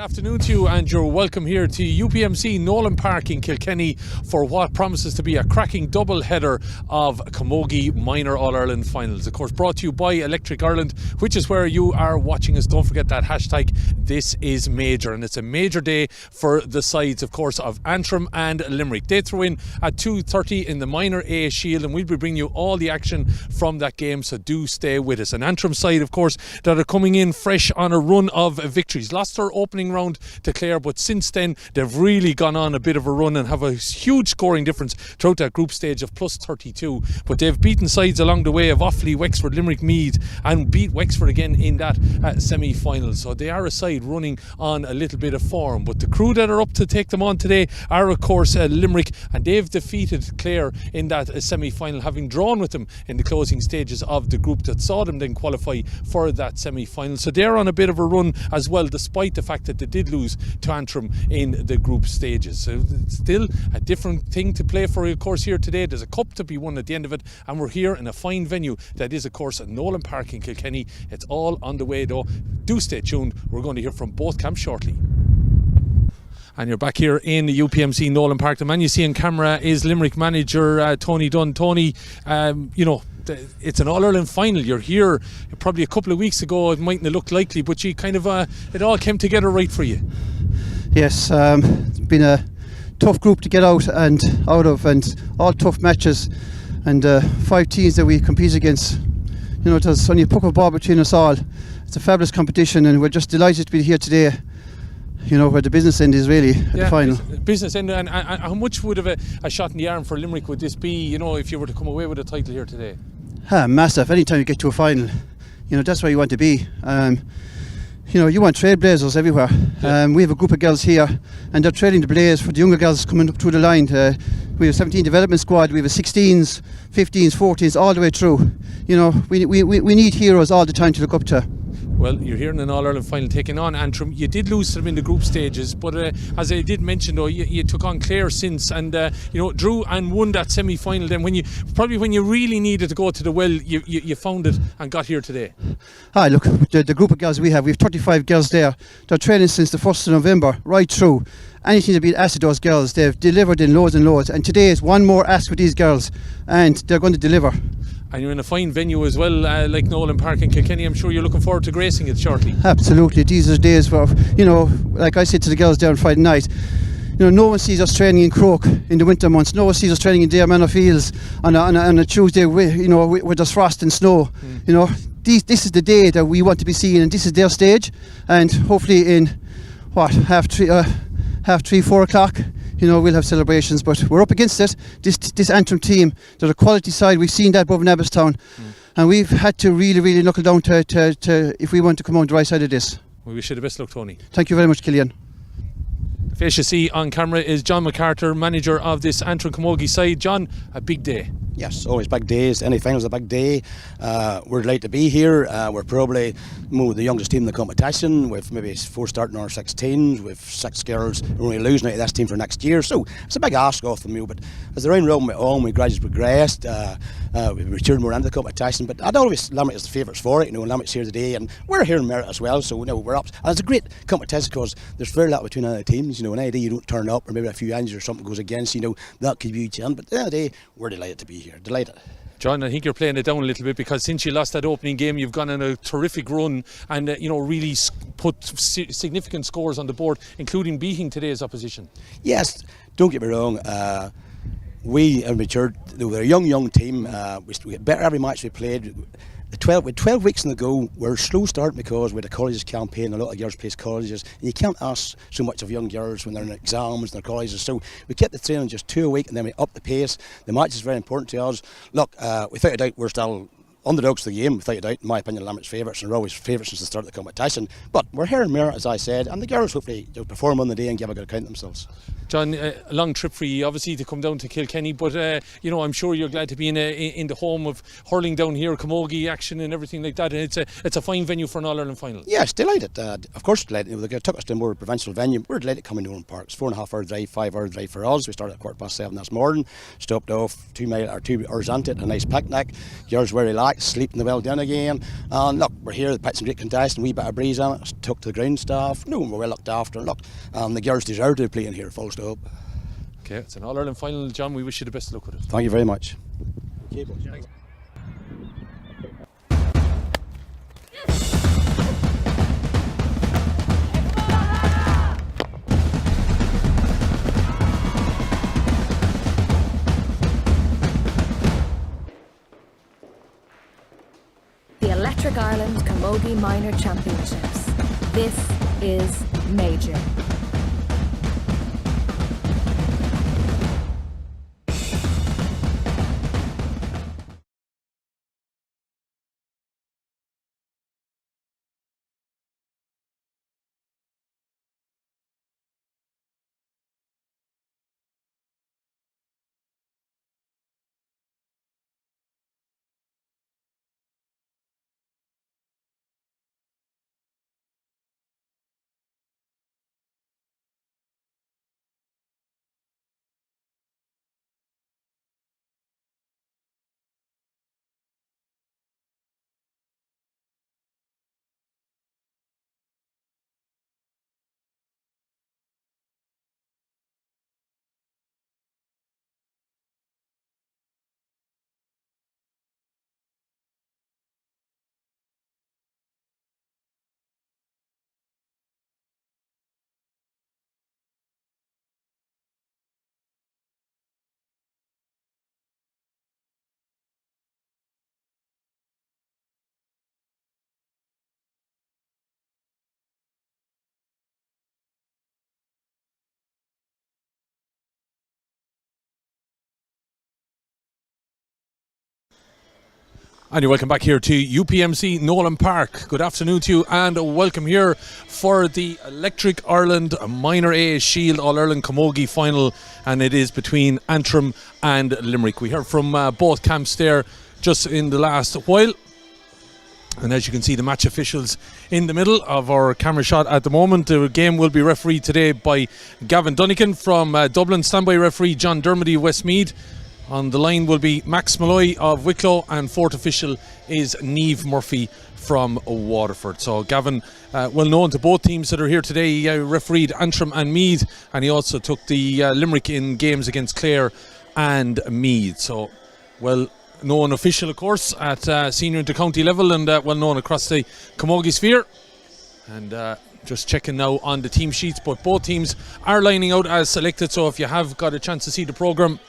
Afternoon to you, and you're welcome here to UPMC Nowlan Park in Kilkenny for what promises to be a cracking double header of Camogie Minor All-Ireland finals. Of course, brought to you by Electric Ireland, which is where you are watching us. Don't forget that hashtag, this is major, and it's a major day for the sides, of course, of Antrim and Limerick. They throw in at 2:30 in the Minor A Shield, and we'll be bringing you all the action from that game, so do stay with us. An Antrim side, of course, that are coming in fresh on a run of victories. Lost their opening round to Clare, but since then they've really gone on a bit of a run and have a huge scoring difference throughout that group stage of plus 32. But they've beaten sides along the way of Offaly, Wexford, Limerick, Meath, and beat Wexford again in that semi-final. So they are a side running on a little bit of form. But the crew that are up to take them on today are, of course, Limerick, and they've defeated Clare in that semi-final, having drawn with them in the closing stages of the group that saw them then qualify for that semi-final. So they're on a bit of a run as well, despite the fact that they did lose to Antrim in the group stages. So it's still a different thing to play for, of course, here today. There's a cup to be won at the end of it, and we're here in a fine venue that is, of course, at Nowlan Park in Kilkenny. It's all on the way though. Do stay tuned. We're going to hear from both camps shortly. And you're back here in the UPMC Nowlan Park. The man you see on camera is Limerick manager Tony Dunn. Tony, it's an All-Ireland final. You're here probably a couple of weeks ago. It mightn't have looked likely, but you kind of it all came together right for you. Yes, it's been a tough group to get out of, and all tough matches, and 5 teams that we compete against. You know, there's only a puck of ball between us all. It's a fabulous competition, and we're just delighted to be here today. You know, where the business end is really at the final. Business end, and how much would have a shot in the arm for Limerick would this be, you know, if you were to come away with a title here today? Massive. Anytime you get to a final, you know, that's where you want to be. You know, you want trailblazers everywhere. Yeah. We have a group of girls here, and they're trailing the blaze for the younger girls coming up through the line. We have a 17 development squad, we have a 16s, 15s, 14s, all the way through. You know, we need heroes all the time to look up to. Well, you're here in an All-Ireland final taking on Antrim. You did lose to them in the group stages, but as I did mention though, you took on Clare since, and you know, drew and won that semi-final. Then when you really needed to go to the well, you found it and got here today. Look, the group of girls we have 35 girls there. They're training since the 1st of November right through. Anything to be asked of those girls, they've delivered in loads and loads, and today is one more ask for these girls, and they're going to deliver. And you're in a fine venue as well, like Nowlan Park in Kilkenny. I'm sure you're looking forward to gracing it shortly. Absolutely. These are days where, you know, like I said to the girls there on Friday night, you know, no one sees us training in Cork in the winter months. No one sees us training in Dare Manor Fields on a Tuesday, you know, with there's frost and snow. You know, this is the day that we want to be seen, and this is their stage. And hopefully in half 3, 4 o'clock, you know, we'll have celebrations. But we're up against it. This Antrim team, they're a quality side. We've seen that above in Abbottstown, and we've had to really knuckle down to if we want to come on the right side of this. We wish you the best luck, Tony. Thank you very much, Killian. The face you see on camera is John McCarter, manager of this Antrim Camogie side. John, a big day. Yes, always big days. Any final's a big day. We're delighted to be here. We're probably the youngest team in the competition. We've maybe 4 starting our 16s. We've 6 girls. We're only losing out of this team for next year. So it's a big ask off them, but as the round went on, we gradually progressed. We returned more into the competition. But I'd always Limerick as the favourites for it. You know, Limerick's here today, and we're here in merit as well. So you know, we're up. And it's a great competition because there's very little between other teams. You know, an idea you don't turn up, or maybe a few injuries or something goes against. You know, that could be each end. But at the end of the day, we're delighted to be here. Delighted. John, I think you're playing it down a little bit, because since you lost that opening game, you've gone on a terrific run and you know, really put significant scores on the board, including beating today's opposition. Yes, don't get me wrong. We have matured. We're a young team. We get better every match we played. With 12 weeks in the go, we're a slow start because we had a colleges campaign. A lot of girls play colleges, and you can't ask so much of young girls when they're in exams and their colleges. So we kept the training just 2 a week, and then we upped the pace. The match is very important to us. Look, without a doubt, we're still underdogs to the game, without a doubt. In my opinion, Limerick's favourites, and we're always favourites since the start of the competition. But we're here in merit, as I said, and the girls hopefully perform on the day and give a good account of themselves. John, a long trip for you, obviously, to come down to Kilkenny, but you know, I'm sure you're glad to be in the home of hurling down here, camogie action and everything like that, and it's a fine venue for an All-Ireland final. Yes, delighted. Of course, delighted. They took us to a more provincial venue. We're delighted coming to Nowlan Park. It's 4.5 hour drive, 5 hour drive for us. We started at 7:15 this morning, stopped off 2 hours into it, a nice picnic. Girls were relaxed. back to sleep in the well down again. And look, we're here, put some great contest and wee bit of breeze on it, took to the ground staff. No, we're well looked after. Look, the girls deserve to play in here, full stop. Okay, it's an All-Ireland final, John. We wish you the best of luck with it. Thank you very much. Thanks. The Electric Ireland Camogie Minor Championships. This is major. And you're welcome back here to UPMC Nowlan Park. Good afternoon to you and welcome here for the Electric Ireland Minor A Shield All-Ireland Camogie final, and it is between Antrim and Limerick. We heard from both camps there just in the last while, and as you can see the match officials in the middle of our camera shot at the moment. The game will be refereed today by Gavin Dunnigan from Dublin, standby referee John Dermody of Westmeath. On the line will be Max Malloy of Wicklow, and fourth official is Niamh Murphy from Waterford. So Gavin, well known to both teams that are here today. He refereed Antrim and Meath, and he also took the Limerick in games against Clare and Meath. So well known official, of course, at senior and county level, and well known across the camogie sphere. And just checking now on the team sheets, but both teams are lining out as selected. So if you have got a chance to see the programme,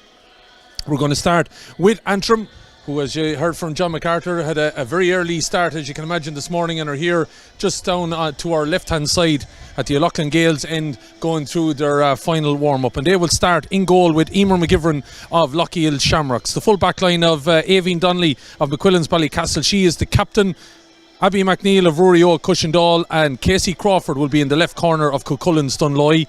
we're going to start with Antrim, who, as you heard from John MacArthur, had a very early start, as you can imagine, this morning, and are here just down to our left-hand side at the O'Loughlin Gales end, going through their final warm-up. And they will start in goal with Emer McGivern of Lochiel Shamrocks. The full back line of Aoibhinn Donnelly of McQuillan's Ballycastle. She is the captain. Abby McNeil of Ruaidheo Cushendall, and Casey Crawford will be in the left corner of Cuchullin's Dunloy.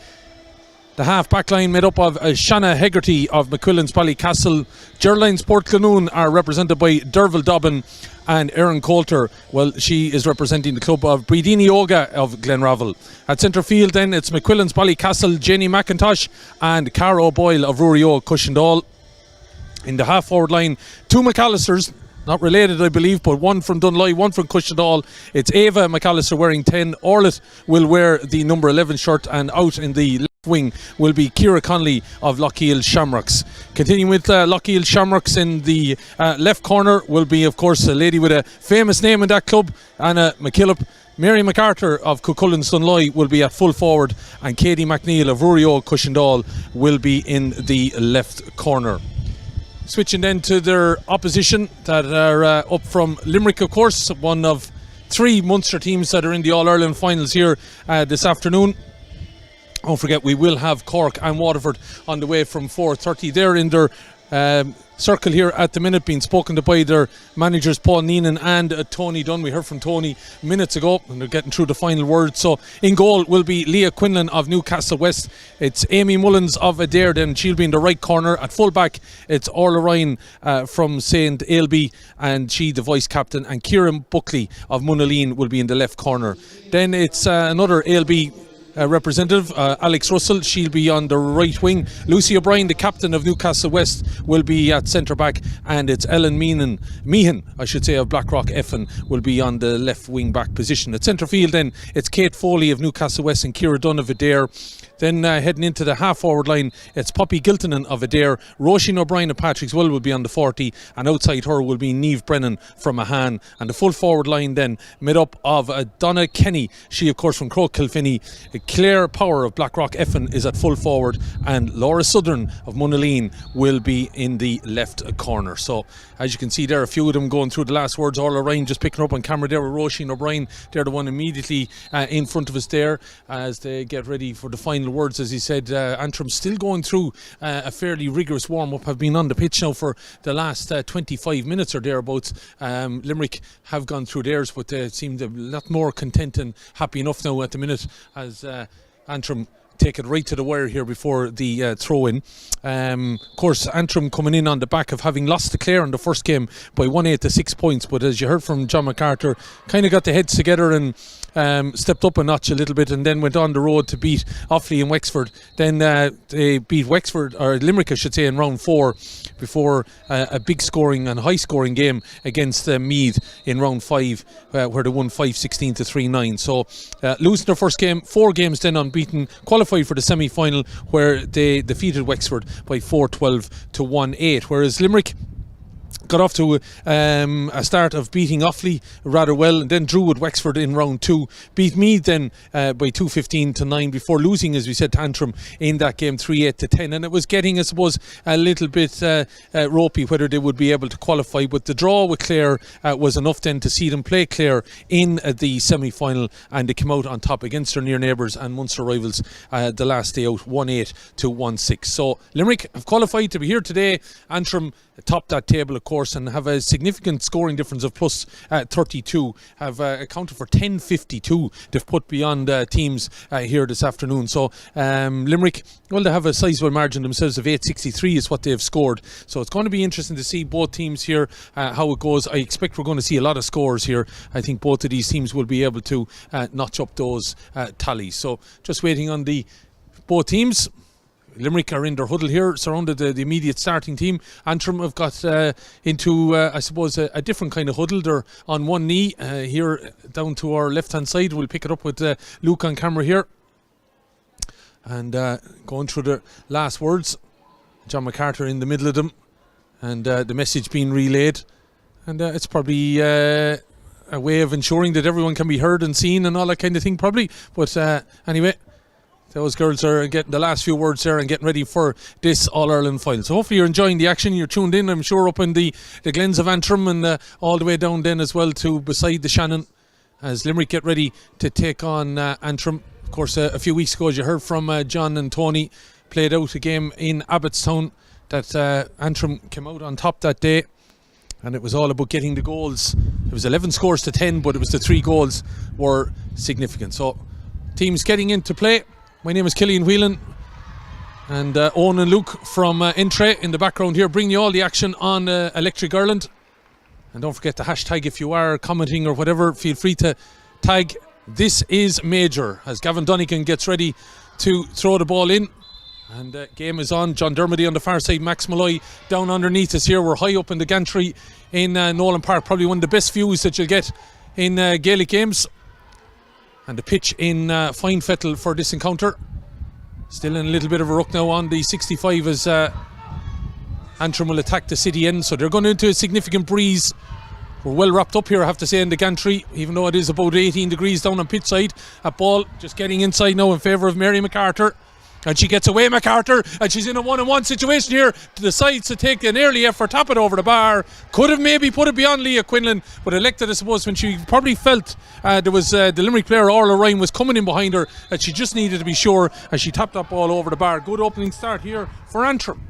The half back line made up of Shanna Hegarty of McQuillan's Ballycastle. Gerline's Portclanoon are represented by Derval Dobbin, and Erin Coulter, well, she is representing the club of Bridini Oga of Glenravel. At centre field then, it's McQuillan's Ballycastle, Jenny McIntosh and Cara O'Boyle of Ruaidheo Cushendall. In the half forward line, two McAllisters, not related I believe, but one from Dunloy, one from Cushendall. It's Ava McAllister wearing 10. Orlet will wear the number 11 shirt, and out in the left wing will be Ciara Connolly of Lochiel Shamrocks. Continuing with Lochiel Shamrocks, in the left corner will be, of course, a lady with a famous name in that club, Anna McKillop. Mary MacArthur of Cuchullin's Dunloy will be at full forward, and Katie McNeil of Ruaidheo Cushendall will be in the left corner. Switching then to their opposition that are up from Limerick, of course, one of three Munster teams that are in the All-Ireland finals here this afternoon. Don't forget, we will have Cork and Waterford on the way from 4:30. They're in their circle here at the minute, being spoken to by their managers Paul Neenan and Tony Dunn. We heard from Tony minutes ago, and they're getting through the final word. So in goal will be Leah Quinlan of Newcastle West. It's Amy Mullins of Adair, then she'll be in the right corner. At full back, it's Orla Ryan from St Ailby, and she the vice captain, and Kieran Buckley of Munaleen will be in the left corner. Then it's another Ailby representative, Alex Russell. She'll be on the right wing. Lucy O'Brien, the captain of Newcastle West, will be at centre back, and it's Ellen Meehan, I should say, of Blackrock Effin will be on the left wing back position. At centre field then it's Kate Foley of Newcastle West and Ciara Dunn of Adair. Then heading into the half forward line, it's Poppy Giltonen of Adair. Roisin O'Brien of Patrick's Well will be on the 40, and outside her will be Niamh Brennan from Mahan. And the full forward line then made up of Donna Kenny, she of course from Croke Kilfinny. Claire Power of Blackrock Effin is at full forward, and Laura Southern of Munaleen will be in the left corner. So as you can see there, a few of them going through the last words. Orla Ryan just picking up on camera there with Roisin O'Brien. They're the one immediately in front of us there as they get ready for the final words. As he said, Antrim still going through a fairly rigorous warm-up, have been on the pitch now for the last 25 minutes or thereabouts. Limerick have gone through theirs, but they seem a lot more content and happy enough now at the minute as Antrim take it right to the wire here before the throw-in. Of course, Antrim coming in on the back of having lost to Clare in the first game by 1-8 to 6 points, but as you heard from John MacArthur, kind of got the heads together and stepped up a notch a little bit, and then went on the road to beat Offaly and Wexford. Then they beat Wexford, or Limerick I should say, in round 4 before a big scoring and high scoring game against Meath in round 5 where they won 5-16 to 3-9. So losing their first game, 4 games then unbeaten, qualified for the semi-final where they defeated Wexford by 4-12 to 1-8, whereas Limerick got off to a start of beating Offaly rather well, and then drew with Wexford in round 2, beat Meath then by 2-15 to 9 before losing, as we said, to Antrim in that game 3-8 to 10, and it was getting, I suppose, a little bit ropey whether they would be able to qualify, but the draw with Clare was enough then to see them play Clare in the semi-final, and they came out on top against their near neighbours and Munster rivals the last day out, 1-8 to 1-6. So Limerick have qualified to be here today. Antrim top that table of course and have a significant scoring difference of plus 32, have accounted for 10-52 they've put beyond teams here this afternoon. So Limerick, well, they have a sizable margin themselves of 863 is what they've scored, so it's going to be interesting to see both teams here how it goes. I expect we're going to see a lot of scores here. I think both of these teams will be able to notch up those tallies, so just waiting on the both teams. Limerick are in their huddle here, surrounded the immediate starting team. Antrim have got into, I suppose, a different kind of huddle. They're on one knee here down to our left-hand side. We'll pick it up with Luke on camera here. And going through the last words. John MacArthur in the middle of them. And the message being relayed. And it's probably a way of ensuring that everyone can be heard and seen and all that kind of thing, probably. But anyway, those girls are getting the last few words there and getting ready for this All-Ireland final. So hopefully you're enjoying the action. You're tuned in, I'm sure, up in the glens of Antrim and all the way down then as well to beside the Shannon as Limerick get ready to take on Antrim. Of course, a few weeks ago, as you heard from John and Tony, played out a game in Abbottstown that Antrim came out on top that day. And it was all about getting the goals. It was 11 scores to 10, but it was the 3 goals were significant. So teams getting into play. My name is Killian Whelan, and Owen and Luke from Intray in the background here bring you all the action on Electric Ireland. And don't forget the hashtag if you are commenting or whatever, feel free to tag This Is Major as Gavin Donegan gets ready to throw the ball in. And game is on. John Dermody on the far side, Max Malloy down underneath us here. We're high up in the gantry in Nowlan Park, probably one of the best views that you'll get in Gaelic games. And the pitch in Finefettle for this encounter. Still in a little bit of a ruck now on the 65 as Antrim will attack the city end. So they're going into a significant breeze. We're well wrapped up here, I have to say, in the gantry, even though it is about 18 degrees down on pitch side. A ball just getting inside now in favour of Mary MacArthur. And she gets away, MacArthur, and she's in a one-on-one situation here. Decides to take an early effort, tap it over the bar. Could have maybe put it beyond Leah Quinlan, but elected, I suppose, when she probably felt there was the Limerick player, Orla Ryan, was coming in behind her, that she just needed to be sure as she tapped that ball over the bar. Good opening start here for Antrim.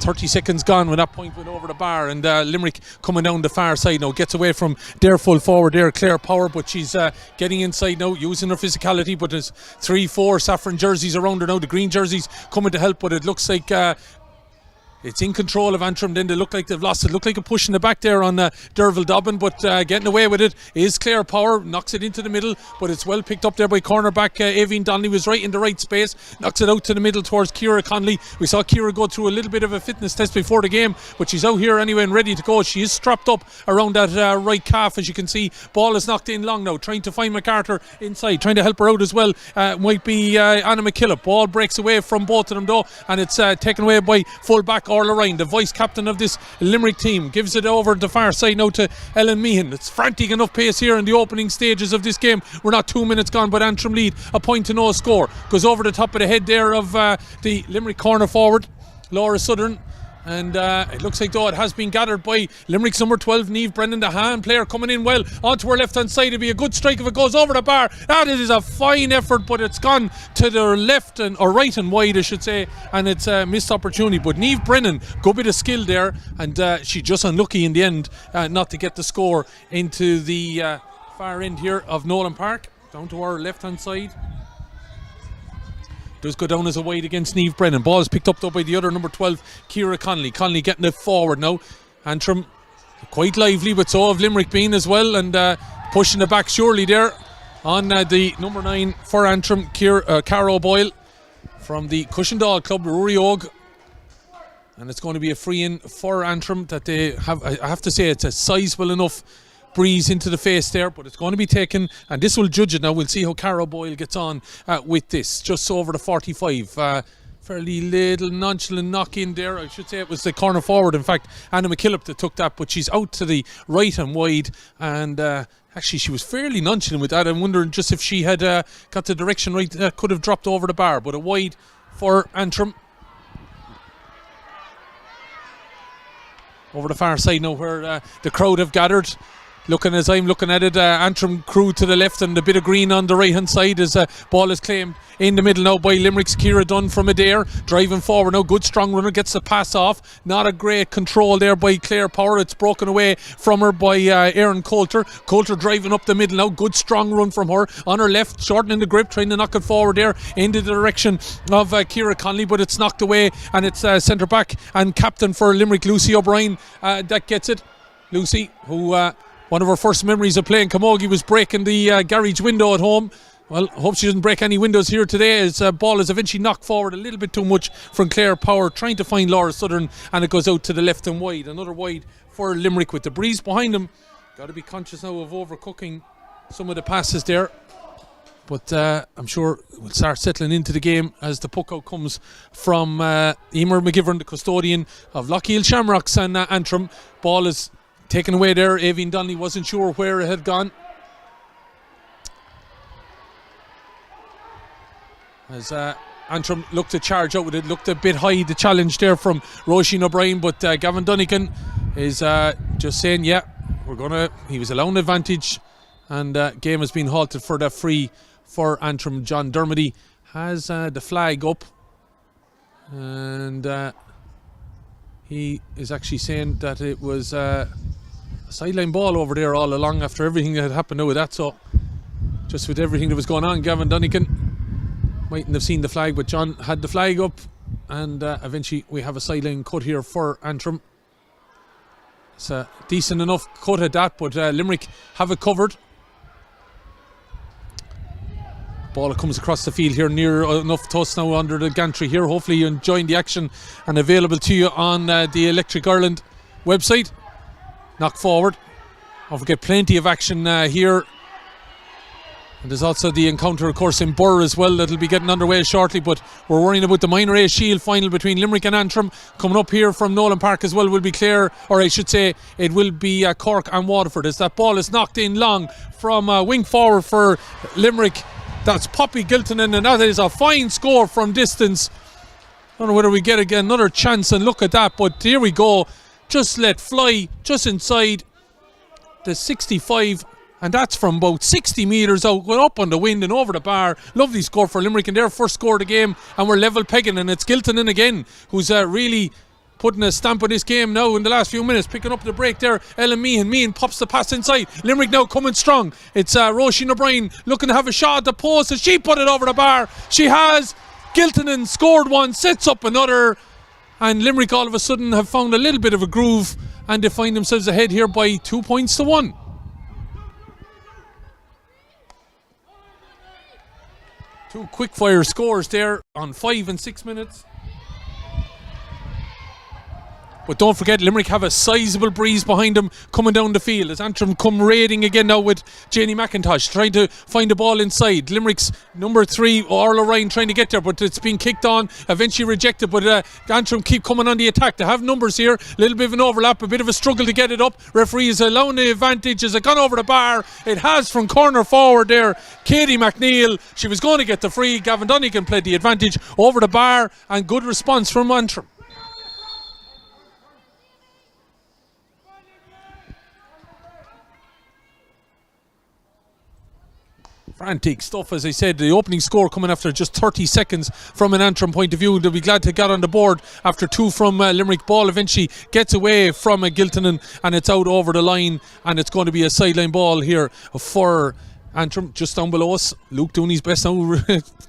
30 seconds gone when that point went over the bar, and Limerick coming down the far side now, gets away from their full forward there, Claire Power, but she's getting inside now, using her physicality, but there's 3-4 saffron jerseys around her now, the green jerseys coming to help, but it looks like It's in control of Antrim. Then they look like they've lost it. Look like a push in the back there on Derval Dobbin, but getting away with it is Claire Power. Knocks it into the middle, but it's well picked up there by cornerback Aoibhinn Donnelly. Was right in the right space. Knocks it out to the middle towards Ciara Connolly. We saw Ciara go through a little bit of a fitness test before the game, but she's out here anyway and ready to go. She is strapped up around that right calf, as you can see. Ball is knocked in long now, trying to find MacArthur inside, trying to help her out as well. Might be Anna McKillop. Ball breaks away from both of them though, and it's taken away by full-back Orla Ryan, the vice captain of this Limerick team. Gives it over the far side now to Ellen Meehan. It's frantic enough pace here in the opening stages of this game. We're not 2 minutes gone, but Antrim lead a point to no score. Goes over the top of the head there of the Limerick corner forward, Laura Southern. And it looks like though it has been gathered by Limerick's number 12, Niamh Brennan, the hand player, coming in well onto her left hand side. It'll be a good strike if it goes over the bar. That is a fine effort, but it's gone to the left or right and wide, I should say, and it's a missed opportunity. But Niamh Brennan, good bit of skill there, and she's just unlucky in the end not to get the score into the far end here of Nowlan Park, down to our left hand side. Does go down as a wide against Niamh Brennan. Ball is picked up though by the other number 12, Ciara Connolly. Connolly getting it forward now. Antrim quite lively, but so have Limerick been as well, and pushing it back surely there on the number 9 for Antrim, Cara O'Boyle from the Cushendall Club, Rory Og. And it's going to be a free in for Antrim that they have. I have to say it's a sizable enough breeze into the face there, but it's going to be taken, and this will judge it now. We'll see how Cara Boyle gets on with this. Just over the 45. Fairly little nonchalant knock in there. I should say it was the corner forward, in fact, Anna McKillop that took that, but she's out to the right and wide, and actually she was fairly nonchalant with that. I'm wondering just if she had got the direction right, could have dropped over the bar, but a wide for Antrim. Over the far side now where the crowd have gathered. Looking as I'm looking at it, Antrim crew to the left and a bit of green on the right hand side as ball is claimed in the middle now by Limerick's Ciara Dunn from Adair. Driving forward now, good strong runner, gets the pass off. Not a great control there by Claire Power. It's broken away from her by Erin Coulter. Coulter driving up the middle now, good strong run from her. On her left, shortening the grip, trying to knock it forward there into the direction of Ciara Connolly, but it's knocked away, and it's centre back and captain for Limerick, Lucy O'Brien, that gets it. Lucy, who one of her first memories of playing camogie was breaking the garage window at home. Well, hope she doesn't break any windows here today, as ball is eventually knocked forward a little bit too much from Claire Power, trying to find Laura Southern, and it goes out to the left and wide. Another wide for Limerick with the breeze behind them. Got to be conscious now of overcooking some of the passes there. But I'm sure we'll start settling into the game as the puck out comes from Emer McGivern, the custodian of Lochiel Shamrocks and Antrim. Ball is taken away there. Aoibhinn Donnelly wasn't sure where it had gone. As Antrim looked to charge out with it, looked a bit high, the challenge there from Roisin O'Brien, but Gavin Dunnigan is just saying, yeah, he was allowing advantage, and game has been halted for that free for Antrim. John Dermody has the flag up, and he is actually saying that it was a sideline ball over there all along after everything that had happened now with that. So just with everything that was going on, Gavin Dunnigan mightn't have seen the flag, but John had the flag up, and eventually we have a sideline cut here for Antrim. It's a decent enough cut at that, but Limerick have it covered. Ball comes across the field here, near enough to us now under the gantry here. Hopefully you're enjoying the action, and available to you on the Electric Ireland website. Knock forward. Don't forget, plenty of action here. And there's also the encounter, of course, in Burr as well, that'll be getting underway shortly. But we're worrying about the Minor A Shield final between Limerick and Antrim. Coming up here from Nowlan Park as well will be Clare, or I should say it will be Cork and Waterford, as that ball is knocked in long from wing forward for Limerick. That's Poppy Giltonen, and that is a fine score from distance. I don't know whether we get again another chance and look at that, but here we go. Just let fly, just inside the 65, and that's from about 60 metres out, went up on the wind and over the bar. Lovely score for Limerick, and their first score of the game, and we're level pegging, and it's Giltonen again who's really putting a stamp on this game now in the last few minutes, picking up the break there. Ellen Meehan pops the pass inside. Limerick now coming strong. It's Roisin O'Brien looking to have a shot at the post, and she put it over the bar. She has. Giltonen scored one, sets up another, and Limerick all of a sudden have found a little bit of a groove, and they find themselves ahead here by 2 points to 1. Two quick-fire scores there on 5 and 6 minutes. But don't forget, Limerick have a sizable breeze behind them coming down the field as Antrim come raiding again now with Janie McIntosh trying to find the ball inside. Limerick's number 3, Orla Ryan, trying to get there, but it's been kicked on, eventually rejected. But Antrim keep coming on the attack. They have numbers here, a little bit of an overlap, a bit of a struggle to get it up. Referee is allowing the advantage as it gone over the bar. It has from corner forward there, Katie McNeil. She was going to get the free. Gavin Donegan played the advantage over the bar, and good response from Antrim. Frantic stuff, as I said. The opening score coming after just 30 seconds from an Antrim point of view. They'll be glad to get on the board after 2 from Limerick. Ball eventually gets away from Giltonen, and it's out over the line, and it's going to be a sideline ball here for Antrim just down below us. Luke doing his best now,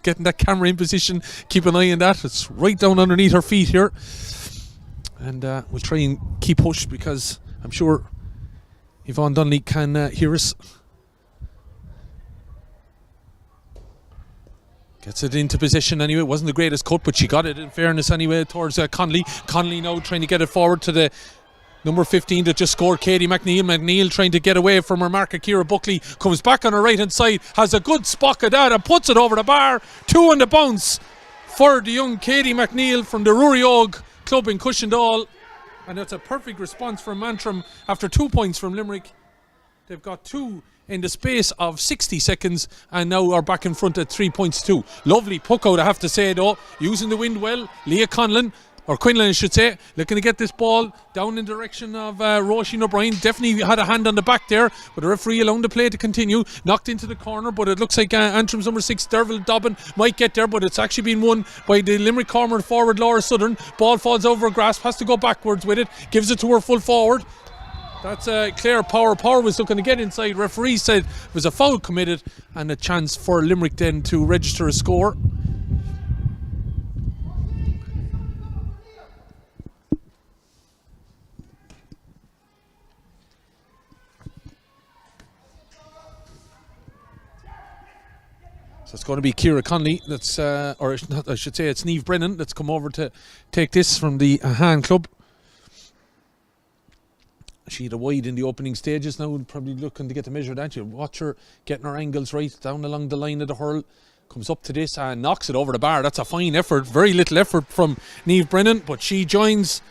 getting that camera in position. Keep an eye on that. It's right down underneath her feet here, and we'll try and keep hush because I'm sure Yvonne Donnelly can hear us. Gets it into position anyway. It wasn't the greatest cut, but she got it in fairness anyway towards Connolly. Connolly now trying to get it forward to the number 15 that just scored, Katie McNeil. McNeil trying to get away from her marker, Ciara Buckley. Comes back on her right hand side, has a good spot of that and puts it over the bar. 2 on the bounce for the young Katie McNeil from the Rory Og club in Cushendall. And that's a perfect response from Antrim after 2 points from Limerick. They've got 2 in the space of 60 seconds and now are back in front at 3 points to 2. Lovely puck out, I have to say though, using the wind well. Leah Quinlan, I should say, looking to get this ball down in the direction of Roisin O'Brien. Definitely had a hand on the back there, but the referee allowing the play to continue. Knocked into the corner, but it looks like Antrim's number 6, Derval Dobbin, might get there, but it's actually been won by the Limerick corner forward, Laura Southern. Ball falls over a grasp, has to go backwards with it, gives it to her full forward. That's Claire Power. Power was looking to get inside. Referee said it was a foul committed and a chance for Limerick then to register a score. So it's going to be Ciara Connolly, that's, or not, I should say it's Niamh Brennan that's come over to take this from the Han Club. She had a wide in the opening stages now, probably looking to get the measure of that. You watch her getting her angles right down along the line of the hurl. Comes up to this and knocks it over the bar. That's a fine effort, very little effort from Niamh Brennan, but she joins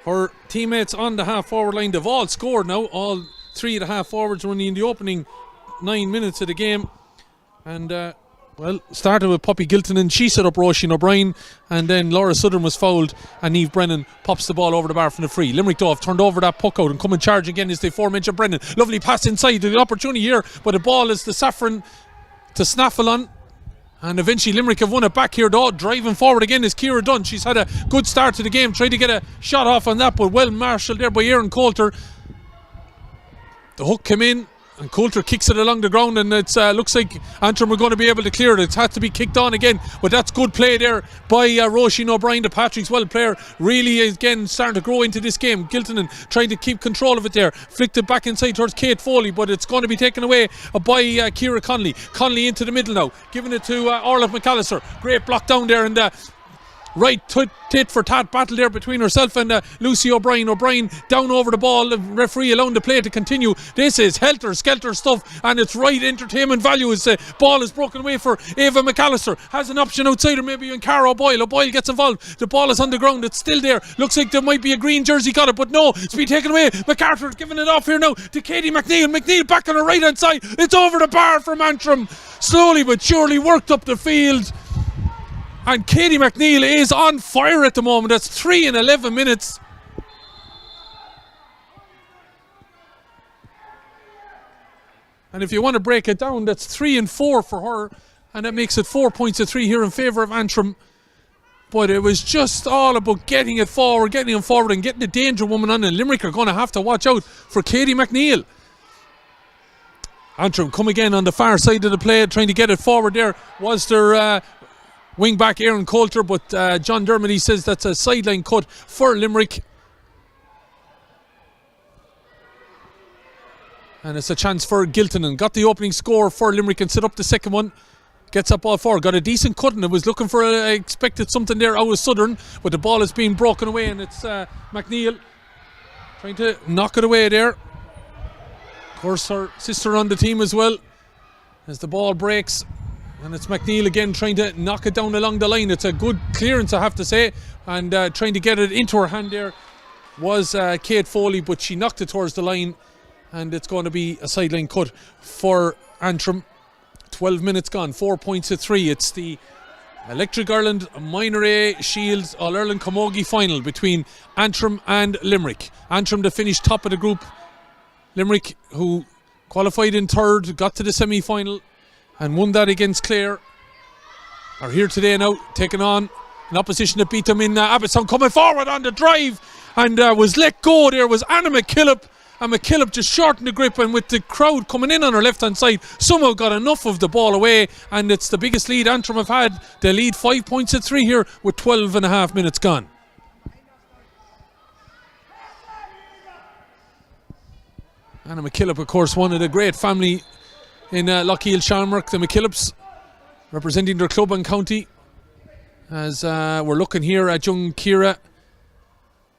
her teammates on the half forward line. They've all scored now, all 3 of the half forwards running in the opening 9 minutes of the game. And started with Poppy Giltonen, she set up Roisin O'Brien, and then Laura Southern was fouled and Niamh Brennan pops the ball over the bar from the free. Limerick though have turned over that puck out and come and charge again as the aforementioned Brennan. Lovely pass inside, the opportunity here, but the ball is the Saffron to snaffle on, and eventually Limerick have won it back here though. Driving forward again is Ciara Dunn. She's had a good start to the game, tried to get a shot off on that, but well marshalled there by Erin Coulter. The hook came in and Coulter kicks it along the ground, and it looks like Antrim are going to be able to clear it. It's had to be kicked on again, but that's good play there by Roisin O'Brien, the Patrick's well player. Really again starting to grow into this game. Giltonen trying to keep control of it there, flicked it back inside towards Kate Foley, but it's going to be taken away by Ciara Connolly. Connolly into the middle now, giving it to Orla McAllister. Great block down there, and right tit for tat battle there between herself and Lucy O'Brien. O'Brien down over the ball, the referee allowing the play to continue. This is helter-skelter stuff, and it's right entertainment value as the ball is broken away for Ava McAllister. Has an option outside her, maybe in Cara O'Boyle. O'Boyle gets involved, the ball is on the ground, it's still there. Looks like there might be a green jersey got it, but no, it's been taken away. MacArthur giving it off here now to Katie McNeil. McNeil back on her right hand side, it's over the bar from Antrim. Slowly but surely worked up the field, and Katie McNeil is on fire at the moment. That's 3 in 11 minutes. And if you want to break it down, that's 3 and 4 for her, and that makes it 4 points to 3 here in favour of Antrim. But it was just all about getting it forward, and getting the danger woman on, and Limerick are going to have to watch out for Katie McNeil. Antrim come again on the far side of the play, trying to get it forward there. Was there wing back Aaron Coulter, but John Dermody says that's a sideline cut for Limerick. And it's a chance for Giltonen. Got the opening score for Limerick and set up the second one. Gets that ball forward. Got a decent cut and it was looking for expected something there out of Southern, but the ball is being broken away and it's McNeil trying to knock it away there. Of course, her sister on the team as well. As the ball breaks, and it's McNeil again trying to knock it down along the line. It's a good clearance, I have to say, and trying to get it into her hand there was Kate Foley, but she knocked it towards the line, and it's going to be a sideline cut for Antrim. 12 minutes gone, 4 points to 3. It's the Electric Ireland Minor A Shields All-Ireland Camogie final between Antrim and Limerick. Antrim to finish top of the group. Limerick, who qualified in third, got to the semi-final and won that against Clare, are here today now, taking on an opposition that beat them in Abbottstown. Coming forward on the drive and was let go there was Anna McKillop, and McKillop just shortened the grip, and with the crowd coming in on her left hand side, somehow got enough of the ball away, and it's the biggest lead Antrim have had. They lead 5 points to 3 here with 12 and a half minutes gone. Anna McKillop, of course, one of the great family in Lochiel Shamrock, the McKillops, representing their club and county. As we're looking here at young Ciara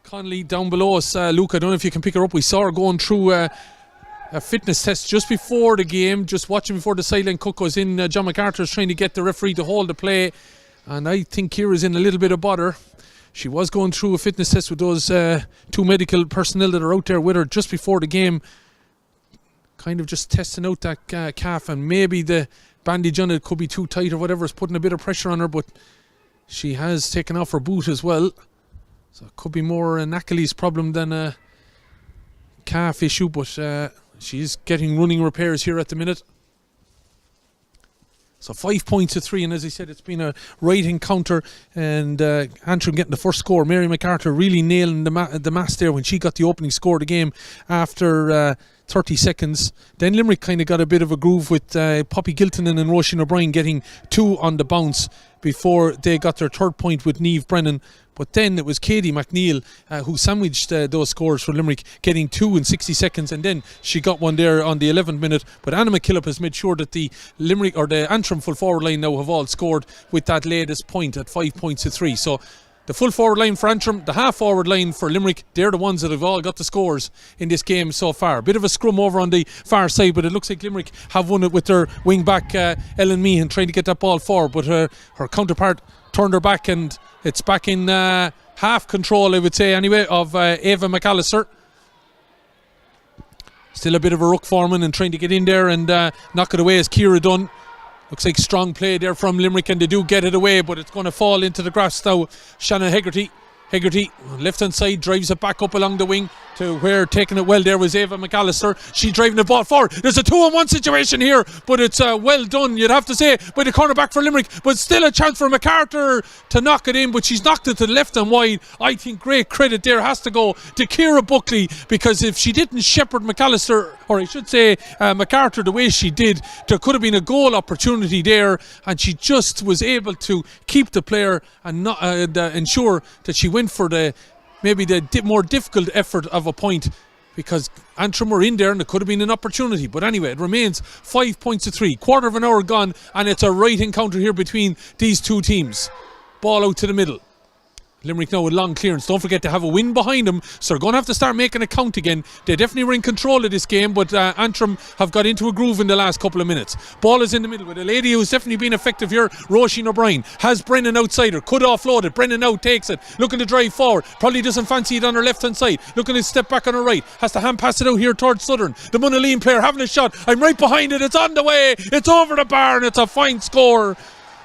Connolly down below us. Luke, I don't know if you can pick her up. We saw her going through a fitness test just before the game, just watching before the sideline cut goes in. John MacArthur's trying to get the referee to hold the play, and I think Ciara's in a little bit of bother. She was going through a fitness test with those two medical personnel that are out there with her just before the game, kind of just testing out that calf, and maybe the bandage on it could be too tight or whatever. It's putting a bit of pressure on her, but she has taken off her boot as well, so it could be more an Achilles problem than a calf issue, but she's getting running repairs here at the minute. So 5 points to 3, and as I said, it's been a right encounter, and Antrim getting the first score. Mary MacArthur really nailing the mass there when she got the opening score of the game after 30 seconds. Then Limerick kind of got a bit of a groove with Poppy Giltonen and Roisin O'Brien getting 2 on the bounce before they got their third point with Niamh Brennan. But then it was Katie McNeil who sandwiched those scores for Limerick, getting 2 in 60 seconds, and then she got one there on the 11th minute. But Anna McKillop has made sure that the Limerick or the Antrim full forward line now have all scored with that latest point at 5 points to 3. So the full forward line for Antrim, the half forward line for Limerick, they're the ones that have all got the scores in this game so far. A bit of a scrum over on the far side, but it looks like Limerick have won it with their wing back Ellen Meehan trying to get that ball forward, but her counterpart turned her back, and it's back in half control, I would say anyway, of Ava McAllister. Still a bit of a ruck foreman and trying to get in there and knock it away as Ciara done. Looks like strong play there from Limerick, and they do get it away, but it's going to fall into the grass now. Shannon Hegarty, left hand side, drives it back up along the wing to where taking it well there was Ava McAllister. She driving the ball forward. There's a 2-on-1 situation here, but it's well done, you'd have to say, by the cornerback for Limerick, but still a chance for MacArthur to knock it in, but she's knocked it to the left and wide. I think great credit there has to go to Ciara Buckley, because if she didn't shepherd McAllister, or I should say MacArthur, the way she did, there could have been a goal opportunity there, and she just was able to keep the player and not ensure that she went for maybe the more difficult effort of a point, because Antrim were in there and it could have been an opportunity. But anyway, it remains 5 points to 3, quarter of an hour gone, and it's a right encounter here between these two teams. Ball out to the middle. Limerick now with long clearance. Don't forget to have a win behind them, so they're going to have to start making a count again. They definitely were in control of this game, but Antrim have got into a groove in the last couple of minutes. Ball is in the middle with a lady who's definitely been effective here. Roisin O'Brien has Brennan outside her, could offload it. Brennan now takes it, looking to drive forward, probably doesn't fancy it on her left hand side, looking to step back on her right, has to hand pass it out here towards Southern. The Munaleen player having a shot. I'm right behind it, it's on the way, it's over the bar, and it's a fine score.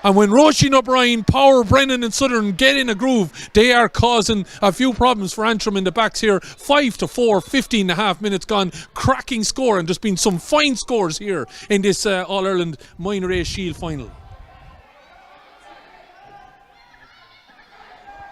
And when Roisin O'Brien, Power, Brennan and Southern get in a groove, they are causing a few problems for Antrim in the backs here. 5-4, 15 and a half minutes gone. Cracking score, and there's been some fine scores here in this All-Ireland Minor A Shield final.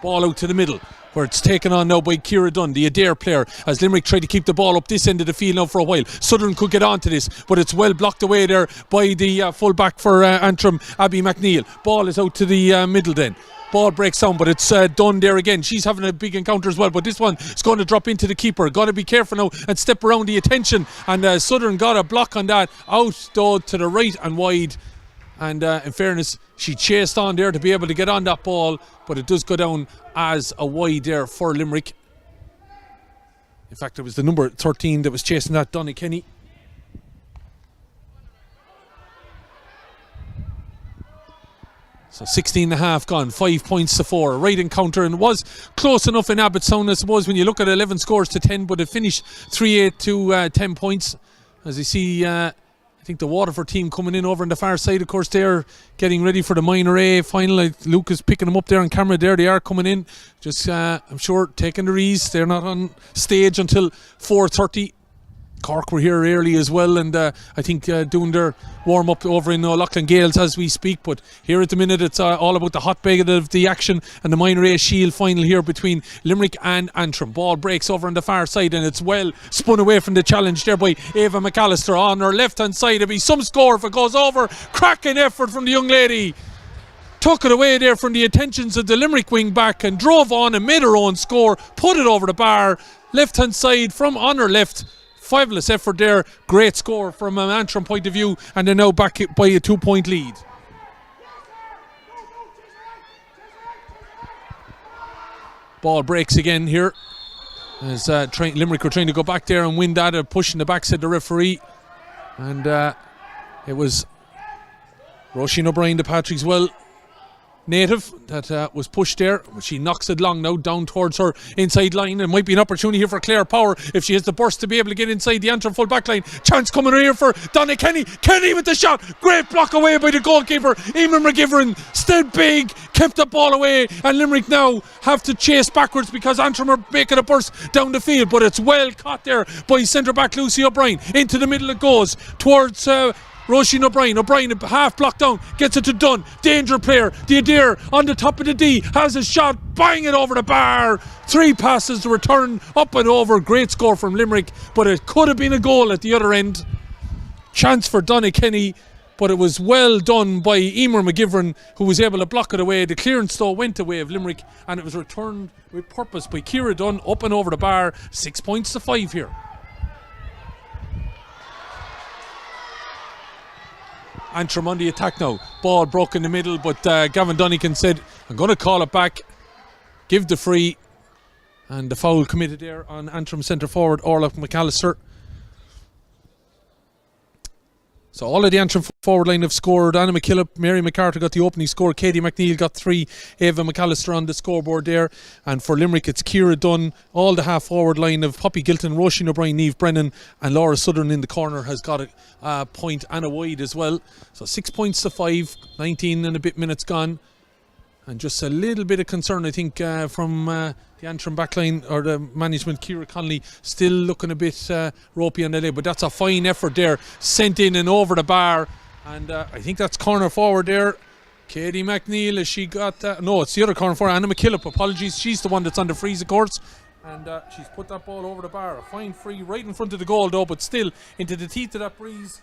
Ball out to the middle. where it's taken on now by Ciara Dunn, the Adair player, as Limerick try to keep the ball up this end of the field now for a while. Southern could get onto this, but it's well blocked away there by the full-back for Antrim, Abby McNeil. Ball is out to the middle then. Ball breaks down, but it's done there again. She's having a big encounter as well, but this one is going to drop into the keeper. Got to be careful now and step around the attention, and Southern got a block on that. Out though to the right and wide, and in fairness, she chased on there to be able to get on that ball, but it does go down as a wide there for Limerick. In fact, it was the number 13 that was chasing that, Donny Kenny. So 16.5 gone, 5 points to 4. Right encounter, and it was close enough in Abbottstown, I suppose, when you look at 11 scores to 10, but it finished 3-8 to 10 points. As you see, I think the Waterford team coming in over on the far side, of course, they're getting ready for the Minor A final. Luke is picking them up there on camera. There they are coming in. Just, I'm sure, taking the rees. They're not on stage until 4:30. Cork were here early as well, and I think doing their warm-up over in Loughlin Gales as we speak. But here at the minute, it's all about the hotbed of the action and the Minor A Shield final here between Limerick and Antrim. Ball breaks over on the far side, and it's well spun away from the challenge there by Ava McAllister on her left-hand side. It'll be some score if it goes over. Cracking effort from the young lady. Took it away there from the attentions of the Limerick wing back and drove on and made her own score. Put it over the bar. Left-hand side from on her left. Fabulous effort there. Great score from an Antrim point of view, and they're now back by a 2-point lead. Ball breaks again here as Limerick were trying to go back there and win that, pushing the back, said the referee, and it was Roisin O'Brien, the Patrick's Well native, that was pushed there. She knocks it long now down towards her inside line. It might be an opportunity here for Claire Power if she has the burst to be able to get inside the Antrim full back line. Chance coming here for Donna Kenny. Kenny with the shot. Great block away by the goalkeeper. Eamon McGivern stood big, kept the ball away, and Limerick now have to chase backwards because Antrim are making a burst down the field, but it's well caught there by centre back Lucy O'Brien. Into the middle it goes towards Roisin O'Brien. O'Brien half blocked down, gets it to Dunn. Danger player. The Adair on the top of the D has a shot, bang it over the bar. 3 passes to return, up and over. Great score from Limerick, but it could have been a goal at the other end. Chance for Donna Kenny, but it was well done by Emer McGivern, who was able to block it away. The clearance though went away of Limerick, and it was returned with purpose by Ciara Dunn, up and over the bar. 6 points to 5 here. Antrim on the attack now. Ball broke in the middle, but Gavin Dunican said, I'm going to call it back, give the free, and the foul committed there on Antrim centre forward Orla McAllister. So all of the Antrim forward line have scored. Anna McKillop, Mary McCarter got the opening score. Katie McNeil got 3. Ava McAllister on the scoreboard there. And for Limerick, it's Ciara Dunn. All the half forward line of Poppy Gilton, Roisin O'Brien, Niamh Brennan, and Laura Southern in the corner has got a point and a wide as well. So 6 points to 5, 19 and a bit minutes gone. And just a little bit of concern, I think, from the Antrim backline, or the management. Ciara Connolly still looking a bit ropey on the leg, but that's a fine effort there, sent in and over the bar. And I think that's corner forward there. Katie McNeil, has she got no, it's the other corner forward, Anna McKillop, apologies, she's the one that's on the freeze, of course. And she's put that ball over the bar. A fine free right in front of the goal though, but still into the teeth of that breeze,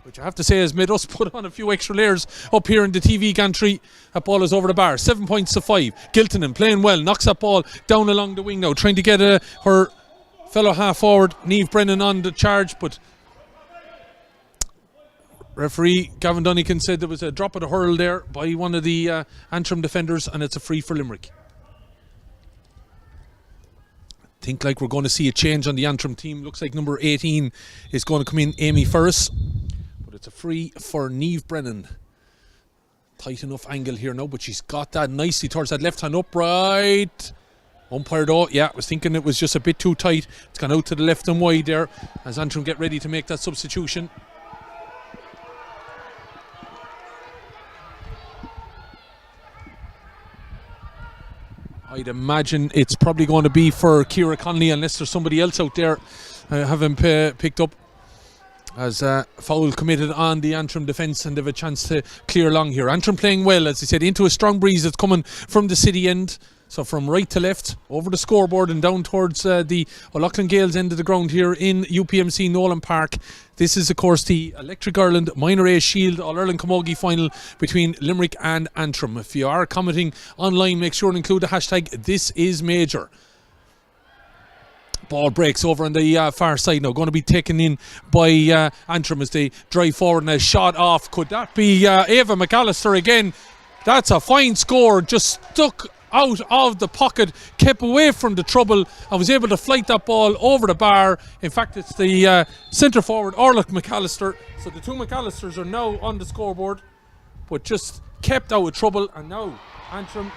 which I have to say has made us put on a few extra layers up here in the TV gantry. That ball is over the bar. 7 points to 5. Giltonen playing well, knocks that ball down along the wing now, trying to get her fellow half forward Niamh Brennan on the charge, but referee Gavin Dunican said there was a drop of the hurl there by one of the Antrim defenders, and it's a free for Limerick. Think like we're going to see a change on the Antrim team. Looks like number 18 is going to come in, Amy Ferris. It's a free for Niamh Brennan. Tight enough angle here now, but she's got that nicely towards that left hand upright. Umpire though, yeah, I was thinking it was just a bit too tight. It's gone out to the left and wide there as Antrim get ready to make that substitution. I'd imagine it's probably going to be for Ciara Connolly, unless there's somebody else out there having picked up, as foul committed on the Antrim defence, and they have a chance to clear along here. Antrim playing well, as I said, into a strong breeze that's coming from the city end. So from right to left, over the scoreboard and down towards the O'Loughlin Gales end of the ground here in UPMC Nowlan Park. This is, of course, the Electric Ireland Minor A Shield All-Ireland Camogie final between Limerick and Antrim. If you are commenting online, make sure to include the hashtag #ThisIsMajor. Ball breaks over on the far side now, going to be taken in by Antrim as they drive forward, and a shot off. Could that be Ava McAllister again? That's a fine score, just stuck out of the pocket, kept away from the trouble, and was able to flight that ball over the bar. In fact, it's the centre forward, Orlac McAllister. So the two McAllisters are now on the scoreboard, but just kept out of trouble, and now Antrim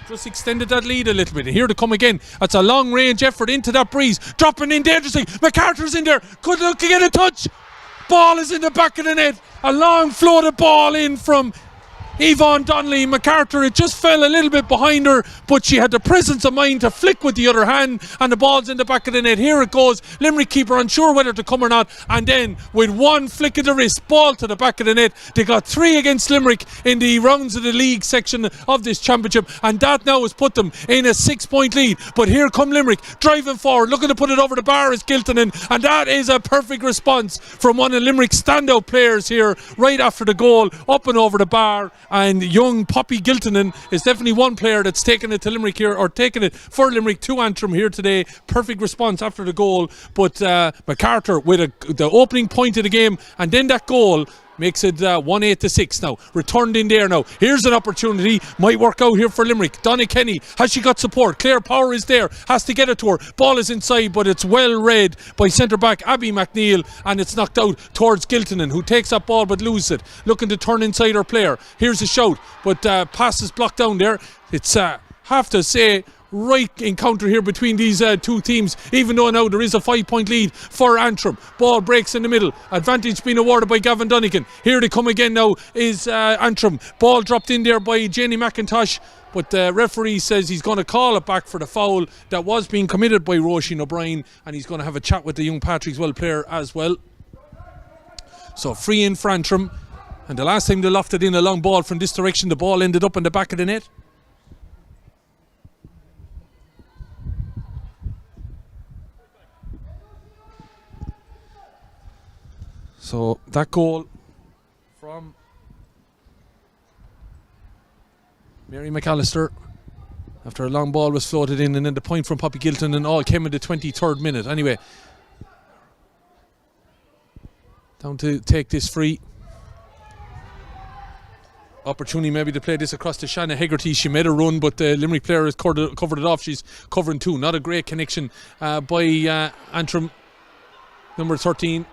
just extended that lead a little bit. And here to come again. That's a long range effort into that breeze, dropping in dangerously. MacArthur's in there, could look to get a touch. Ball is in the back of the net. A long floated ball in from Yvonne Donnelly. MacArthur, it just fell a little bit behind her, but she had the presence of mind to flick with the other hand, and the ball's in the back of the net. Here it goes. Limerick keeper unsure whether to come or not, and then with one flick of the wrist, ball to the back of the net. They got 3 against Limerick in the rounds of the league section of this championship, and that now has put them in a 6-point lead. But here come Limerick driving forward, looking to put it over the bar is Giltonen, and that is a perfect response from one of Limerick's standout players here right after the goal, up and over the bar. And young Poppy Giltonen is definitely one player that's taken it to Limerick here, or taken it for Limerick to Antrim here today. Perfect response after the goal. But MacArthur with the opening point of the game, and then that goal makes it 1-8-6 now. Returned in there now. Here's an opportunity. Might work out here for Limerick. Donna Kenny, has she got support? Claire Power is there. Has to get it to her. Ball is inside, but it's well read by centre back Abby McNeil, and it's knocked out towards Giltonen, who takes that ball but loses it. Looking to turn inside her player. Here's a shout, but pass is blocked down there. It's have to say, right encounter here between these two teams, even though now there is a 5-point lead for Antrim. Ball breaks in the middle, advantage being awarded by Gavin Dunnigan. Here they come again now is Antrim. Ball dropped in there by Jenny McIntosh, but the referee says he's going to call it back for the foul that was being committed by Roisin O'Brien, and he's going to have a chat with the young Patrickswell player as well. So free in for Antrim, and the last time they lofted in a long ball from this direction, the ball ended up in the back of the net. So that goal from Mary McAllister after a long ball was floated in, and then the point from Poppy Gilton, and all came in the 23rd minute. Anyway, down to take this free. Opportunity maybe to play this across to Shanna Hegarty. She made a run, but the Limerick player has covered it off. She's covering 2. Not a great connection by Antrim. Number 13.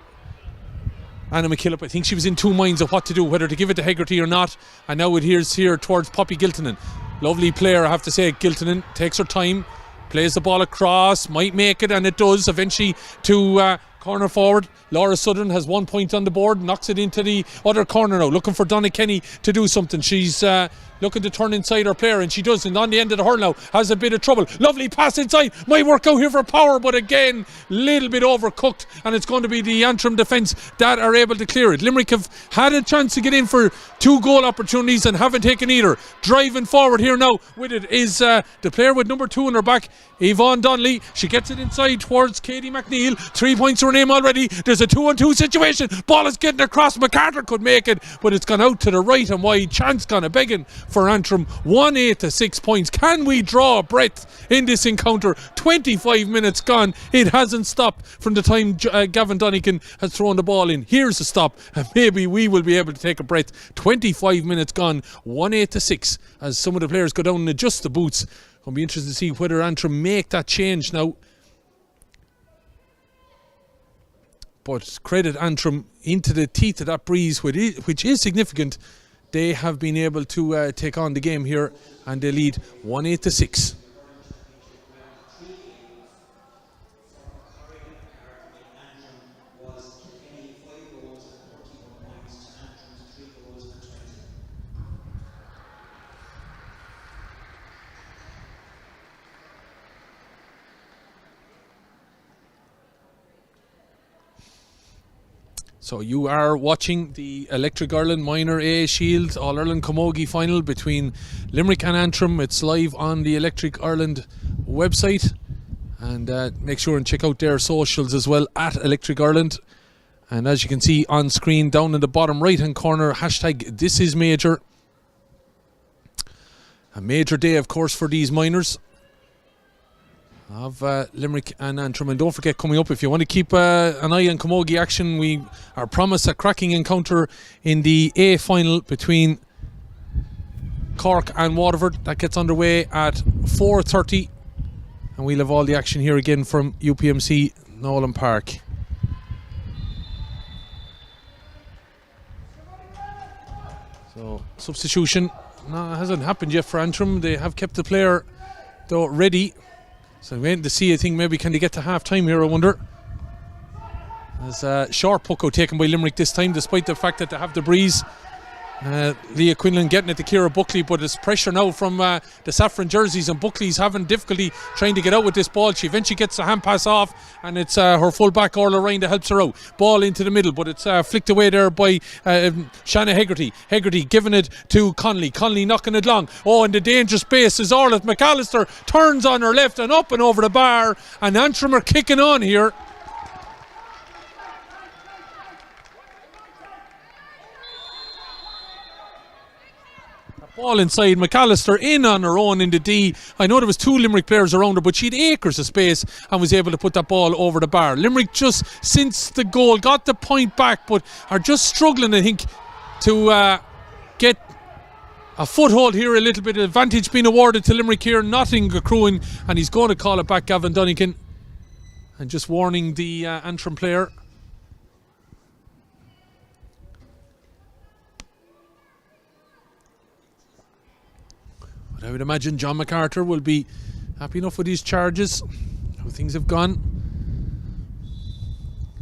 Anna McKillop, I think she was in 2 minds of what to do, whether to give it to Hegarty or not. And now it here's here towards Poppy Giltonen. Lovely player, I have to say. Giltonen takes her time, plays the ball across, might make it, and it does eventually to corner forward. Laura Southern has 1 point on the board, knocks it into the other corner now, looking for Donna Kenny to do something. She's looking to turn inside her player, and she does, and on the end of the hurl now has a bit of trouble. Lovely pass inside, might work out here for Power, but again little bit overcooked, and it's going to be the Antrim defence that are able to clear it. Limerick have had a chance to get in for 2 goal opportunities and haven't taken either. Driving forward here now with it is the player with number 2 on her back, Yvonne Donnelly. She gets it inside towards Katie McNeil. 3 points to her name already. There's a 2-on-2 situation. Ball is getting across. MacArthur could make it, but it's gone out to the right and wide. Chance gone a begging for Antrim. 1-8-6 points. Can we draw a breath in this encounter? 25 minutes gone. It hasn't stopped from the time Gavin Dunnigan has thrown the ball in. Here's a stop, and maybe we will be able to take a breath. 25 minutes gone. 1-8-6 as some of the players go down and adjust the boots. I'll be interested to see whether Antrim make that change now. But credit Antrim into the teeth of that breeze, which is significant. They have been able to take on the game here, and they lead 1-8-6. So you are watching the Electric Ireland Minor A Shield All-Ireland Camogie final between Limerick and Antrim. It's live on the Electric Ireland website, and make sure and check out their socials as well at Electric Ireland. And as you can see on screen down in the bottom right hand corner, hashtag this is major. A major day of course for these minors of Limerick and Antrim. And don't forget, coming up, if you want to keep an eye on camogie action, we are promised a cracking encounter in the A final between Cork and Waterford. That gets underway at 4:30, and we'll have all the action here again from UPMC Nowlan Park. So substitution hasn't happened yet for Antrim. They have kept the player though ready. So I'm waiting to see, I think maybe can they get to half time here, I wonder. There's a short puck out taken by Limerick this time, despite the fact that they have the breeze. Leah Quinlan getting it to Ciara Buckley, but there's pressure now from the saffron jerseys, and Buckley's having difficulty trying to get out with this ball. She eventually gets the hand pass off, and it's her full back Orla Ryan that helps her out. Ball into the middle, but it's flicked away there by Shanna Hegarty. Hegarty giving it to Connolly. Connolly knocking it long. Oh, in the dangerous space is Orla McAllister, turns on her left and up and over the bar, and Antrim are kicking on here. Ball inside, McAllister in on her own in the D. I know there was two Limerick players around her, but she had acres of space and was able to put that ball over the bar. Limerick just since the goal got the point back, but are just struggling, I think, to get a foothold here. A little bit of advantage being awarded to Limerick here, nothing accruing, and he's going to call it back, Gavin Dunnigan, and just warning the Antrim player. I would imagine John MacArthur will be happy enough with these charges, how things have gone.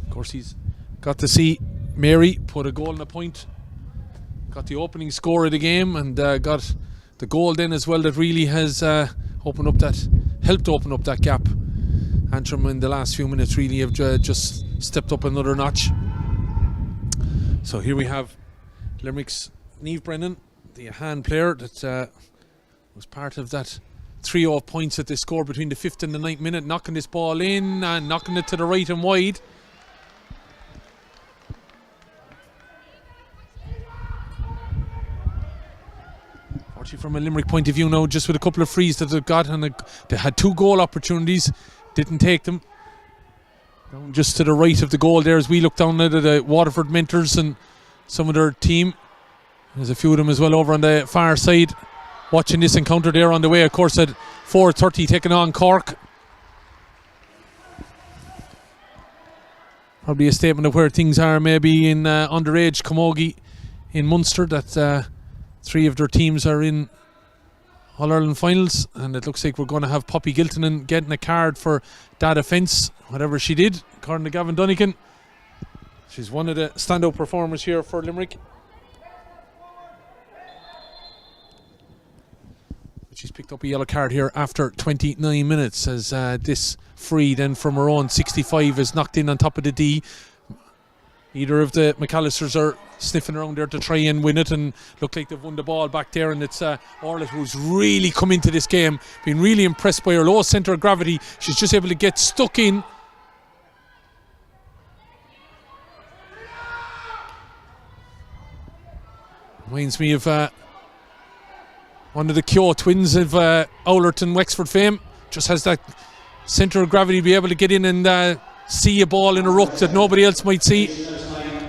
Of course, he's got to see Mary put a goal and a point, got the opening score of the game, and got the goal then as well that really has helped open up that gap. Antrim in the last few minutes really have just stepped up another notch. So here we have Limerick's Niamh Brennan, the hand player that was part of that trio of points that they scored between the 5th and the 9th minute, knocking this ball in and knocking it to the right and wide. Fortunately from a Limerick point of view now, just with a couple of frees that they've got, and they had 2 goal opportunities, didn't take them. Down just to the right of the goal there as we look down at the Waterford mentors and some of their team. There's a few of them as well over on the far side, watching this encounter there on the way, of course, at 4:30, taking on Cork. Probably a statement of where things are maybe in underage camogie in Munster, that 3 of their teams are in All-Ireland finals, and it looks like we're going to have Poppy Giltonen getting a card for that offence, whatever she did, according to Gavin Dunnigan. She's one of the standout performers here for Limerick. She's picked up a yellow card here after 29 minutes as this free then from her own 65 is knocked in on top of the D. Either of the McAllisters are sniffing around there to try and win it, and look like they've won the ball back there, and it's Orla who's really come into this game, been really impressed by her low centre of gravity. She's just able to get stuck in. Reminds me of one of the Keogh twins of Owlerton Wexford fame. Just has that centre of gravity to be able to get in and see a ball in a ruck that nobody else might see.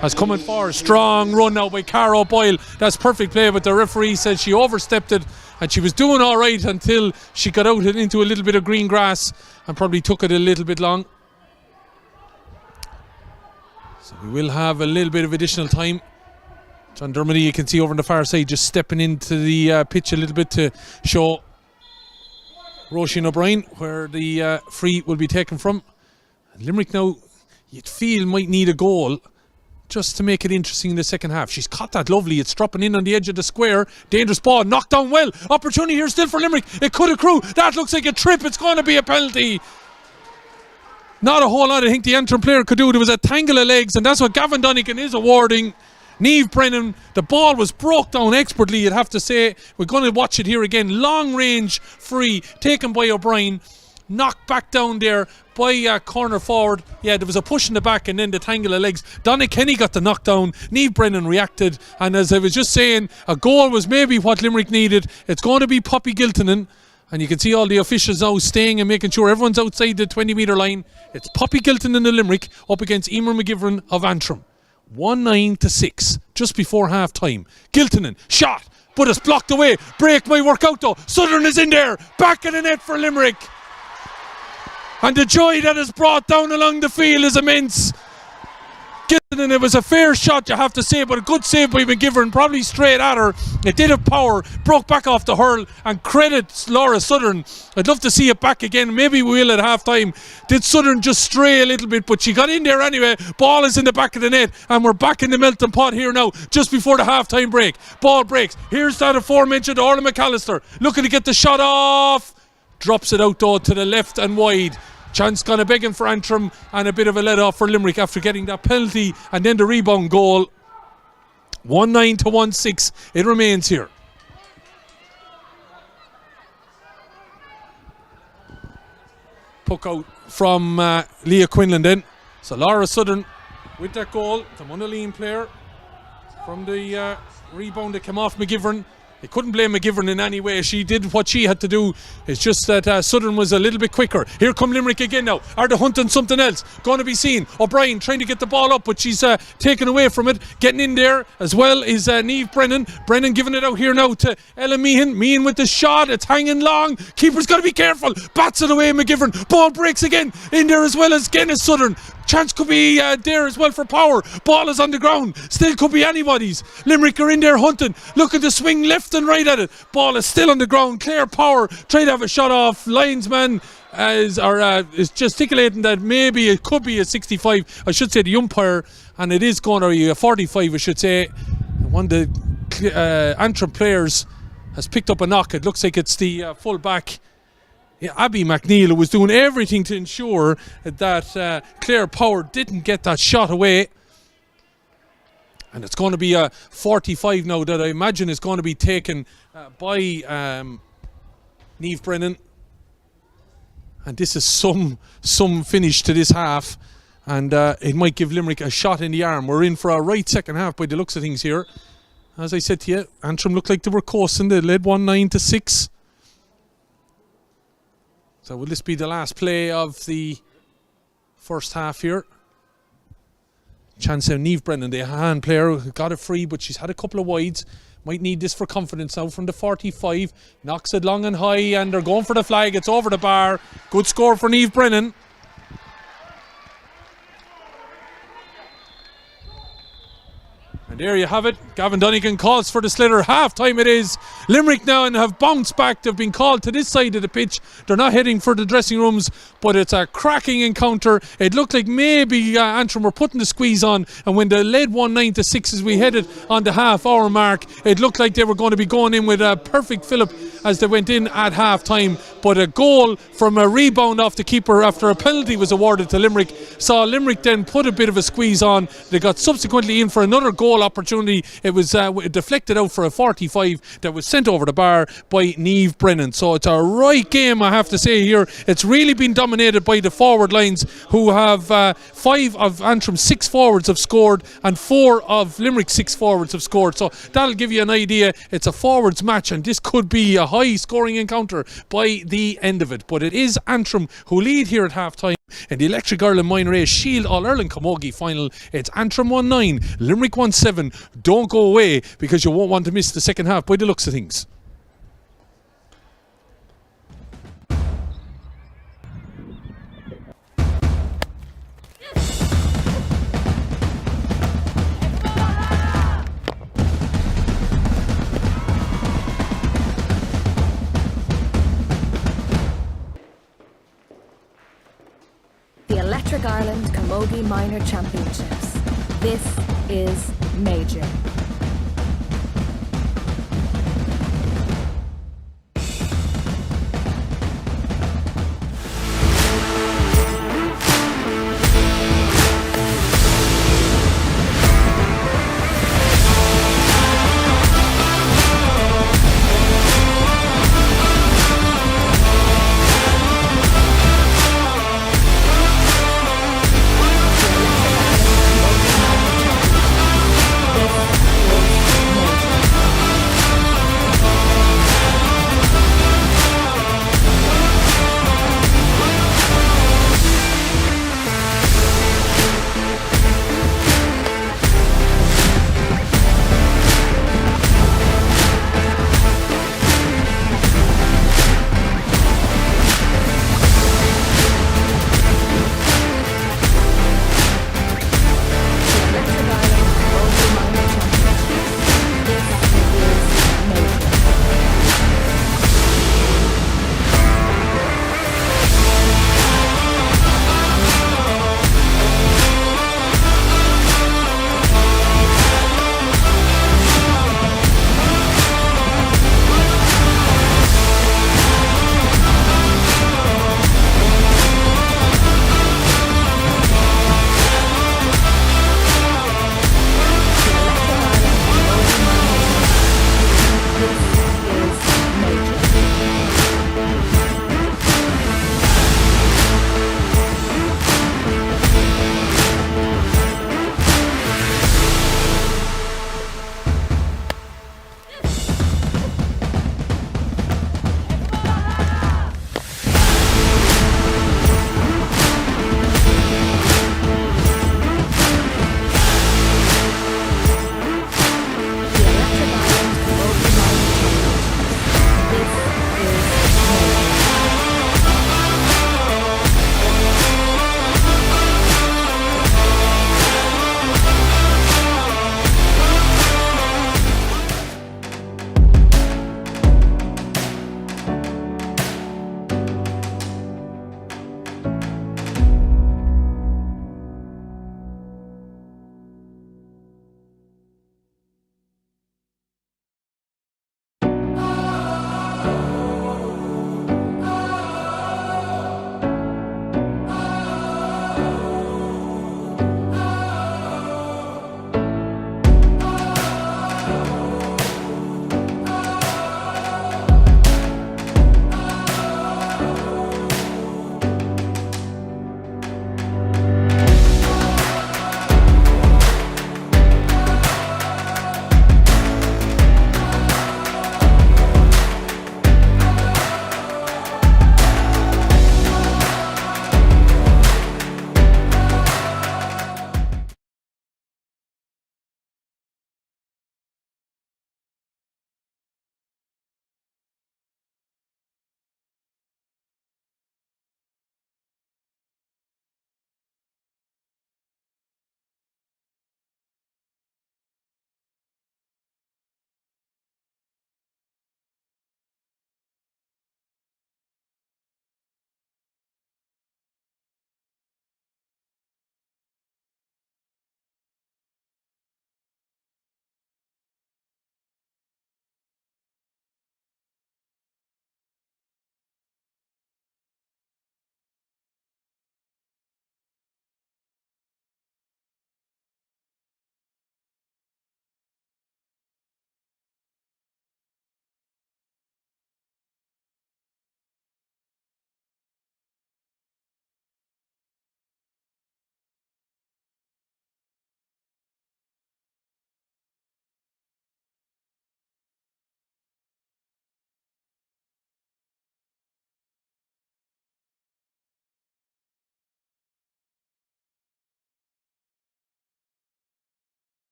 Has coming for a strong run now by Cara O'Boyle. That's perfect play, but the referee said she overstepped it, and she was doing all right until she got out into a little bit of green grass and probably took it a little bit long. So we will have a little bit of additional time. John Dermody, you can see over on the far side, just stepping into the pitch a little bit to show Roisin O'Brien where the free will be taken from. And Limerick now, you'd feel, might need a goal just to make it interesting in the second half. She's caught that lovely. It's dropping in on the edge of the square. Dangerous ball, knocked down well. Opportunity here still for Limerick. It could accrue. That looks like a trip. It's going to be a penalty. not a whole lot I think the Antrim player could do. There was a tangle of legs, and that's what Gavin Donegan is awarding Niamh Brennan. The ball was broke down expertly, you'd have to say. We're going to watch it here again. Long range free taken by O'Brien, knocked back down there by corner forward. Yeah, there was a push in the back and then the tangle of legs. Donna Kenny got the knockdown. Niamh Brennan reacted, and as I was just saying, a goal was maybe what Limerick needed. It's going to be Poppy Giltonen, and you can see all the officials now staying and making sure everyone's outside the 20-metre line. It's Poppy Giltonen of Limerick up against Emer McGivern of Antrim. 1-9-6 just before half time. Giltonen shot, but it's blocked away. Break might work out though. Southern is in there, back of the net for Limerick, and the joy that is brought down along the field is immense. Giltonen, it was a fair shot, you have to say, but a good save by McGivern, probably straight at her. It did have power, broke back off the hurl, and credit Laura Southern. I'd love to see it back again. Maybe we will at half time. Did Southern just stray a little bit, but she got in there anyway. Ball is in the back of the net, and we're back in the melting pot here now, just before the half time break. Ball breaks. Here's that aforementioned Orla McAllister looking to get the shot off. Drops it out though to the left and wide. Chance kind of begging for Antrim, and a bit of a let off for Limerick after getting that penalty and then the rebound goal. 1-9 to 1-6 it remains here. Puck out from Leah Quinlan then. So Laura Southern with that goal, the Monaleen player from the rebound that came off McGivern. They couldn't blame McGivern in any way. She did what she had to do. It's just that Southern was a little bit quicker. Here come Limerick again now. Are they hunting something else? Going to be seen. O'Brien trying to get the ball up, but she's taken away from it. Getting in there as well is Niamh Brennan. Brennan giving it out here now to Ella Meehan. Meehan with the shot. It's hanging long. Keeper's got to be careful. Bats it away, McGivern. Ball breaks again. In there as well as Guinness Southern. Chance could be there as well for power. Ball is on the ground. Still could be anybody's. Limerick are in there hunting. Looking to swing left and right at it. Ball is still on the ground. Claire Power trying to have a shot off. Linesman is gesticulating that maybe it could be a 65. I should say the umpire, and it is going to be a 45, I should say. One of the Antrim players has picked up a knock. It looks like it's the full back. Yeah, Abby McNeil, who was doing everything to ensure that Claire Power didn't get that shot away. And it's going to be a 45 now that I imagine is going to be taken by Niamh Brennan. And this is some finish to this half. And it might give Limerick a shot in the arm. We're in for a right second half by the looks of things here. As I said to you, Antrim looked like they were coasting. They led 1-9-6. So will this be the last play of the first half here? Chance of Niamh Brennan, the hand player, got it free, but she's had a couple of wides. Might need this for confidence now from the 45. Knocks it long and high, and they're going for the flag. It's over the bar. Good score for Niamh Brennan. And there you have it. Gavin Donegan calls for the sliotar. Half time it is. Limerick now and have bounced back. They've been called to this side of the pitch. They're not heading for the dressing rooms, but it's a cracking encounter. It looked like maybe Antrim were putting the squeeze on, and when they led 1-9-6 as we headed on the half hour mark, it looked like they were going to be going in with a perfect fillip as they went in at half time. But a goal from a rebound off the keeper after a penalty was awarded to Limerick saw Limerick then put a bit of a squeeze on. They got subsequently in for another goal opportunity. It was deflected out for a 45 that was sent over the bar by Niamh Brennan. So it's a right game, I have to say here. It's really been dominated by the forward lines, who have 5 of Antrim's 6 forwards have scored and 4 of Limerick's 6 forwards have scored. So that'll give you an idea. It's a forwards match, and this could be a high scoring encounter by the end of it. But it is Antrim who lead here at half time in the Electric Ireland Minor A Shield All-Ireland Camogie final. It's Antrim 1-9, Limerick 1-7. Don't go away, because you won't want to miss the second half by the looks of things. The Electric Ireland Camogie Minor Championships. This is major.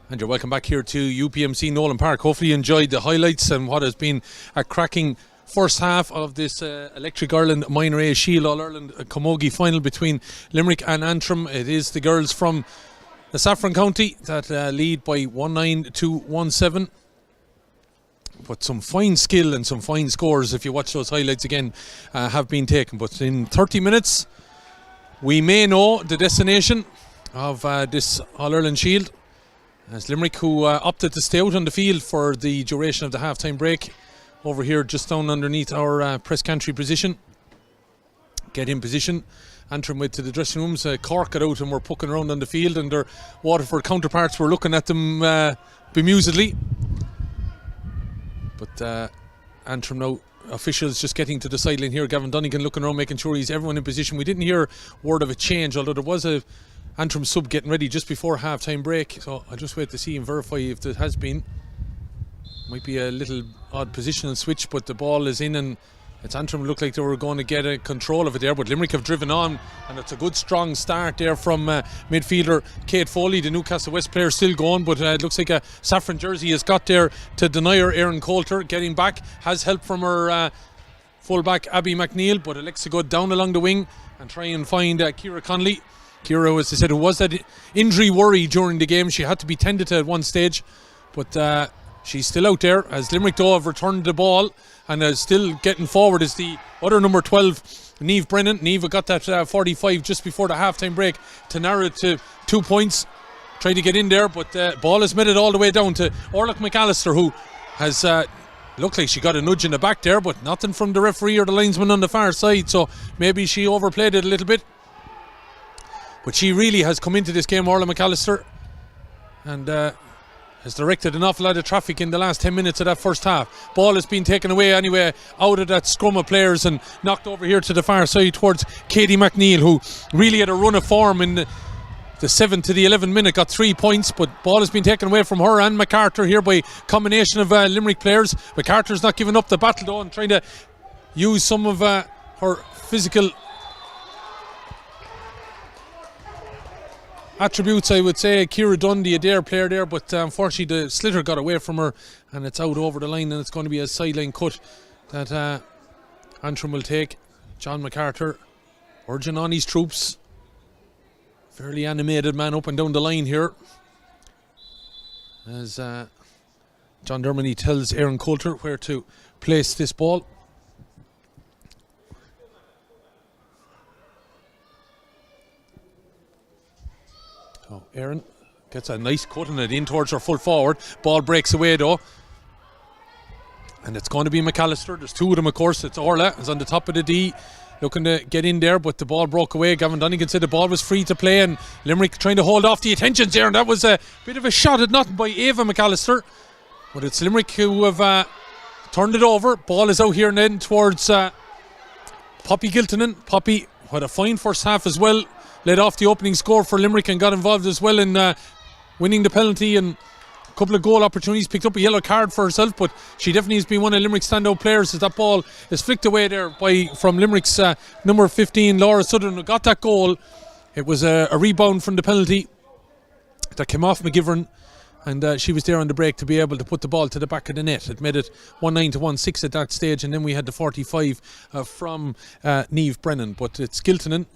And you're welcome back here to UPMC Nowlan Park. Hopefully you enjoyed the highlights and what has been a cracking first half of this Electric Ireland Minor A Shield All-Ireland Camogie final between Limerick and Antrim. It is the girls from the Saffron County that lead by 1-9 to 1-7. But some fine skill and some fine scores, if you watch those highlights again, have been taken. But in 30 minutes, we may know the destination of this All-Ireland Shield, as Limerick, who opted to stay out on the field for the duration of the half-time break, over here just down underneath our press country position, get in position. Antrim went to the dressing rooms. Cork got out and were poking around on the field, and their Waterford counterparts were looking at them bemusedly. But Antrim now, officials just getting to the sideline here. Gavin Donegan looking around, making sure he's everyone in position. We didn't hear word of a change, although there was a Antrim sub getting ready just before half-time break. So I'll just wait to see and verify if there has been. Might be a little odd positional switch, but the ball is in, and it's Antrim. Looked like they were going to get a control of it there, but Limerick have driven on, and it's a good strong start there from midfielder Kate Foley, the Newcastle West player, still going, but it looks like a saffron jersey has got there to deny her. Erin Coulter getting back, has help from her full-back Abby McNeil, but elects to go down along the wing and try and find Ciara Connolly. Ciara, as I said, who was that injury worry during the game. She had to be tended to at one stage, but she's still out there, as Limerick though have returned the ball and is still getting forward is the other number 12, Niamh Brennan. Niamh got that 45 just before the half-time break to narrow it to 2 points. Tried to get in there, but ball has made it all the way down to Orlac McAllister, who has looked like she got a nudge in the back there, but nothing from the referee or the linesman on the far side, so maybe she overplayed it a little bit. But she really has come into this game, Orla McAllister, and has directed an awful lot of traffic in the last 10 minutes of that first half. Ball has been taken away anyway out of that scrum of players and knocked over here to the far side towards Katie McNeil, who really had a run of form in the 7 to the 11 minute, got 3 points, but ball has been taken away from her and MacArthur here by combination of Limerick players. MacArthur's not giving up the battle though, and trying to use some of her physical attributes, I would say. Ciara Dundee, a dare player there, but unfortunately the sliotar got away from her and it's out over the line, and it's going to be a sideline cut that Antrim will take. John MacArthur urging on his troops. Fairly animated man up and down the line here, as John Dermody tells Erin Coulter where to place this ball. Oh, Erin gets a nice cut on it in towards her full forward. Ball breaks away though, and it's going to be McAllister. There's two of them, of course. It's Orla is on the top of the D, looking to get in there, but the ball broke away. Gavin Donegan said the ball was free to play, and Limerick trying to hold off the attentions there, and that was a bit of a shot at nothing by Ava McAllister, but it's Limerick who have turned it over. Ball is out here and then towards Poppy Giltonen. Poppy had a fine first half as well, led off the opening score for Limerick and got involved as well in winning the penalty and a couple of goal opportunities. Picked up a yellow card for herself, but she definitely has been one of Limerick's standout players, as that ball is flicked away there from Limerick's number 15, Laura Sutherland, who got that goal. It was a rebound from the penalty that came off McGivern, and she was there on the break to be able to put the ball to the back of the net. It made it 1-9 to 1-6 at that stage, and then we had the 45 from Niamh Brennan. But it's Giltonen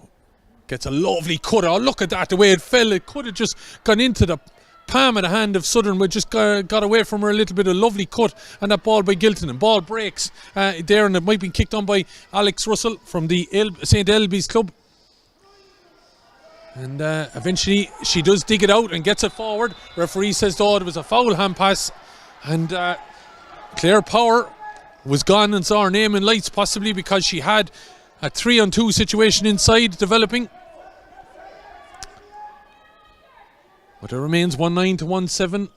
gets a lovely cut. Oh, look at that, the way it fell. It could have just gone into the palm of the hand of Southern, but just got away from her a little bit. A lovely cut, and that ball by Giltonen. Ball breaks there, and it might be kicked on by Alex Russell from the St. Elby's club. And eventually she does dig it out and gets it forward. Referee says though it was a foul hand pass, and Claire Power was gone and saw her name in lights, possibly because she had a 3-on-2 situation inside developing. But it remains 1-9 to 1-7.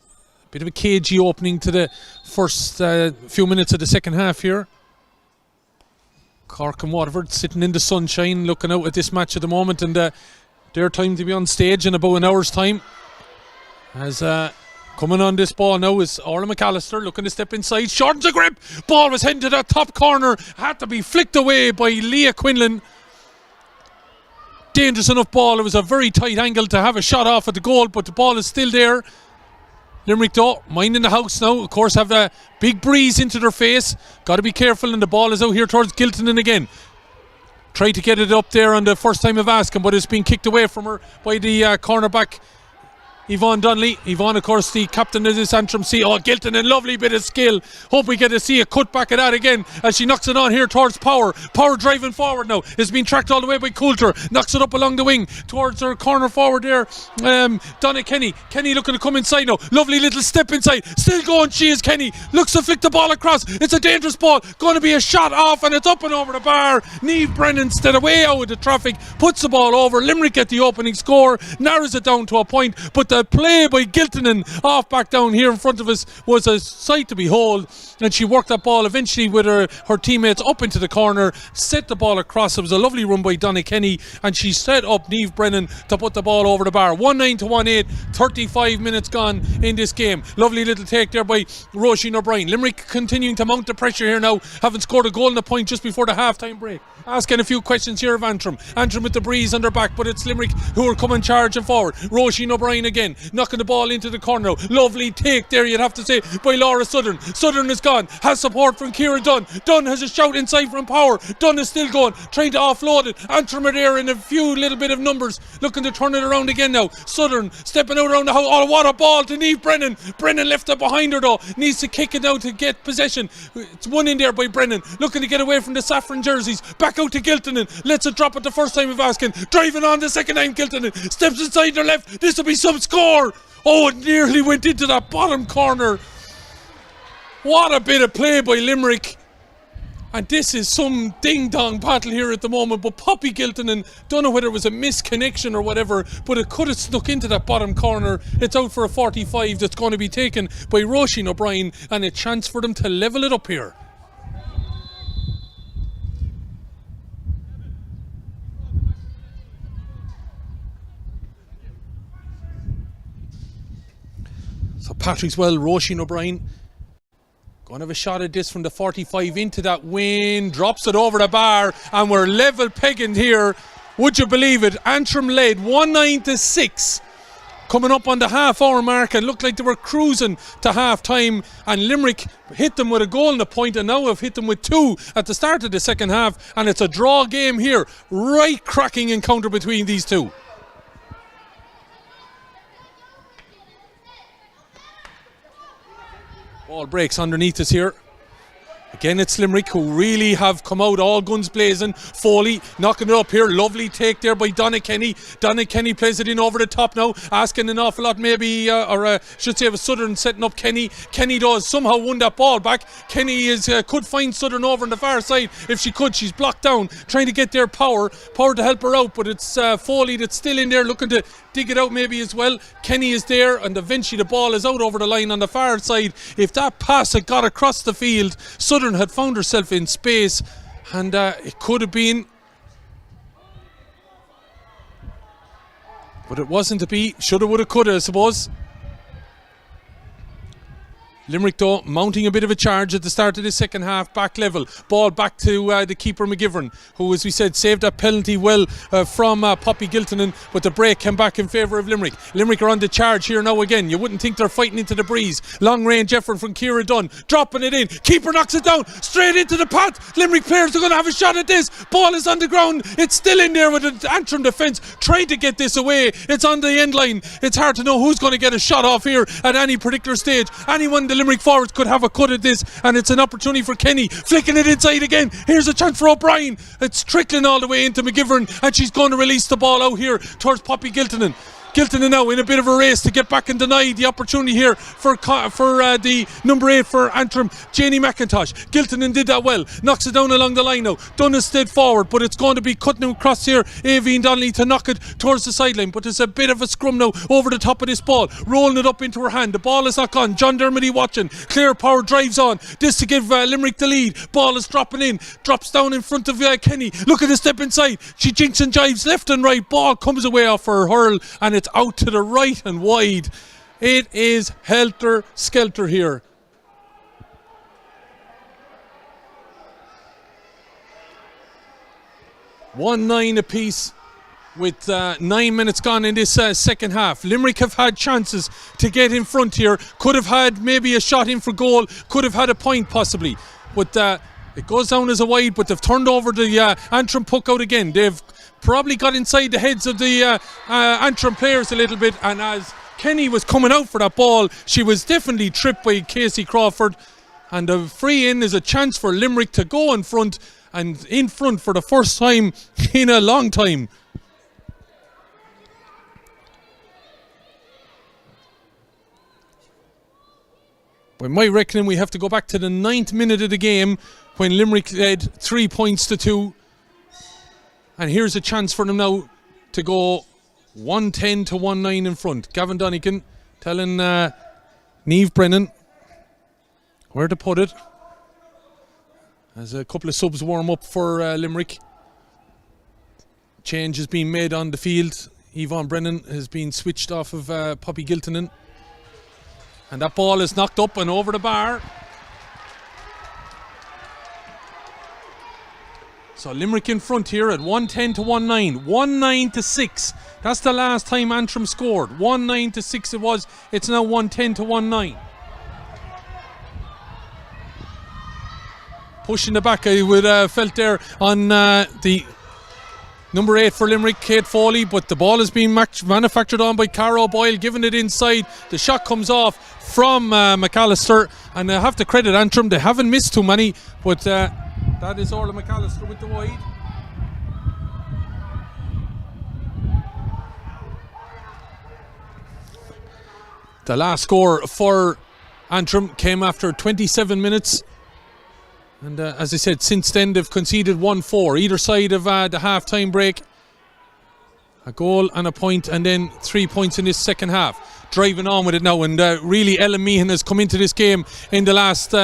Bit of a cagey opening to the first few minutes of the second half here. Cork and Waterford sitting in the sunshine looking out at this match at the moment, and their time to be on stage in about an hour's time. As coming on this ball now is Orla McAllister, looking to step inside, shortens the grip. Ball was heading to that top corner, had to be flicked away by Leah Quinlan. Dangerous enough ball. It was a very tight angle to have a shot off at the goal, but the ball is still there. Limerick though, minding the house now, of course have a big breeze into their face. Got to be careful, and the ball is out here towards Giltonen again. Tried to get it up there on the first time of asking, but it's been kicked away from her by the cornerback Yvonne Donnelly. Yvonne, of course, the captain of this Antrim C. Oh, Giltonen, lovely bit of skill. Hope we get to see a cut back of that again as she knocks it on here towards Power. Power driving forward now. It's been tracked all the way by Coulter. Knocks it up along the wing towards her corner forward there. Donna Kenny. Kenny looking to come inside now. Lovely little step inside. Still going, she is Kenny. Looks to flick the ball across. It's a dangerous ball. Going to be a shot off, and it's up and over the bar. Niamh Brennan, instead of way out of the traffic, puts the ball over. Limerick get the opening score. Narrows it down to a point, but the play by Giltonen off back down here in front of us was a sight to behold, and she worked that ball eventually with her teammates up into the corner, set the ball across. It was a lovely run by Donna Kenny, and she set up Niamh Brennan to put the ball over the bar. 1-9 to 1-8, 35 minutes gone in this game. Lovely little take there by Roisin O'Brien. Limerick continuing to mount the pressure here now, having scored a goal and a point just before the half-time break. Asking a few questions here of Antrim. Antrim with the breeze on their back, but it's Limerick who are coming charging forward. Roisin O'Brien again, knocking the ball into the corner. Lovely take there, you'd have to say, by Laura Southern. Southern is gone, has support from Ciara Dunn. Dunn has a shout inside from Power. Dunn is still going, trying to offload it. Antrim are there in a few little bit of numbers, looking to turn it around again now. Southern stepping out around the house. Oh, what a ball to Niamh Brennan. Brennan left it behind her though. Needs to kick it now to get possession. It's one in there by Brennan, looking to get away from the saffron jerseys. Back out to Giltonen. Lets it drop at the first time of asking. Driving on the second time, Giltonen steps inside their left. This will be some score. Oh, it nearly went into that bottom corner. What a bit of play by Limerick. And this is some ding-dong battle here at the moment. But Poppy Giltonen, don't know whether it was a misconnection or whatever, but it could have snuck into that bottom corner. It's out for a 45 that's going to be taken by Roisin O'Brien, and a chance for them to level it up here. So Patrick's well, Roisin O'Brien going to have a shot at this from the 45 into that wind, drops it over the bar, and we're level pegging here. Would you believe it? Antrim led 1-9 to 6, coming up on the half-hour mark, and looked like they were cruising to half-time, and Limerick hit them with a goal and a point, and now have hit them with two at the start of the second half, and it's a draw game here. Right cracking encounter between these two. Ball breaks underneath us here. Again, it's Limerick who really have come out all guns blazing. Foley knocking it up here. Lovely take there by Donna Kenny. Donna Kenny plays it in over the top now, asking an awful lot maybe, should say it was Southern setting up Kenny. Kenny does somehow won that ball back. Kenny could find Southern over on the far side if she could. She's blocked down, trying to get their Power to help her out, but it's Foley that's still in there looking to dig it out maybe as well. Kenny is there, and eventually the ball is out over the line on the far side. If that pass had got across the field, Southern had found herself in space, and it could have been, but it wasn't to be. Shoulda, woulda, coulda, I suppose. Limerick though mounting a bit of a charge at the start of the second half, back level. Ball back to the keeper McGivern, who, as we said, saved that penalty well from Poppy Giltonen, but the break came back in favour of Limerick. Limerick are on the charge here now again. You wouldn't think they're fighting into the breeze. Long range effort from Ciara Dunn, dropping it in. Keeper knocks it down straight into the path. Limerick players are going to have a shot at this. Ball is on the ground. It's still in there with the Antrim defence trying to get this away. It's on the end line. It's hard to know who's going to get a shot off here at any particular stage. Anyone the Limerick forwards could have a cut at this, and it's an opportunity for Kenny, flicking it inside again. Here's a chance for O'Brien. It's trickling all the way into McGivern, and she's going to release the ball out here towards Poppy Giltonen. Giltonen now in a bit of a race to get back and deny the opportunity here for the number 8 for Antrim, Janie McIntosh. Giltonen did that well, knocks it down along the line now. Dunn is stayed forward, but it's going to be cutting across here. Aoibhinn Donnelly to knock it towards the sideline, but there's a bit of a scrum now over the top of this ball, rolling it up into her hand. The ball is not gone. John Dermody watching. Claire Power drives on. This to give Limerick the lead. Ball is dropping in, drops down in front of Kenny. Look at the step inside. She jinks and jives left and right. Ball comes away off her hurl, and it's out to the right and wide. It is helter-skelter here. One 9 apiece. with 9 minutes gone in this second half. Limerick have had chances to get in front here. Could have had maybe a shot in for goal. Could have had a point possibly. But it goes down as a wide, but they've turned over the Antrim puck out again. They've probably got inside the heads of the Antrim players a little bit, and as Kenny was coming out for that ball, she was definitely tripped by Casey Crawford, and the free in is a chance for Limerick to go in front, and in front for the first time in a long time. By my reckoning, we have to go back to the 9th minute of the game when Limerick led 3-2. And here's a chance for them now to go 1-10 to 1-9 in front. Gavin Donegan telling Niamh Brennan where to put it. As a couple of subs warm up for Limerick. Change has been made on the field. Yvonne Brennan has been switched off of Poppy Giltonen. And that ball is knocked up and over the bar. So Limerick in front here at 1-10 to 1-9. 1-9 to 6. That's the last time Antrim scored. 1-9 to 6 it was. It's now 1-10 to 1-9. Pushing the back, I would have felt there on the number 8 for Limerick, Kate Foley, but the ball is being manufactured on by Cara Boyle, giving it inside. The shot comes off from McAllister, and I have to credit Antrim. They haven't missed too many, but that is Orla McAllister with the wide. The last score for Antrim came after 27 minutes. And as I said, since then they've conceded 1-4, either side of the half-time break. A goal and a point, and then 3 points in this second half. Driving on with it now, and really Ellen Meehan has come into this game in the last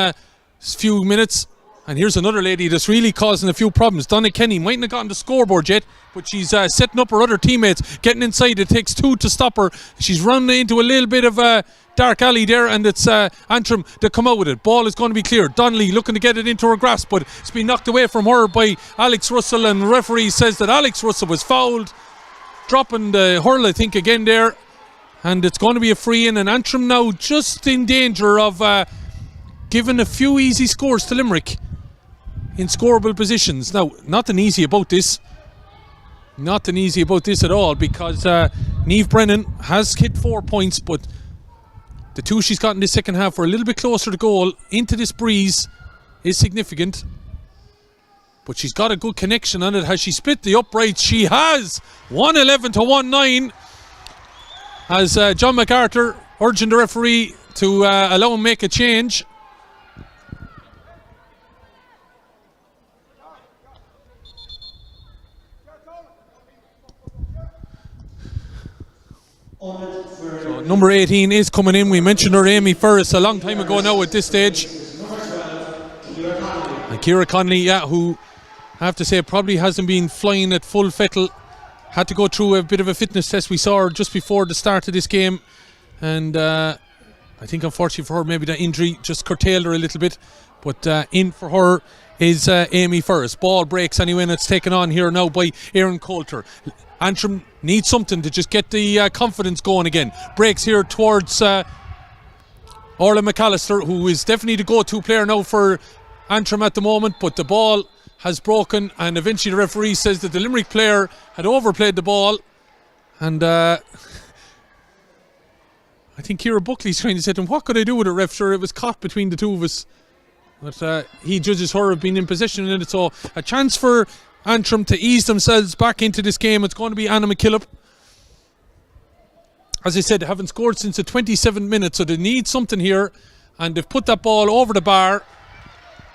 few minutes. And here's another lady that's really causing a few problems. Donna Kenny mightn't have gotten the scoreboard yet, but she's setting up her other teammates, getting inside. It takes 2 to stop her. She's running into a little bit of a dark alley there, and it's Antrim that come out with it. Ball is going to be cleared. Donnelly looking to get it into her grasp, but it's been knocked away from her by Alex Russell, and the referee says that Alex Russell was fouled, dropping the hurl I think again there, and it's going to be a free in, and Antrim now just in danger of giving a few easy scores to Limerick in scoreable positions. Now, nothing easy about this at all, because Niamh Brennan has hit 4 points, but the 2 she's got in the second half were a little bit closer to goal. Into this breeze is significant, but she's got a good connection on it. Has she split the uprights? She has. 1-11 to 1-9 as John MacArthur urging the referee to allow him make a change. So number 18 is coming in. We mentioned her, Amy Ferris, a long time ago now at this stage. And Ciara Connolly, who I have to say probably hasn't been flying at full fettle. Had to go through a bit of a fitness test. We saw her just before the start of this game, and I think unfortunately for her maybe that injury just curtailed her a little bit. But in for her is Amy Ferris. Ball breaks anyway, and it's taken on here now by Erin Coulter. Antrim needs something to just get the confidence going again. Breaks here towards Orla McAllister, who is definitely the go-to player now for Antrim at the moment, but the ball has broken, and eventually the referee says that the Limerick player had overplayed the ball, and I think Ciara Buckley's trying to say to him, what could I do with it, ref? Sure, it was caught between the two of us, but he judges her of being in possession in it. So a chance for Antrim to ease themselves back into this game. It's going to be Anna McKillop. As I said, they haven't scored since the 27th minute, so they need something here, and they've put that ball over the bar,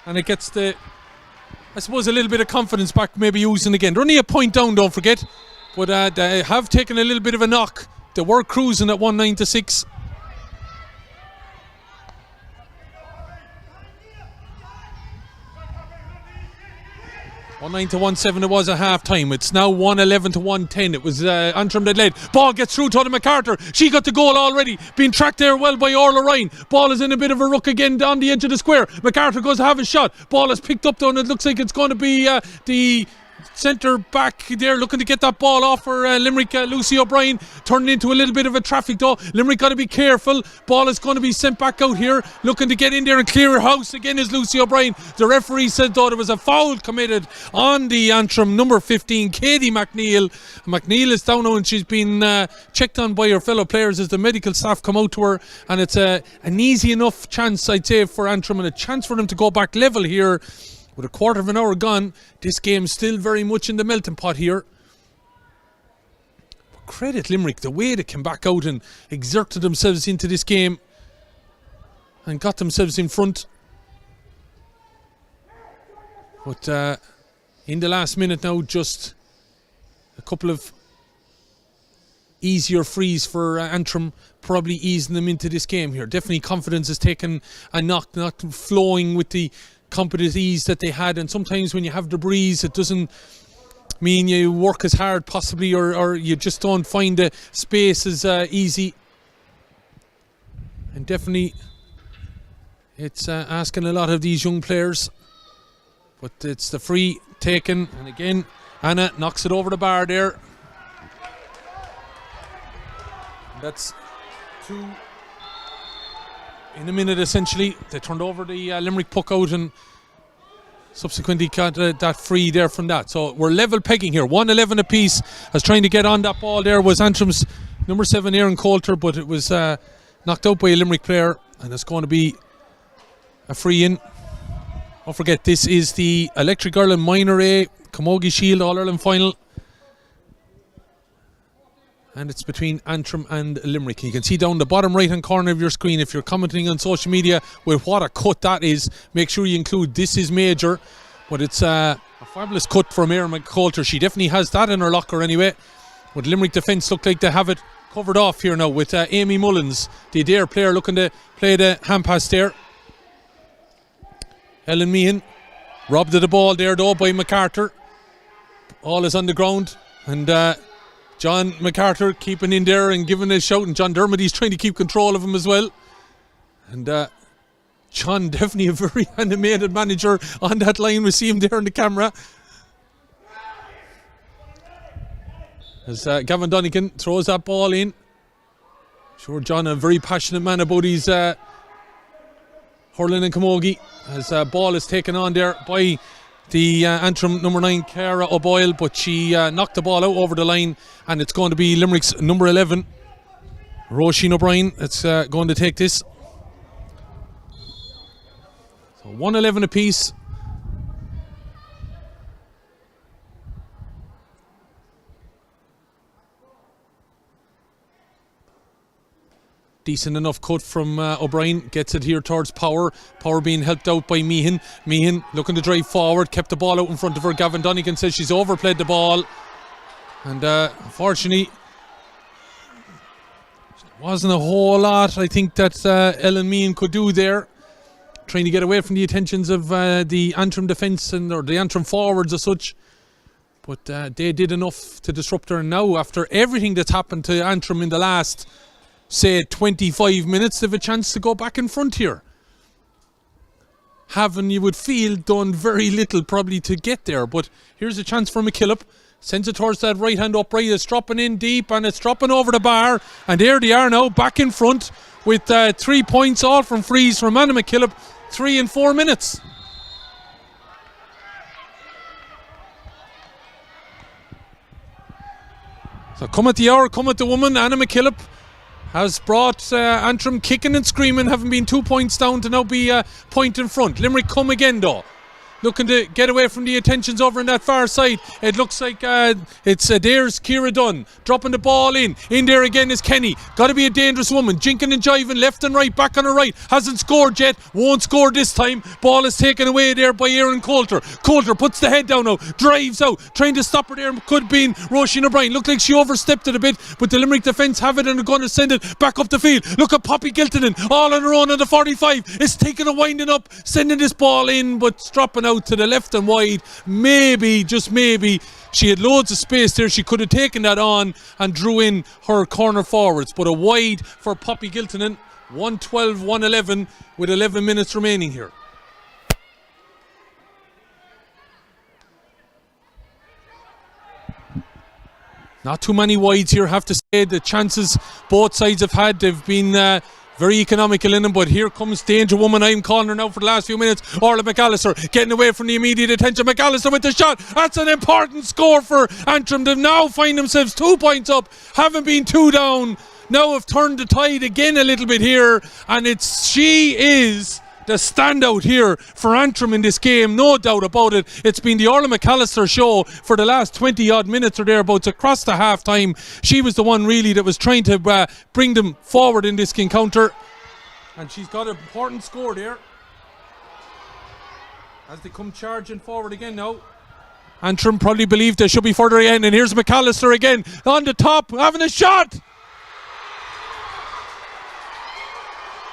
and it gets the, I suppose, a little bit of confidence back, maybe using again. They're only a point down, don't forget, but they have taken a little bit of a knock. They were cruising at 1-9 to 6. $1-9 to 1-7 it was at half time. It's now 1-11 to 1-10. It was Antrim that led. Ball gets through to MacArthur. She got the goal already. Being tracked there well by Orla Ryan. Ball is in a bit of a ruck again down the edge of the square. MacArthur goes to have a shot. Ball is picked up though, and it looks like it's going to be the centre back there looking to get that ball off for Limerick. Lucy O'Brien turning into a little bit of a traffic though. Limerick got to be careful. Ball is going to be sent back out here, looking to get in there and clear her house again is Lucy O'Brien. The referee said though there was a foul committed on the Antrim number 15, Katie McNeil. McNeil is down now and she's been checked on by her fellow players as the medical staff come out to her, and it's an easy enough chance, I'd say, for Antrim, and a chance for them to go back level here. With a quarter of an hour gone, this game's still very much in the melting pot here. But credit Limerick, the way they came back out and exerted themselves into this game and got themselves in front. But in the last minute now, just a couple of easier frees for Antrim, probably easing them into this game here. Definitely confidence is taken a knock, not flowing with the competent ease that they had, and sometimes when you have the breeze it doesn't mean you work as hard possibly, or you just don't find the space as easy. And definitely it's asking a lot of these young players, but it's the free taken, and again Anna knocks it over the bar there. That's 2 in a minute essentially. They turned over the Limerick puck out and subsequently got that free there from that. So we're level pegging here, 1-11 apiece. As trying to get on that ball there was Antrim's number 7 Aaron Coulter, but it was knocked out by a Limerick player, and it's going to be a free in. Don't forget, this is the Electric Ireland Minor A Camogie Shield All-Ireland final, and it's between Antrim and Limerick. You can see down the bottom right hand corner of your screen, if you're commenting on social media with what a cut that is, make sure you include "this is major." But it's a fabulous cut from Erin McCoulter. She definitely has that in her locker anyway. But Limerick defence look like they have it covered off here now with Amy Mullins, the Adair player, looking to play the hand pass there. Ellen Meehan robbed of the ball there though by MacArthur. All is on the ground, and John MacArthur keeping in there and giving a shout, and John Dermody's trying to keep control of him as well. And John, definitely a very animated manager on that line. We see him there on the camera. As Gavin Donegan throws that ball in. Sure, John, a very passionate man about his hurling and camogie. As ball is taken on there by the Antrim number 9 Cara O'Boyle, but she knocked the ball out over the line, and it's going to be Limerick's number 11 Roisin O'Brien that's going to take this. So 1-11 apiece. Decent enough cut from O'Brien. Gets it here towards Power. Power being helped out by Meehan. Meehan looking to drive forward. Kept the ball out in front of her. Gavin Donegan says she's overplayed the ball. And unfortunately, wasn't a whole lot, I think, that Ellen Meehan could do there. Trying to get away from the attentions of the Antrim defence or the Antrim forwards as such. But they did enough to disrupt her. And now, after everything that's happened to Antrim in the last, say, 25 minutes, they have a chance to go back in front here. Having, you would feel, done very little probably to get there. But here's a chance for McKillop. Sends it towards that right hand upright. It's dropping in deep and it's dropping over the bar. And there they are now, back in front with 3 points, all from frees from Anna McKillop. 3 and 4 minutes. So come at the hour, come at the woman. Anna McKillop has brought Antrim kicking and screaming, having been 2 points down to now be a point in front. Limerick come again though, looking to get away from the attentions over on that far side. It looks like it's Adair's Ciara Dunn dropping the ball in there again is Kenny. Got to be a dangerous woman, jinking and jiving left and right, back on her right, hasn't scored yet, won't score this time. Ball is taken away there by Aaron Coulter. Coulter puts the head down now, drives out, trying to stop her there. Could have been Roisin O'Brien. Looked like she overstepped it a bit, but the Limerick defence have it and are going to send it back up the field. Look at Poppy Giltonen, all on her own on the 45. It's taking a winding up, sending this ball in, but it's dropping out to the left and wide. Maybe, just maybe, she had loads of space there. She could have taken that on and drew in her corner forwards, but a wide for Poppy Giltonen. 1-12-1-11 with 11 minutes remaining here. Not too many wides here, have to say. The chances both sides have had, they've been very economical in them, but here comes Danger Woman. I'm calling her now for the last few minutes. Orla McAllister getting away from the immediate attention. McAllister with the shot. That's an important score for Antrim. They now find themselves 2 points up, haven't been 2 down. Now have turned the tide again a little bit here, and she is the standout here for Antrim in this game, no doubt about it. It's been the Orla McAllister show for the last 20 odd minutes or thereabouts across the half time. She was the one really that was trying to bring them forward in this encounter, and she's got an important score there as they come charging forward again now. Antrim probably believe they should be further in, and here's McAllister again on the top having a shot.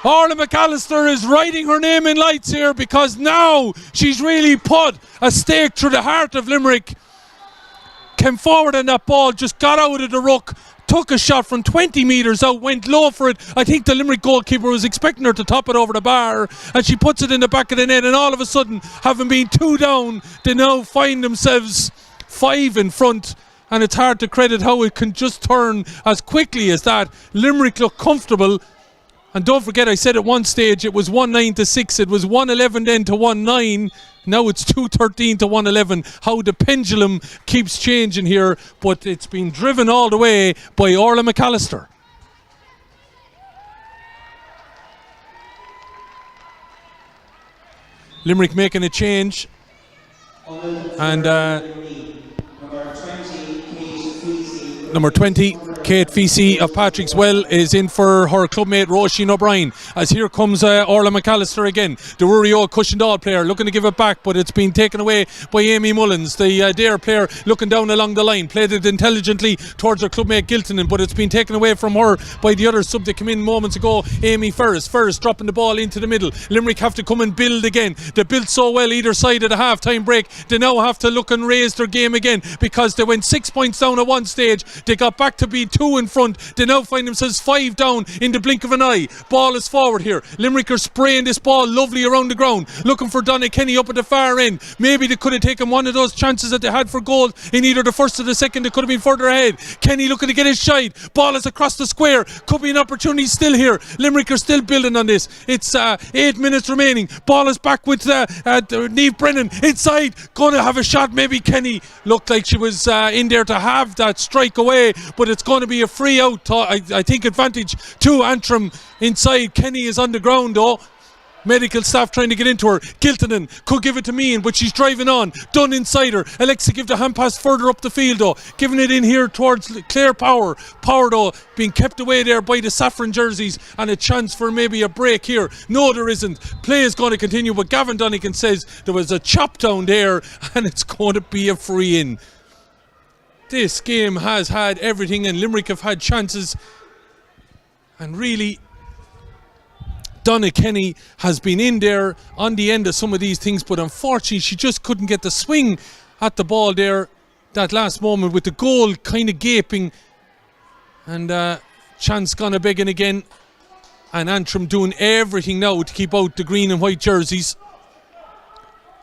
Orla McAllister is writing her name in lights here, because now she's really put a stake through the heart of Limerick. Came forward on that ball, just got out of the ruck, took a shot from 20 metres out, went low for it. I think the Limerick goalkeeper was expecting her to top it over the bar, and she puts it in the back of the net, and all of a sudden, having been 2 down, they now find themselves 5 in front. And it's hard to credit how it can just turn as quickly as that. Limerick look comfortable. And don't forget, I said at one stage it was 1-9 to 6. It was 1-11 then to 1-9. Now it's 2-13 to 1-11. How the pendulum keeps changing here. But it's been driven all the way by Orla McAllister. Limerick making a change. And number 20, Kate Feasey of Patrick's Well, is in for her clubmate Roisin O'Brien, as here comes Orla McAllister again, the Rurio Cushendall player, looking to give it back, but it's been taken away by Amy Mullins, the Dare player, looking down along the line, played it intelligently towards her clubmate Giltonen, but it's been taken away from her by the other sub that came in moments ago, Amy Ferris dropping the ball into the middle. Limerick have to come and build again. They built so well either side of the half-time break. They now have to look and raise their game again, because they went 6 points down at one stage. They got back to be 2 in front. They now find themselves 5 down in the blink of an eye. Ball is forward here. Limerick are spraying this ball lovely around the ground, looking for Donna Kenny up at the far end. Maybe they could have taken one of those chances that they had for goal in either the first or the second. They could have been further ahead. Kenny looking to get his shot. Ball is across the square. Could be an opportunity still here. Limerick are still building on this. It's 8 minutes remaining. Ball is back with Niamh Brennan inside. Going to have a shot. Maybe Kenny looked like she was in there to have that strike away, but it's going to be a free out. I think advantage to Antrim inside. Kenny is on the ground though. Medical staff trying to get into her. Giltonen could give it to Meehan, but she's driving on. Dunn inside her. Alexa give the hand pass further up the field though. Giving it in here towards Claire Power. Power though being kept away there by the saffron jerseys, and a chance for maybe a break here. No, there isn't. Play is going to continue, but Gavin Donegan says there was a chop down there, and it's going to be a free in. This game has had everything, and Limerick have had chances, and really Donna Kenny has been in there on the end of some of these things, but unfortunately she just couldn't get the swing at the ball there that last moment, with the goal kind of gaping, and chance gone a begging again, and Antrim doing everything now to keep out the green and white jerseys.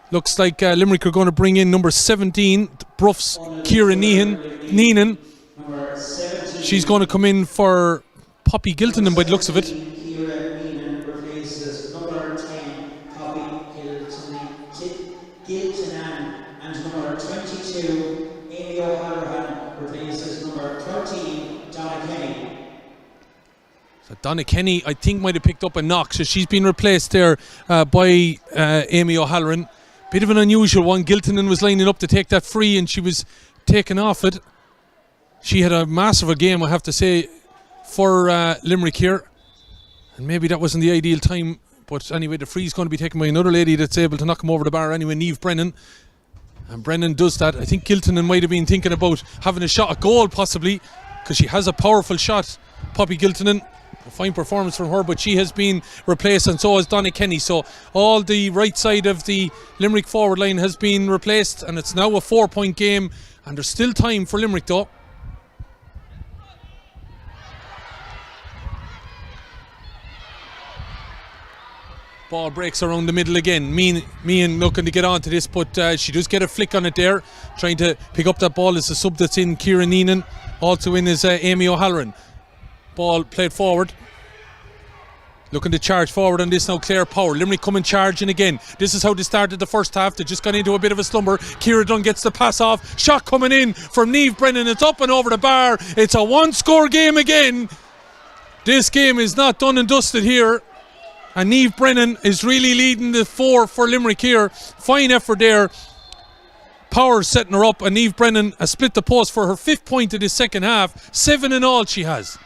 Looks like Limerick are going to bring in number 17, Bruff's Kieran Neenan. She's going to come in for Poppy Giltonen by the looks of it. Kieran replaces number 10, Poppy Giltonen, and number 22, Amy O'Halloran, replaces number 13, Donna Kenny. So Donna Kenny, I think, might have picked up a knock, so she's been replaced there by Amy O'Halloran. Bit of an unusual one. Giltonen was lining up to take that free, and she was taken off it. She had a massive game, I have to say, for Limerick here, and maybe that wasn't the ideal time, but anyway, the free's going to be taken by another lady that's able to knock him over the bar anyway, Niamh Brennan, and Brennan does that. I think Giltonen might have been thinking about having a shot at goal possibly, because she has a powerful shot, Poppy Giltonen. A fine performance from her, but she has been replaced, and so has Donna Kenny. So all the right side of the Limerick forward line has been replaced, and it's now a 4-point game, and there's still time for Limerick though. Ball breaks around the middle again. Meehan looking to get onto this, but she does get a flick on it there. Trying to pick up that ball is the sub that's in, Ciara Neenan. Also in is Amy O'Halloran. Ball played forward. Looking to charge forward on this now, Claire Power. Limerick coming charging again. This is how they started the first half. They just got into a bit of a slumber. Ciara Dunn gets the pass off. Shot coming in from Niamh Brennan. It's up and over the bar. It's a one-score game again. This game is not done and dusted here. And Niamh Brennan is really leading the 4 for Limerick here. Fine effort there. Power setting her up, and Niamh Brennan has split the post for her 5th point of this second half. 7 in all she has.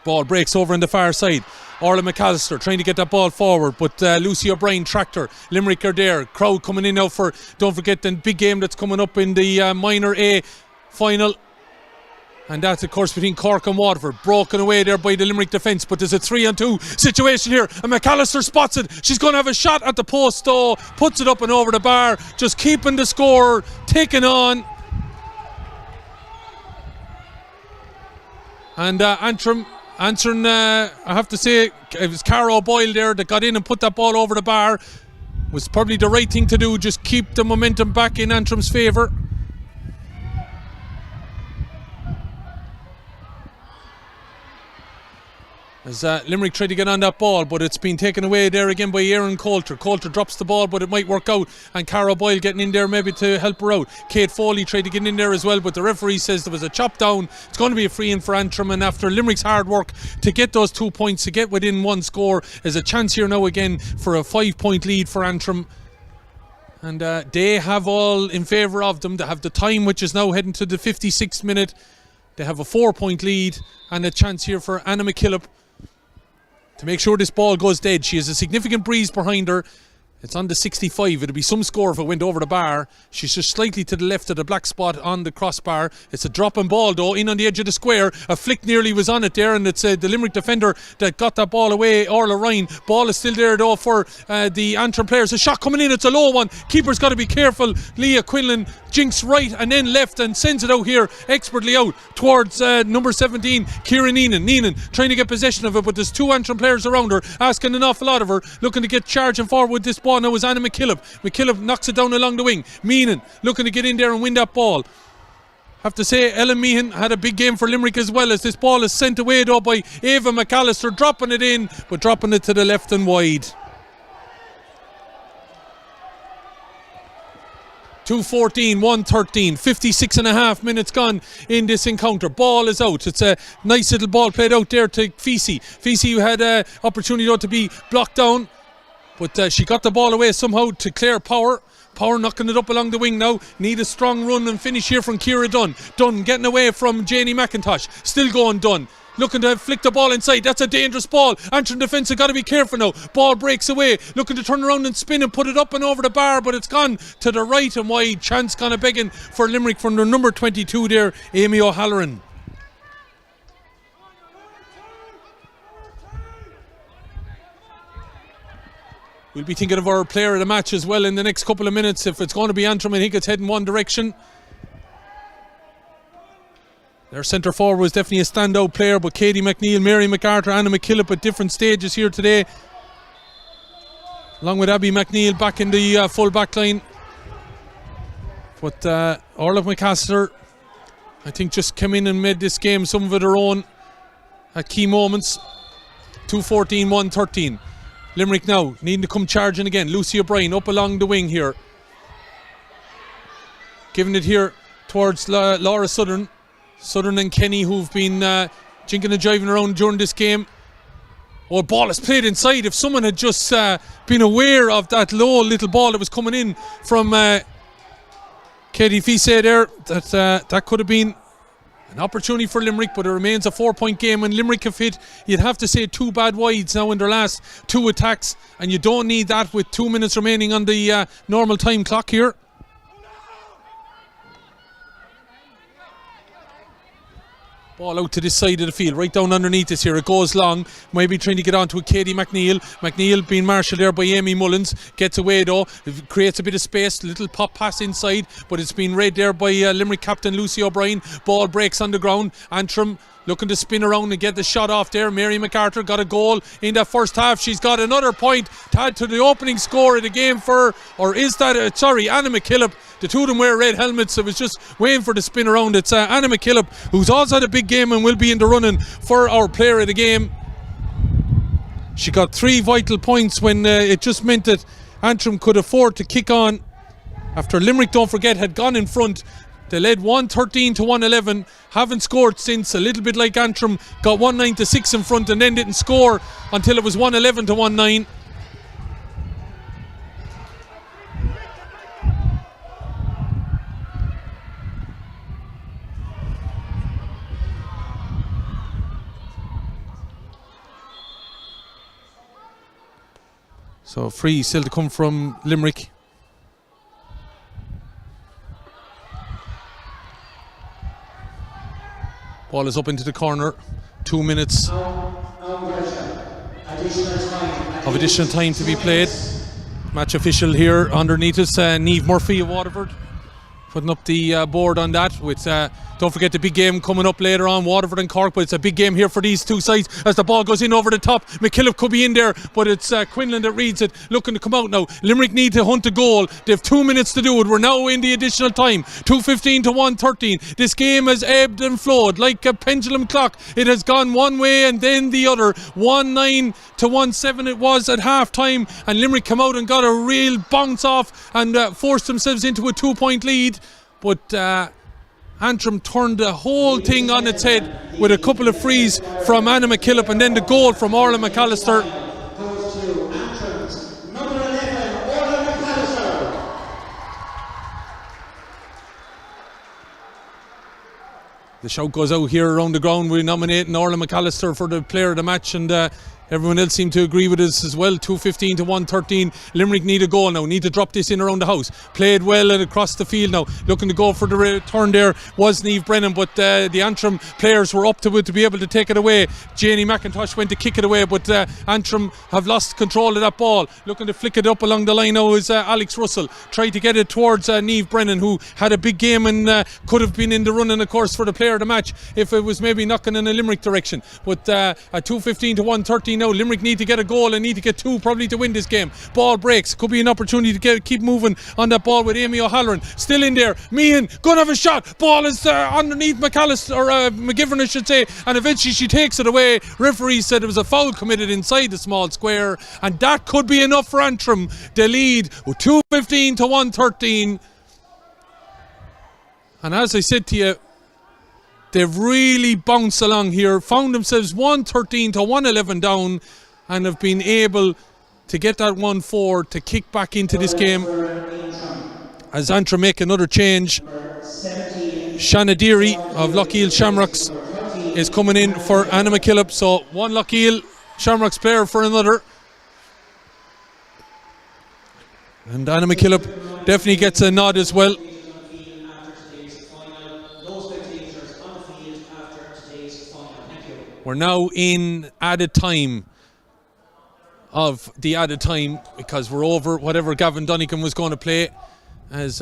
Ball breaks over on the far side. Orla McAllister trying to get that ball forward, but Lucy O'Brien tracked her. Limerick are there. Crowd coming in now for, don't forget, the big game that's coming up in the Minor A final. And that's, of course, between Cork and Waterford. Broken away there by the Limerick defence, but there's a 3-on-2 situation here. And McAllister spots it. She's going to have a shot at the post, though. Puts it up and over the bar. Just keeping the score taken on. And Antrim, I have to say, it was Cara O'Boyle there that got in and put that ball over the bar. Was probably the right thing to do, just keep the momentum back in Antrim's favour. As Limerick tried to get on that ball, but it's been taken away there again by Erin Coulter. Coulter drops the ball, but it might work out. And Cara Boyle getting in there maybe to help her out. Kate Foley tried to get in there as well, but the referee says there was a chop down. It's going to be a free in for Antrim, and after Limerick's hard work to get those 2 points, to get within one score, there's a chance here now again for a 5-point lead for Antrim. And they have all in favour of them. They have the time, which is now heading to the 56th minute. They have a 4-point lead and a chance here for Anna McKillop to make sure this ball goes dead. She has a significant breeze behind her. It's on the 65. It'll be some score if it went over the bar. She's just slightly to the left of the black spot on the crossbar. It's a dropping ball though, in on the edge of the square. A flick nearly was on it there, and it's the Limerick defender that got that ball away, Orla Ryan. Ball is still there though for the Antrim players. A shot coming in, it's a low one. Keeper's got to be careful. Leah Quinlan jinks right and then left and sends it out here, expertly out towards number 17, Ciara Neenan. Neenan trying to get possession of it, but there's 2 Antrim players around her, asking an awful lot of her, looking to get charging forward with this ball. Now is Anna McKillop. McKillop knocks it down along the wing. Meehan looking to get in there and win that ball. Have to say, Ellen Meehan had a big game for Limerick as well, as this ball is sent away though by Ava McAllister, dropping it in, but dropping it to the left and wide. 2:14, 1:13, 56 and a half minutes gone in this encounter. Ball is out. It's a nice little ball played out there to Feesey. Feesey, who had an opportunity though to be blocked down, but she got the ball away somehow to Claire Power. Power knocking it up along the wing now. Need a strong run and finish here from Ciara Dunn. Dunn getting away from Janie McIntosh. Still going Dunn. Looking to flick the ball inside. That's a dangerous ball. Antrim defence have got to be careful now. Ball breaks away. Looking to turn around and spin and put it up and over the bar, but it's gone to the right and wide. Chance kind of begging for Limerick from their number 22 there, Amy O'Halloran. We'll be thinking of our player of the match as well in the next couple of minutes. If it's going to be Antrim, I think it's heading one direction. Their centre forward was definitely a standout player, but Katie McNeil, Mary MacArthur, Anna McKillop at different stages here today, along with Abby McNeil back in the full back line. But Orla McAllister, I think, just came in and made this game some of it her own at key moments. 2:14, 1:13. Limerick now needing to come charging again. Lucy O'Brien up along the wing here, giving it here towards Laura Southern and Kenny, who've been jinking and jiving around during this game. Oh, ball is played inside. If someone had just been aware of that low little ball that was coming in from Katie Feesey there, that could have been an opportunity for Limerick, but it remains a 4-point game, and Limerick have hit, you'd have to say, 2 bad wides now in their last 2 attacks, and you don't need that with 2 minutes remaining on the normal time clock here. Ball out to this side of the field, right down underneath us here. It goes long, maybe trying to get onto it. Katie McNeil. McNeil being marshalled there by Amy Mullins. Gets away though, it creates a bit of space, little pop pass inside, but it's been read there by Limerick captain Lucy O'Brien. Ball breaks on the ground. Antrim looking to spin around and get the shot off there. Mary MacArthur got a goal in that first half. She's got another point to add to the opening score of the game for, or is that, Anna McKillop. The two of them wear red helmets. I was just waiting for the spin around. It's Anna McKillop, who's also had a big game and will be in the running for our player of the game. She got 3 vital points when it just meant that Antrim could afford to kick on after Limerick, don't forget, had gone in front. They led 113 to 111, haven't scored since, a little bit like Antrim, got 1-9 to 6 in front and then didn't score until it was 111 to 1-9. So free still to come from Limerick. Ball is up into the corner. 2 minutes of additional time to be played. Match official here underneath us, Niamh Murphy of Waterford, putting up the board on that with don't forget the big game coming up later on, Waterford and Cork, but it's a big game here for these two sides as the ball goes in over the top. McKillop could be in there, but it's Quinlan that reads it, looking to come out now. Limerick need to hunt a goal. They have 2 minutes to do it. We're now in the additional time, 2:15 to 1:13. This game has ebbed and flowed like a pendulum clock. It has gone one way and then the other. 1-9 to 1-7 it was at half time, and Limerick come out and got a real bounce off and forced themselves into a 2-point lead, but Antrim turned the whole thing on its head with a couple of frees from Anna McKillop and then the goal from Orla McAllister. Goes to Antrim's number 11, Orla McAllister. The shout goes out here around the ground. We're nominating Orla McAllister for the player of the match, and everyone else seemed to agree with us as well. 2:15 to 1:13. Limerick need a goal now, need to drop this in around the house. Played well and across the field now. Looking to go for the return there was Niamh Brennan, but the Antrim players were up to it to be able to take it away. Janie McIntosh went to kick it away, but Antrim have lost control of that ball. Looking to flick it up along the line now is Alex Russell. Tried to get it towards Niamh Brennan, who had a big game and could have been in the running, of course, for the player of the match if it was maybe knocking in a Limerick direction. But at 2:15 to 1:13 now, Limerick need to get a goal and need to get 2 probably to win this game. Ball breaks, could be an opportunity to keep moving on that ball with Amy O'Halloran still in there. Meehan gonna have a shot, ball is underneath McAllister, or McGivern I should say, and eventually she takes it away. Referee said it was a foul committed inside the small square, and that could be enough for Antrim. They lead with 2:15 to 1:13, and as I said to you, they've really bounced along here, found themselves 113 to 111 down, and have been able to get that 1-4 to kick back into this game. As Antrim make another change, Shanna Deary of Lochiel Shamrocks is coming in for Anna McKillop. So one Lochiel Shamrocks player for another. And Anna McKillop definitely gets a nod as well. We're now in added time of the added time because we're over whatever Gavin Donegan was going to play, as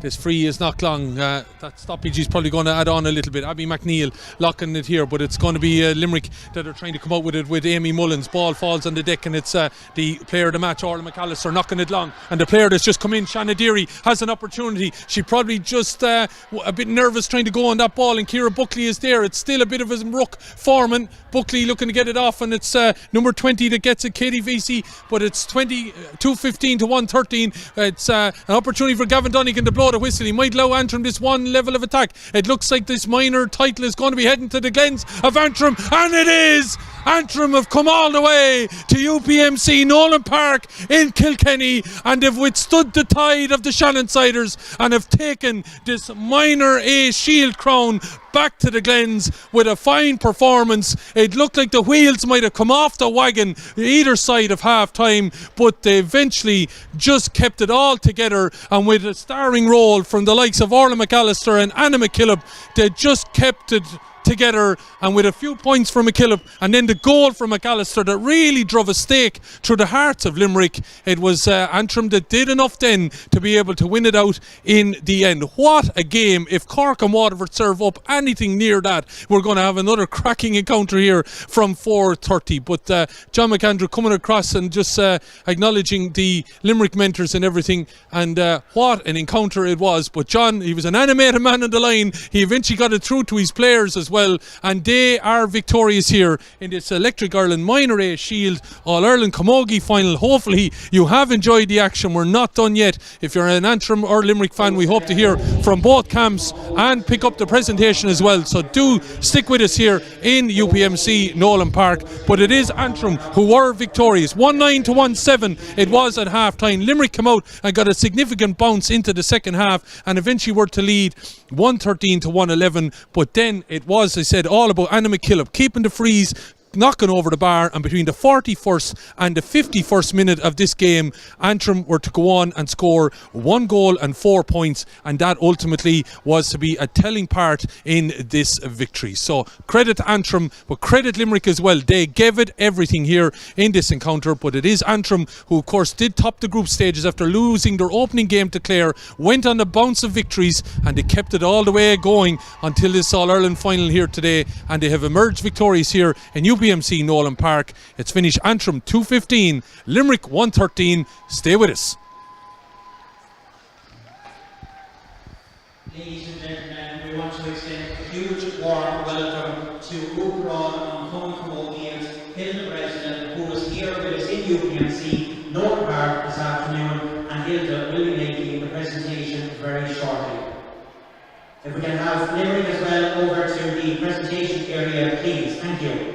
this free is not long. That stoppage is probably going to add on a little bit. Abby McNeil locking it here, but it's going to be Limerick that are trying to come out with it with Amy Mullins. Ball falls on the deck and it's the player of the match, Orla McAllister, knocking it long, and the player that's just come in, Shanna Deary, has an opportunity. She probably just a bit nervous trying to go on that ball, and Ciara Buckley is there. It's still a bit of a ruck. Foreman Buckley looking to get it off, and it's number 20 that gets it, Katie Vesey, but it's 2:15 to 1:13. It's an opportunity for Gavin Donegan to blow the whistle. He might allow Antrim this one level of attack. It looks like this minor title is going to be heading to the glens of Antrim, and it is! Antrim have come all the way to UPMC Nowlan Park in Kilkenny, and they've withstood the tide of the Shannonsiders and have taken this minor A Shield crown back to the glens with a fine performance. It looked like the wheels might have come off the wagon either side of half time, but they eventually just kept it all together, and with a starring role from the likes of Orla McAllister and Anna McKillop, they just kept it together, and with a few points from McKillop and then the goal from McAllister that really drove a stake through the hearts of Limerick, it was Antrim that did enough then to be able to win it out in the end. What a game. If Cork and Waterford serve up anything near that, we're going to have another cracking encounter here from 4:30. But John McAndrew coming across and just acknowledging the Limerick mentors and everything, and what an encounter it was. But John, he was an animated man on the line. He eventually got it through to his players as well, and they are victorious here in this Electric Ireland Minor A Shield All-Ireland Camogie final. Hopefully you have enjoyed the action. We're not done yet. If you're an Antrim or Limerick fan, we hope to hear from both camps and pick up the presentation as well, so do stick with us here in UPMC Nowlan Park. But it is Antrim who were victorious, 1-9 to 1-7 it was at half time. Limerick came out and got a significant bounce into the second half and eventually were to lead 113 to 111, but then it was, I said, all about Anna McKillop keeping the freeze, knocking over the bar, and between the 41st and the 51st minute of this game, Antrim were to go on and score 1 goal and 4 points, and that ultimately was to be a telling part in this victory. So credit to Antrim, but credit Limerick as well. They gave it everything here in this encounter, but it is Antrim who of course did top the group stages after losing their opening game to Clare, went on a bounce of victories, and they kept it all the way going until this All-Ireland final here today, and they have emerged victorious here in UPMC Nowlan Park. It's finished Antrim 2-15, Limerick 1-13. Stay with us. Ladies and gentlemen, we want to extend a huge warm welcome to Uachtaráin and Common Camogians, Hilda President, who is here with us in UPMC Nowlan Park this afternoon, and Hilda will be making the presentation very shortly. If we can have Limerick as well over to the presentation area, please. Thank you.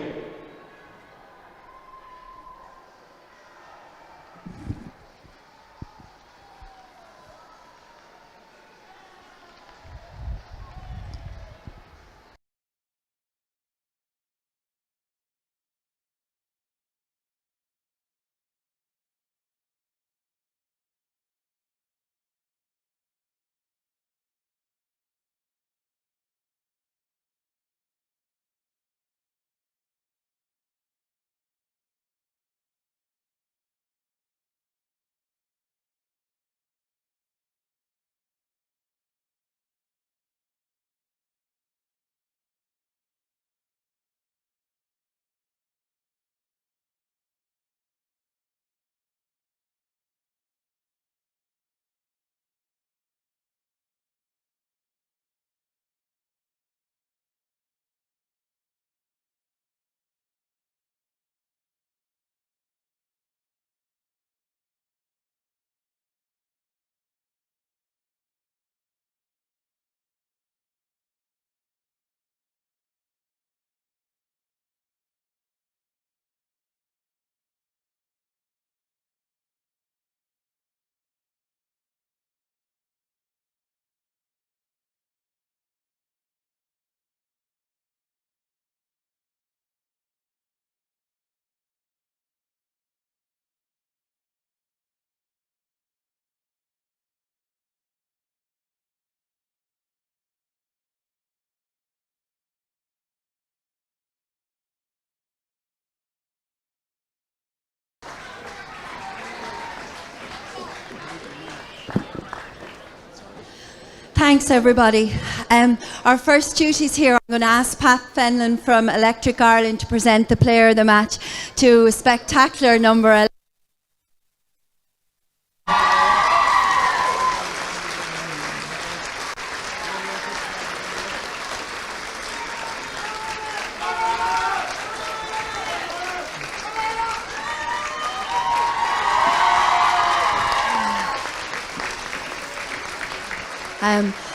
Thanks everybody. Our first duties here, I'm going to ask Pat Fenlon from Electric Ireland to present the player of the match to a spectacular number 11.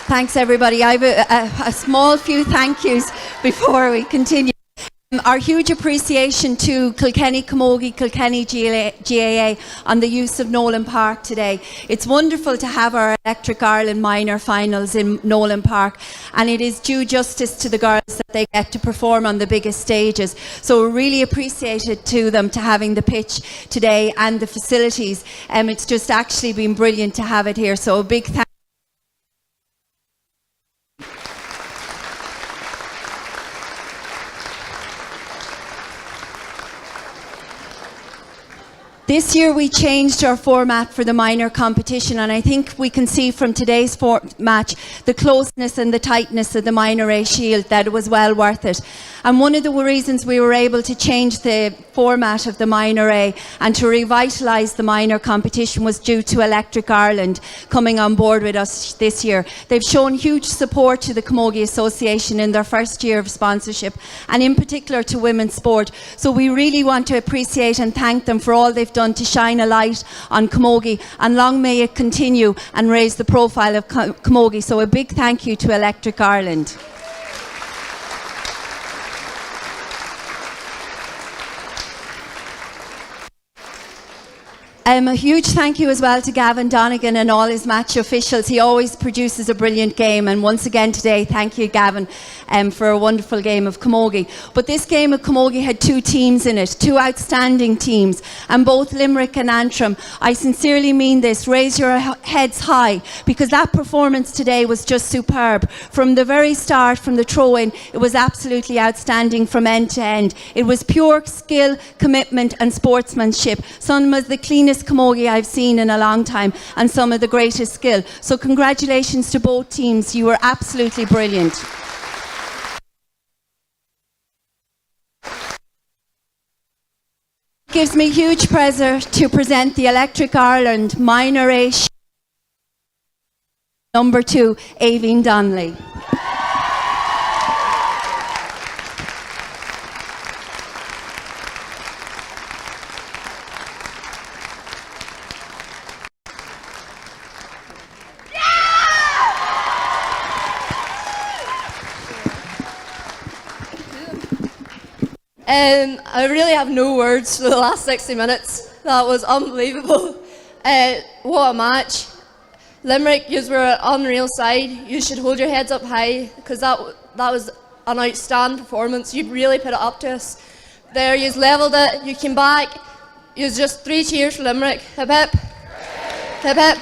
Thanks everybody. I have a small few thank yous before we continue. Our huge appreciation to Kilkenny Camogie, Kilkenny GAA on the use of Nowlan Park today. It's wonderful to have our Electric Ireland minor finals in Nowlan Park, and it is due justice to the girls that they get to perform on the biggest stages. So we really appreciate it to them to having the pitch today and the facilities. It's just actually been brilliant to have it here. So a big thank This year we changed our format for the minor competition, and I think we can see from today's match the closeness and the tightness of the minor A Shield, that it was well worth it. And one of the reasons we were able to change the format of the minor A and to revitalise the minor competition was due to Electric Ireland coming on board with us this year. They've shown huge support to the Camogie Association in their first year of sponsorship, and in particular to women's sport. So we really want to appreciate and thank them for all they've done to shine a light on Camogie, and long may it continue and raise the profile of Camogie. So a big thank you to Electric Ireland. A huge thank you as well to Gavin Donegan and all his match officials. He always produces a brilliant game, and once again today, thank you, Gavin, for a wonderful game of Camogie. But this game of Camogie had two teams in it, two outstanding teams, and both Limerick and Antrim. I sincerely mean this, raise your heads high, because that performance today was just superb. From the very start, from the throw-in, it was absolutely outstanding from end to end. It was pure skill, commitment and sportsmanship. Some of the cleanest Camogie I've seen in a long time, and some of the greatest skill. So congratulations to both teams. You were absolutely brilliant. It gives me huge pleasure to present the Electric Ireland Minor A number 2, Aoibhinn Donnelly. I really have no words for the last 60 minutes. That was unbelievable. What a match. Limerick, you were an unreal side. You should hold your heads up high, because that was an outstanding performance. You really put it up to us. There, you levelled it, you came back. You just 3 cheers for Limerick. Hip hip. Hip hip.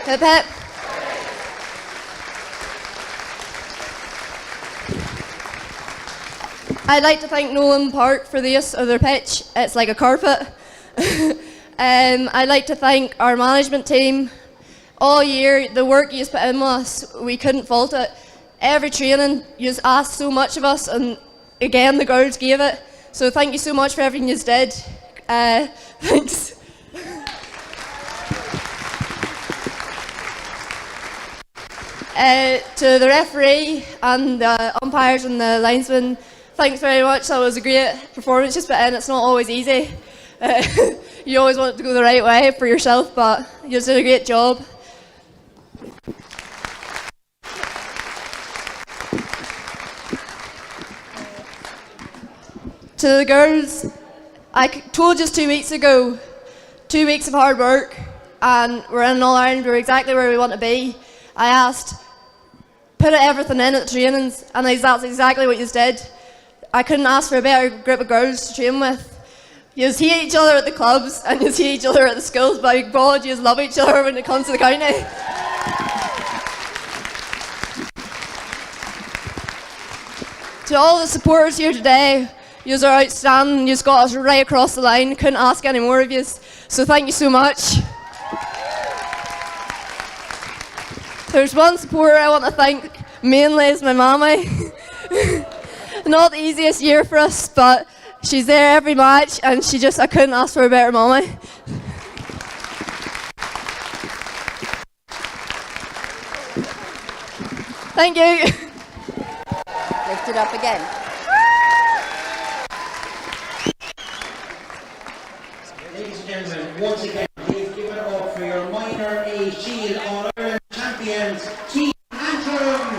Hip hip. I'd like to thank Nowlan Park for the use of their pitch. It's like a carpet. I'd like to thank our management team. All year, the work you put in with us, we couldn't fault it. Every training, you asked so much of us, and again, the girls gave it. So thank you so much for everything you did. Thanks. To the referee and the umpires and the linesmen, thanks very much. That was a great performance just put in. It's not always easy. You always want it to go the right way for yourself, but you did a great job. To the girls, I told you 2 weeks ago, 2 weeks of hard work, and we're in All Ireland. We're exactly where we want to be. I asked, put everything in at the trainings, and that's exactly what you did. I couldn't ask for a better group of girls to train with. You hate each other at the clubs, and you hate each other at the schools, but by God, you love each other when it comes to the county. To all the supporters here today, you are outstanding. You got us right across the line. Couldn't ask any more of you, so thank you so much. There's one supporter I want to thank mainly, is my mammy. Not the easiest year for us, but she's there every match, and I couldn't ask for a better mommy. Thank you. Lift it up again. Ladies and gentlemen, once again, please give it up for your Minor A Shield All Ireland champions, Team Antrim.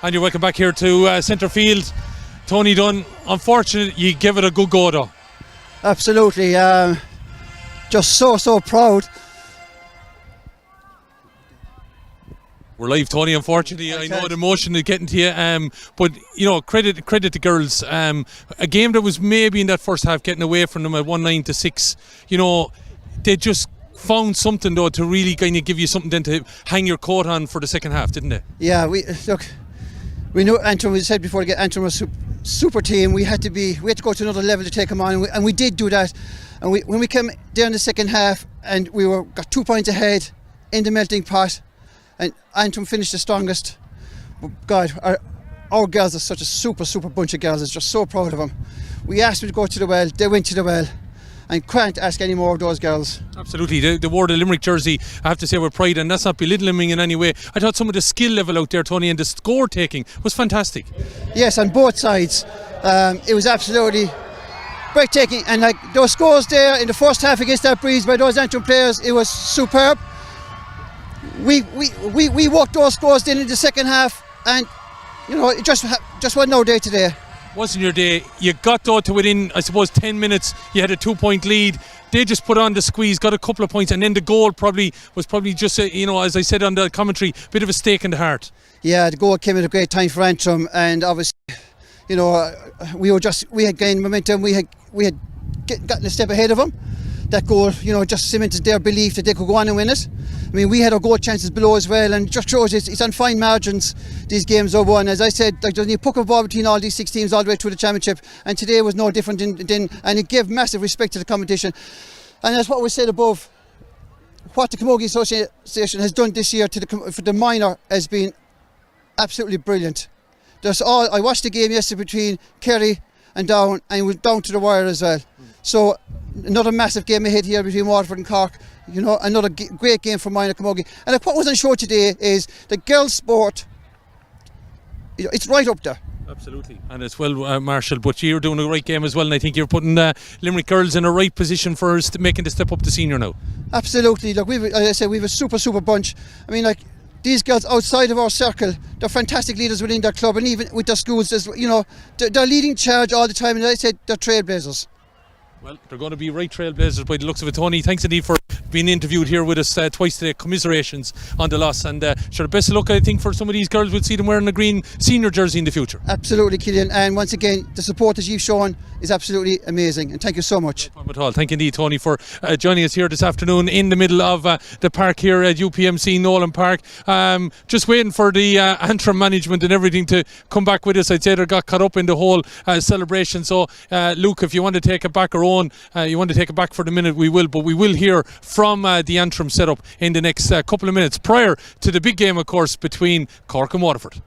And you're welcome back here to centre field. Tony Dunn, unfortunate you gave it a good go though. Absolutely. Just so proud. We're live, Tony. Unfortunately, I know the emotion is getting to you, but you know, credit the girls. A game that was maybe in that first half getting away from them at 1-9 to 6. You know, they just found something though to really kind of give you something then to hang your coat on for the second half, didn't they? Yeah, we know Antrim. We said before, Antrim was super team. We had to go to another level to take them on, and we did do that. And when we came down in the second half, and we got 2 points ahead in the melting pot, and Antrim finished the strongest. But God, our girls are such a super bunch of girls. I'm just so proud of them. We asked them to go to the well. They went to the well. And can't ask any more of those girls. Absolutely, they wore the Limerick jersey, I have to say, with pride, and that's not belittling them in any way. I thought some of the skill level out there, Tony, and the score taking was fantastic. Yes, on both sides. It was absolutely breathtaking, and like those scores there in the first half against that breeze by those Antrim players, it was superb. We walked those scores in the second half, and you know, it just wasn't our day today. Wasn't your day. You got though to within, I suppose, 10 minutes. You had a 2-point lead. They just put on the squeeze, got a couple of points, and then the goal was probably just you know, as I said on the commentary, a bit of a stake in the heart. Yeah, the goal came at a great time for Antrim, and obviously, you know, we had gained momentum. We had gotten a step ahead of them. That goal, you know, just cemented their belief that they could go on and win it. I mean, we had our goal chances below as well, and it just shows it's on fine margins. These games are won. As I said, like, there's only a puck of ball between all these 6 teams all the way through the championship, and today was no different. And it gave massive respect to the competition. And that's what we said above. What the Camogie Association has done this year for the minor has been absolutely brilliant. I watched the game yesterday between Kerry and Down, and it was down to the wire as well. So another massive game ahead here between Waterford and Cork. You know, another great game for minor Camogie. And like, what was on show today is the girls' sport. You know, it's right up there. Absolutely, and it's well marshalled. But you're doing a right game as well, and I think you're putting Limerick girls in a right position for making the step up to senior now. Absolutely. Look, as I said, we've a super bunch. I mean, like, these girls outside of our circle, they're fantastic leaders within their club, and even with their schools, you know, they're leading charge all the time. And as I said, they're trailblazers. Well, they're going to be right trailblazers by the looks of it. Tony, thanks indeed for being interviewed here with us twice today. Commiserations on the loss, and sure, best of luck, I think, for some of these girls. We'll see them wearing a green senior jersey in the future. Absolutely, Killian, and once again, the support that you've shown is absolutely amazing, and thank you so much. No problem at all. Thank you indeed, Tony, for joining us here this afternoon in the middle of the park here at UPMC Nowlan Park. Just waiting for the Antrim management and everything to come back with us. I'd say they got caught up in the whole celebration. So, Luke, if you want to take it back, or Owen, you want to take it back for the minute, we will. But we will hear from the Antrim setup in the next couple of minutes, prior to the big game, of course, between Cork and Waterford.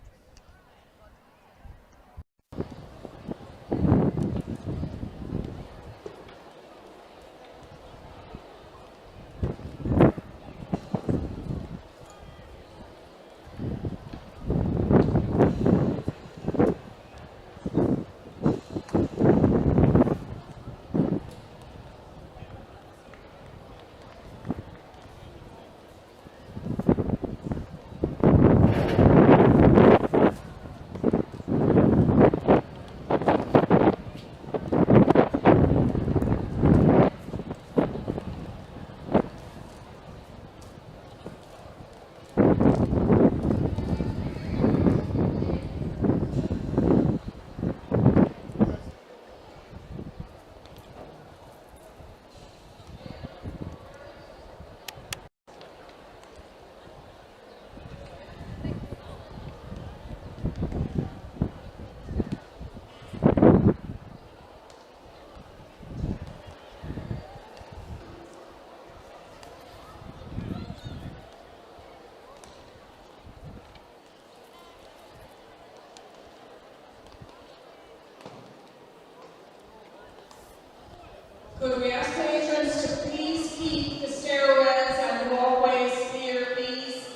Could we ask patrons to please keep the stairwells and the walkways clear, please?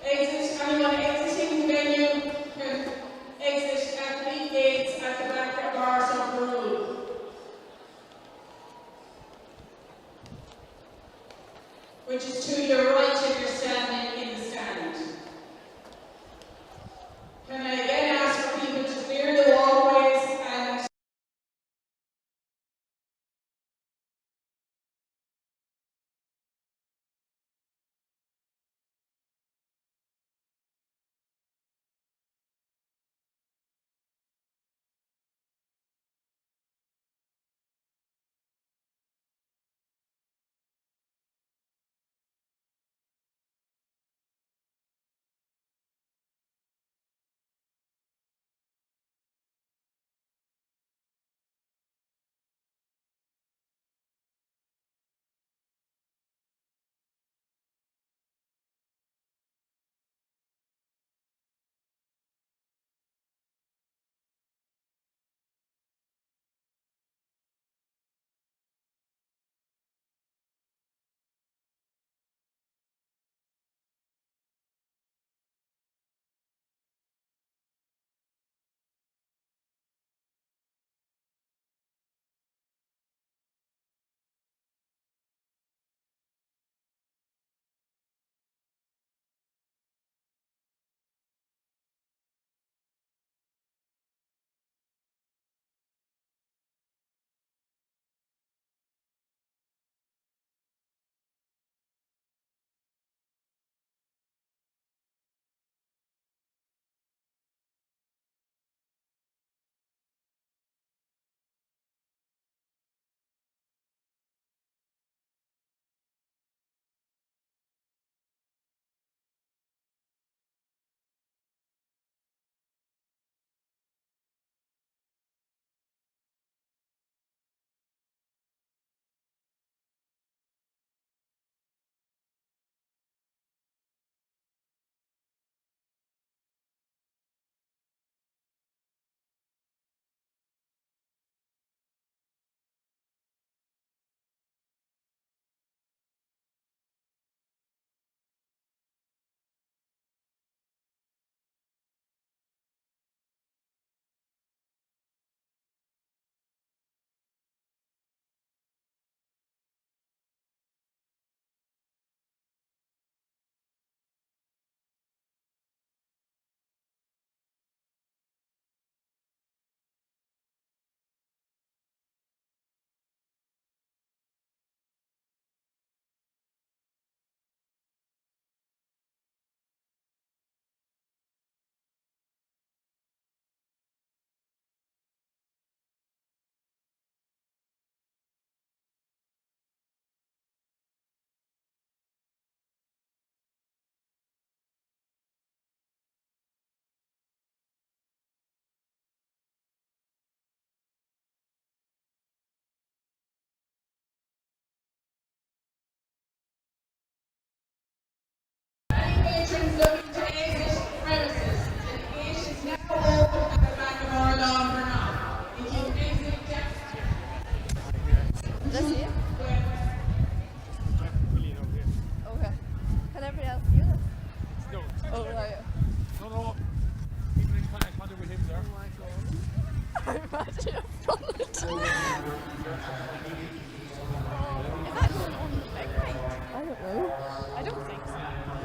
Anyone exiting the venue can exit at the gates at the back of bars of the room. Which is to your right if you're standing in the stand. Can I again ask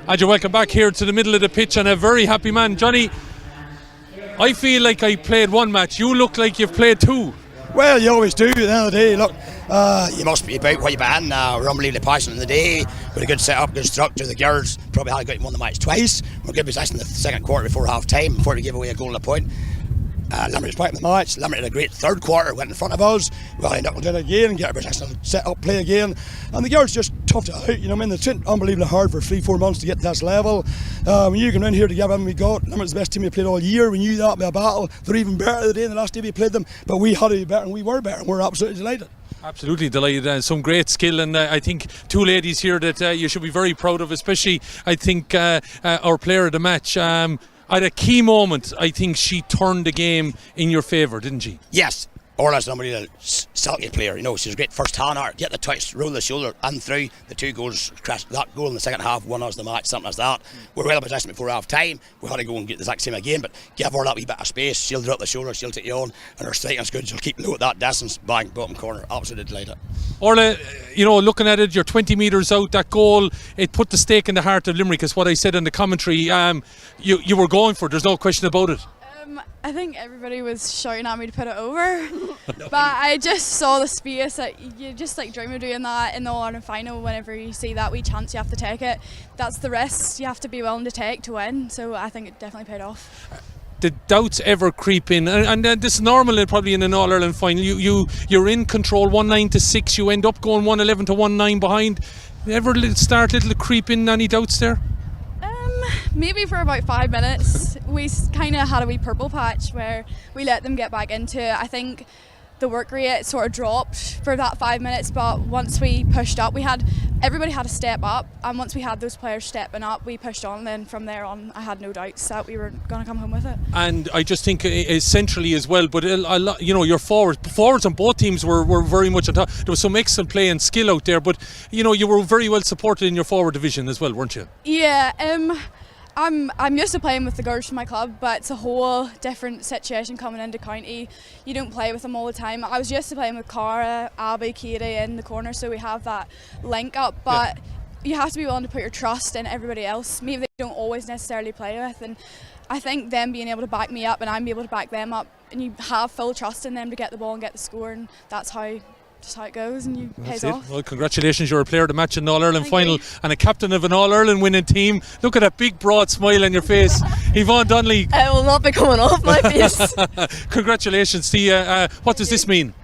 Adja, welcome back here to the middle of the pitch and a very happy man. Johnny, I feel like I played one match. You look like you've played two. Well, you always do at the end of the day. Look, you must be about what you've been. We're unbelievably passionate in the day with a good setup, good structure. The girls probably had won the match twice. We're good possession in the second quarter before half time, before we gave away a goal and a point. Limerick was back in the match. Limerick had a great third quarter, went in front of us. We knuckled in again, get our possession, set up, play again. And the girls just toughed it out. You know, I mean, they trained unbelievably hard for 3-4 months to get to this level. When you come in here to give them we got, Limerick's the best team we played all year. We knew that by a battle. They're even better today than the last day we played them. But we had to be better, and we were better, and we're absolutely delighted. Absolutely delighted. Some great skill, and I think two ladies here that you should be very proud of, especially I think our player of the match. At a key moment, I think she turned the game in your favour, didn't she? Yes. Orla's somebody a salty player, you know, she's a great first hand art, get the touch, roll the shoulder and through. The two goals crashed, that goal in the second half won us the match, something like that. We're well possessed before half time. We had to go and get the exact same again, but give her that wee bit of space, she'll drop the shoulder, she'll take you on, and her striking's good, she'll keep low at that distance, bang, bottom corner, absolutely delighted. Orla, you know, looking at it, you're 20 metres out, that goal, it put the stake in the heart of Limerick, is what I said in the commentary. You were going for it, there's no question about it. I think everybody was shouting at me to put it over, but I just saw the space that you just like dream of doing that in the All-Ireland final. Whenever you see that wee chance, you have to take it. That's the risk you have to be willing to take to win. So I think it definitely paid off. Did doubts ever creep in? And this is normal probably in an All-Ireland final. You're in control 1-9-6. You end up going 1-11 to 1-9 behind. Ever start little creep in any doubts there? Maybe for about 5 minutes. We kind of had a wee purple patch where we let them get back into it. I think the work rate sort of dropped for that 5 minutes, but once we pushed up, everybody had to step up, and once we had those players stepping up, we pushed on. Then from there on, I had no doubts that we were going to come home with it. And I just think centrally as well, but you know, your forwards on both teams were very much on top. There was some excellent play and skill out there, but you know, you were very well supported in your forward division as well, weren't you? Yeah. I'm used to playing with the girls from my club, but it's a whole different situation coming into county. You don't play with them all the time. I was used to playing with Cara, Abby, Katie in the corner, so we have that link up, but you have to be willing to put your trust in everybody else. Maybe they don't always necessarily play with, and I think them being able to back me up and I'm able to back them up, and you have full trust in them to get the ball and get the score, and that's how it goes, and you pays off. Well, congratulations, you're a player of the match in the All-Ireland final and a captain of an All-Ireland winning team. Look at that big broad smile on your face. Yvonne Donnelly. It will not be coming off my face. Congratulations to you. What does this mean?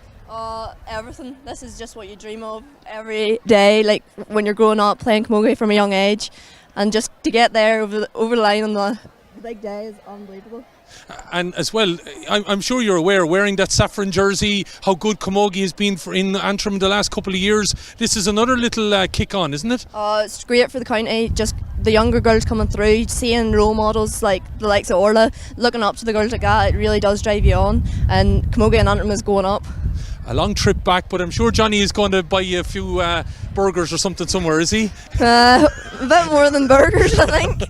Everything. This is just what you dream of every day, like when you're growing up playing camogie from a young age, and just to get there over the line on the big day is unbelievable. And as well, I'm sure you're aware, wearing that saffron jersey, how good camogie has been in Antrim in the last couple of years. This is another little kick on, isn't it? It's great for the county, just the younger girls coming through, seeing role models like the likes of Orla, looking up to the girls like that, it really does drive you on, and camogie in Antrim is going up. A long trip back, but I'm sure Johnny is going to buy you a few burgers or something somewhere, is he? A bit more than burgers, I think.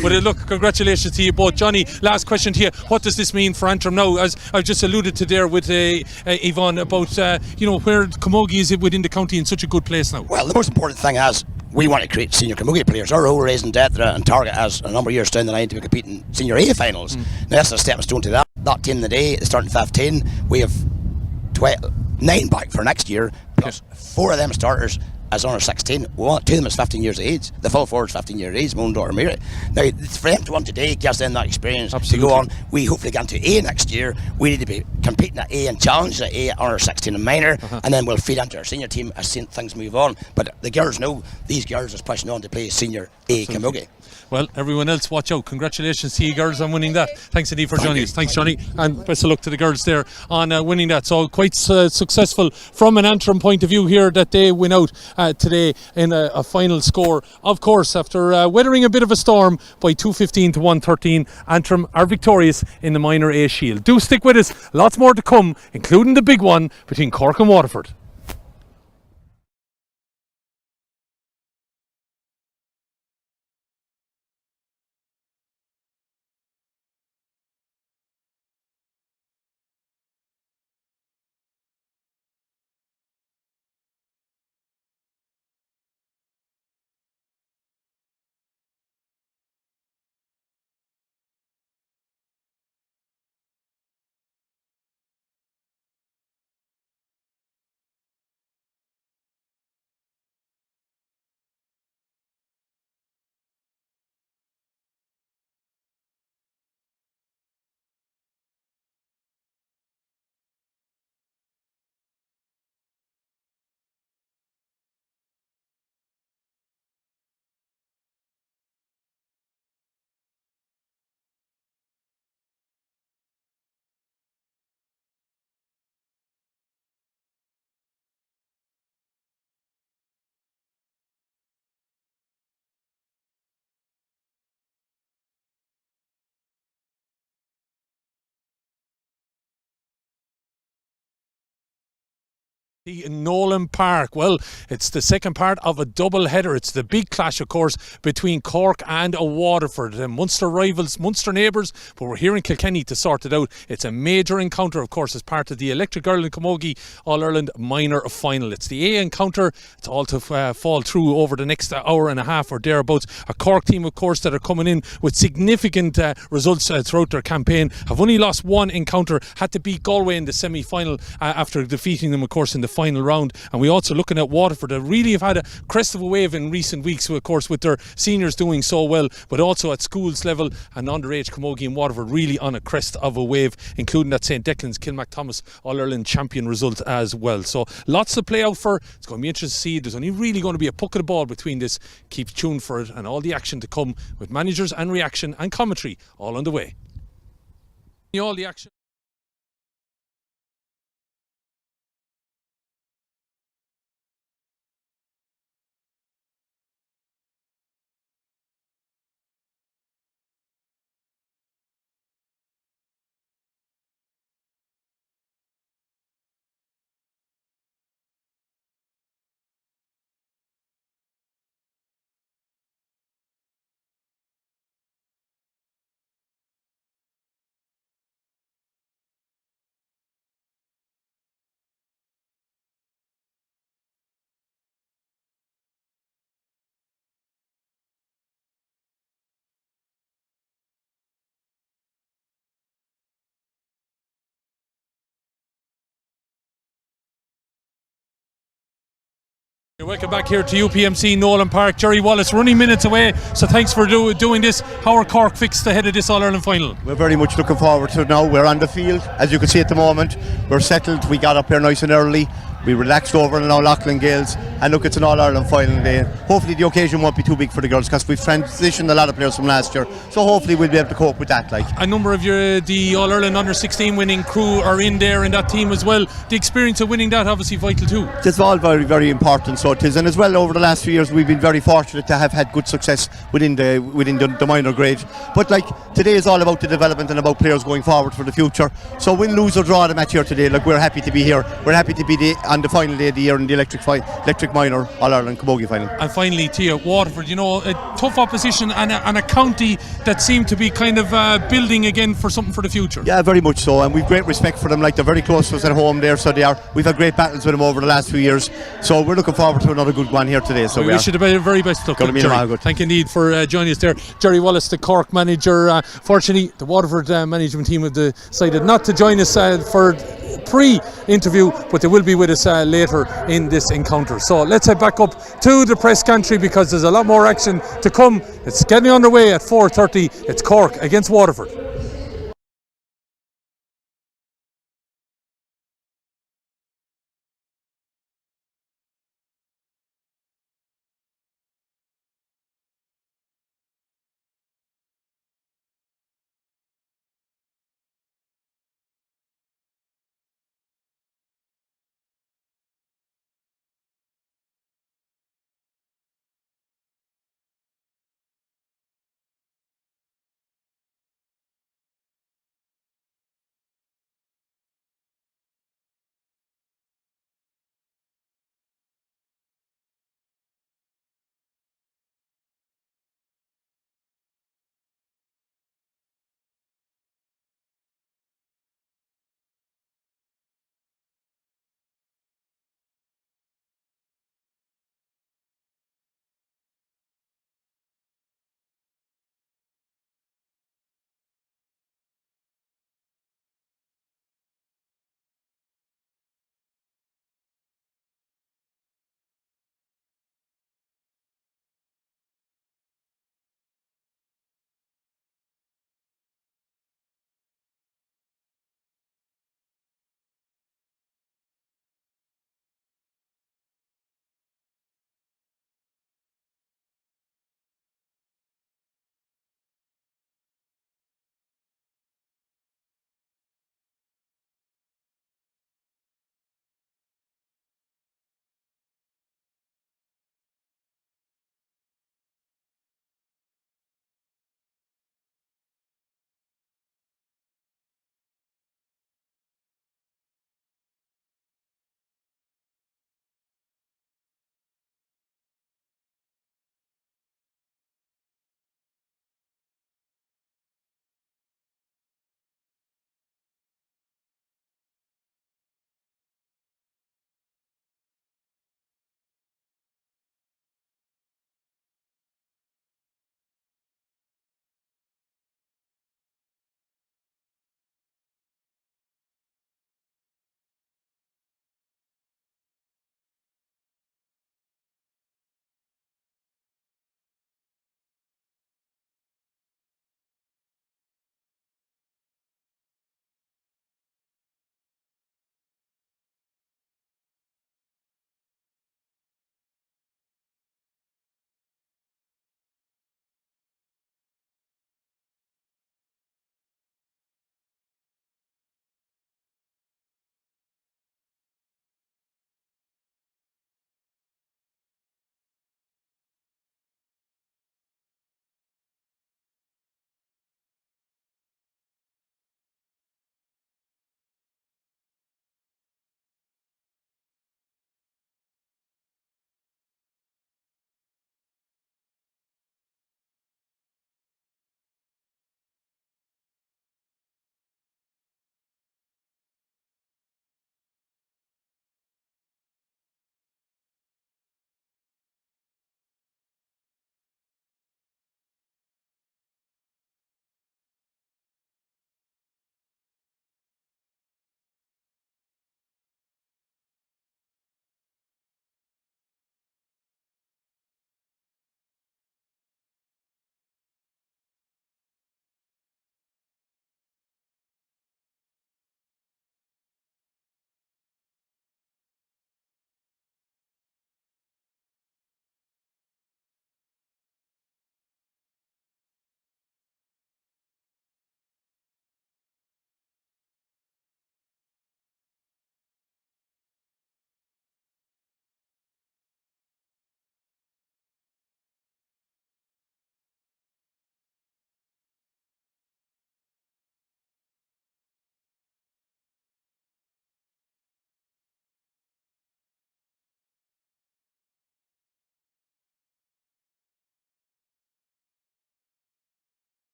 But look, congratulations to you both. Johnny, last question to you. What does this mean for Antrim now? As I've just alluded to there with Yvonne about you know, where camogie is within the county in such a good place now. Well, the most important thing is we want to create senior camogie players. Our whole raising debt and target has a number of years down the line to be competing in senior A finals. Now that's a stepping stone to that. That team today is starting 15. We have 9 back for next year, plus 4 of them starters as under 16. 2 of them is 15 years of age. The full forward's 15 years of age, my own daughter Mary. Now, for them to win today gives them that experience to go on. We hopefully get into A next year. We need to be competing at A and challenge at A under 16 and minor, and then we'll feed into our senior team as things move on. But the girls know these girls are pushing on to play senior A camogie. Well, everyone else, watch out. Congratulations to you girls on winning that. Thanks indeed for joining us. Thanks, Johnny. And best of luck to the girls there on winning that. So quite successful from an Antrim point of view here that they win out today in a final score. Of course, after weathering a bit of a storm by 215 to 113, Antrim are victorious in the Minor A Shield. Do stick with us. Lots more to come, including the big one between Cork and Waterford. In Nowlan Park. Well, it's the second part of a double header. It's the big clash, of course, between Cork and Waterford. Munster rivals, Munster neighbours, but we're here in Kilkenny to sort it out. It's a major encounter, of course, as part of the Electric Ireland Camogie All-Ireland Minor Final. It's the A encounter. It's all to fall through over the next hour and a half or thereabouts. A Cork team, of course, that are coming in with significant results throughout their campaign, have only lost one encounter, had to beat Galway in the semi-final after defeating them, of course, in the final round. And we also looking at Waterford, that really have had a crest of a wave in recent weeks, of course, with their seniors doing so well, but also at schools level and underage camogie in Waterford really on a crest of a wave, including that St. Declan's Kilmac Thomas All-Ireland champion result as well. So lots to play out for. It's going to be interesting to see. There's only really going to be a puck of the ball between this. Keep tuned for it, and all the action to come with managers and reaction and commentary all on the way. All the action. Welcome back here to UPMC Nowlan Park. Jerry Wallace, running minutes away, so thanks for doing this. How are Cork fixed ahead of this All-Ireland final? We're very much looking forward to it now. We're on the field, as you can see at the moment. We're settled. We got up here nice and early. We relaxed over in our Loughlin Gales, and look, it's an All-Ireland final day. Hopefully the occasion won't be too big for the girls, because we've transitioned a lot of players from last year, so hopefully we'll be able to cope with that. A number of the All-Ireland under-16 winning crew are in there in that team as well. The experience of winning that obviously vital too. It's all very, very important, so it is. And as well, over the last few years we've been very fortunate to have had good success within the minor grade. But today is all about the development and about players going forward for the future. So win, lose or draw the match here today, we're happy to be here. We're happy to be on the final day of the year in the electric minor All-Ireland Camogie final. And finally, Tia, Waterford, a tough opposition and a county that seem to be kind of building again for something for the future. Yeah, very much so, and we've great respect for them. They're very close to us at home there, so they are. We've had great battles with them over the last few years, so we're looking forward to another good one here today. So we wish you the very best luck. Thank you indeed for joining us there. Jerry Wallace, the Cork manager. Fortunately, the Waterford management team have decided not to join us for pre-interview, but they will be with us later in this encounter. So let's head back up to the press country, because there's a lot more action to come. It's getting underway at 4:30. It's Cork against Waterford.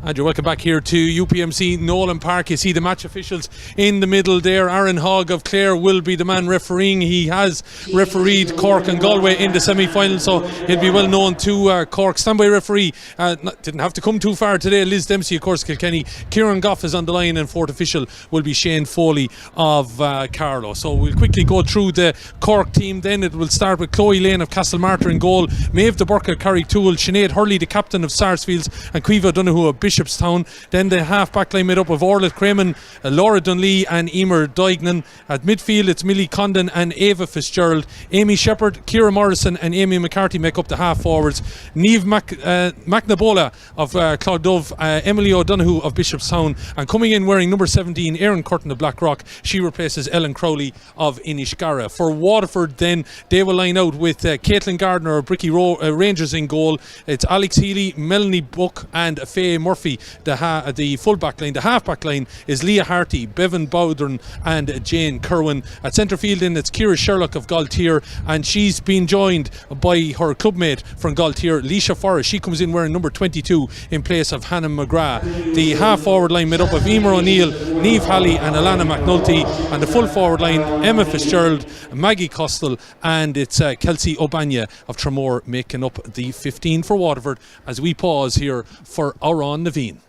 And you're welcome back here to UPMC Nowlan Park. You see the match officials in the middle there. Aaron Hogg of Clare will be the man refereeing. He has refereed Cork and Galway in the semi-final, so he'll be well known to Cork. Standby referee didn't have to come too far today. Liz Dempsey, of course, Kilkenny. Kieran Goff is on the line, and fourth official will be Shane Foley of Carlow. So we'll quickly go through the Cork team then. It will start with Chloe Lane of Castlemartyr in goal, Maeve de Burke of Carricktool, Sinead Hurley, the captain of Sarsfields, and Caoimhe Donoghue of Bishopstown. Then the half back line made up of Orla Cramen, Laura Dunlea and Emer Duignan. At midfield it's Millie Condon and Ava Fitzgerald. Amy Shepherd, Ciara Morrison and Amy McCarthy make up the half forwards. Niamh McNabola of Clogdove, Emily O'Donoghue of Bishopstown, and coming in wearing number 17, Erin Curtin of Blackrock. She replaces Ellen Crowley of Inishgara. For Waterford then, they will line out with Caitlin Gardner of Bricky Rangers in goal. It's Alex Healy, Melanie Buck and Faye Murphy, the full back line. The half back line is Leah Harty, Bevan Bowdern and Jane Kerwin. At centre field in it's Ciara Sherlock of Galtier, and she's been joined by her clubmate from Galtier, Leisha Forrest. She comes in wearing number 22 in place of Hannah McGrath. The half forward line made up of Emer O'Neill, Niamh Halley and Alana McNulty, and the full forward line Emma Fitzgerald, Maggie Costle and it's Kelsey O'Banya of Tramore making up the 15 for Waterford as we pause here for Áran Naveen.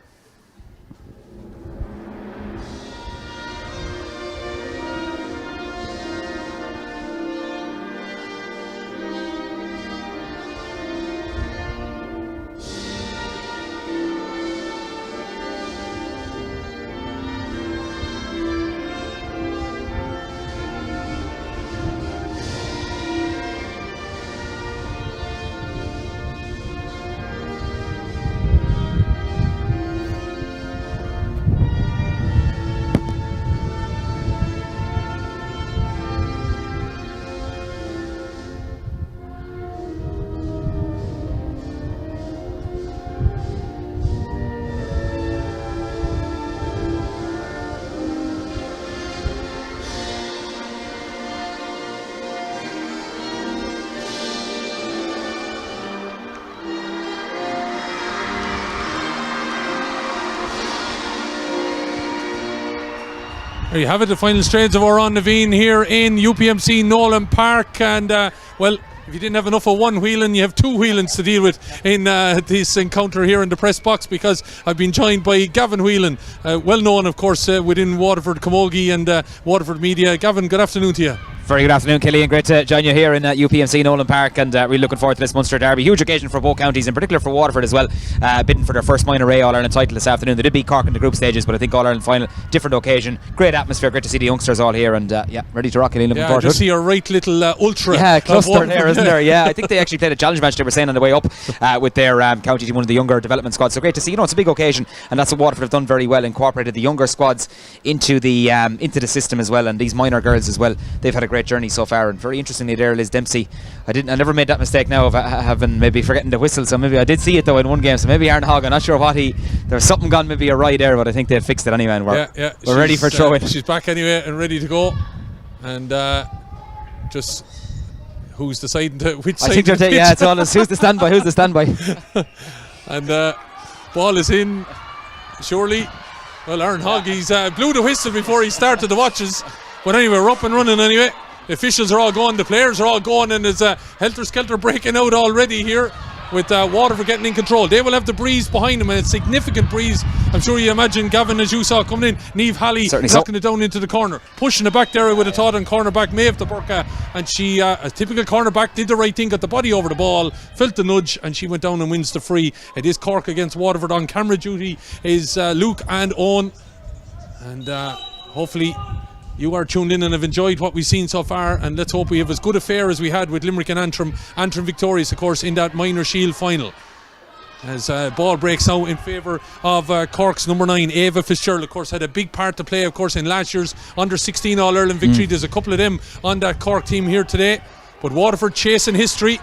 There you have it, the final strains of Áran Naveen here in UPMC Nowlan Park. And well, if you didn't have enough of one wheeling, you have two wheelings to deal with in this encounter here in the press box, because I've been joined by Gavin Whelan, well known of course within Waterford Camogie and Waterford media. Gavin, good afternoon to you. Very good afternoon, Killian. Great to join you here in UPMC Nowlan Park, and really looking forward to this Munster derby. Huge occasion for both counties, in particular for Waterford as well, bidding for their first minor A All-Ireland title this afternoon. They did beat Cork in the group stages, but I think All-Ireland final, different occasion. Great atmosphere, great to see the youngsters all here, and yeah, ready to rock. Killian, looking forward to it. See a right little ultra cluster there, isn't there? Yeah, I think they actually played a challenge match, they were saying, on the way up with their county team, one of the younger development squads. So great to see. You know, it's a big occasion, and that's what Waterford have done very well, incorporated the younger squads into the system as well, and these minor girls as well. They've had a great journey so far. And very interestingly there, Liz Dempsey, I never made that mistake now of having maybe forgetting the whistle, so maybe I did see it though in one game, so maybe Aaron Hogg, I'm not sure what there's something gone maybe awry there, but I think they've fixed it anyway, and we're ready for throw-in. She's back anyway and ready to go, and just who's deciding to which side? I think it's all who's the standby. And ball is in, surely. Well, Aaron Hogg, he's blew the whistle before he started the watches, but anyway, we're up and running anyway. The officials are all going, the players are all going, and there's a helter-skelter breaking out already here with Waterford getting in control. They will have the breeze behind them, and it's significant breeze. I'm sure you imagine, Gavin, as you saw coming in, Niamh Halley knocking it down into the corner, pushing it back there. I would have thought on cornerback Maeve de Burke, and she, a typical cornerback, did the right thing, got the body over the ball, felt the nudge, and she went down and wins the free. It is Cork against Waterford. On camera duty is Luke and Owen, and hopefully you are tuned in and have enjoyed what we've seen so far, and let's hope we have as good a fare as we had with Limerick and Antrim. Antrim victorious, of course, in that minor shield final. As ball breaks out in favour of Cork's number 9, Ava Fitzgerald. Of course, had a big part to play, of course, in last year's under-16 All-Ireland victory. There's a couple of them on that Cork team here today, but Waterford chasing history.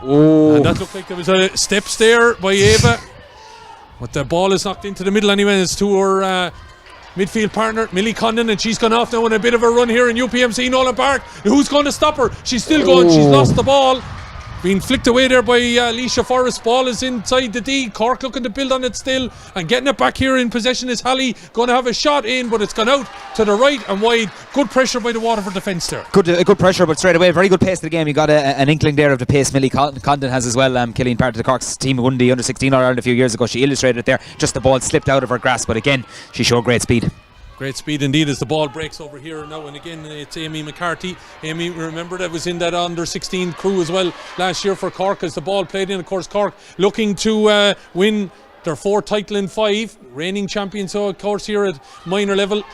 And that looked like there was steps there by Ava, but the ball is knocked into the middle anyway. It's to her midfield partner, Millie Condon, and she's gone off now on a bit of a run here in UPMC Nowlan Park. Who's going to stop her? She's still going. She's lost the ball. being flicked away there by Alicia Forrest. Ball is inside the D. Cork looking to build on it still, and getting it back here in possession is Halley. Going to have a shot in, but it's gone out to the right and wide. Good pressure by the Waterford defence there. Good pressure, but straight away, very good pace to the game. You got an inkling there of the pace Millie Condon has as well. Killing part of the Cork's team who won the under-16 All-Ireland a few years ago. She illustrated it there. Just the ball slipped out of her grasp, but again, she showed great speed. Great speed indeed as the ball breaks over here now, and again it's Amy McCarthy. Amy, remember, that was in that under-16 crew as well last year for Cork as the ball played in. Of course, Cork looking to win their 4th title in 5, reigning champions, so of course here at minor level.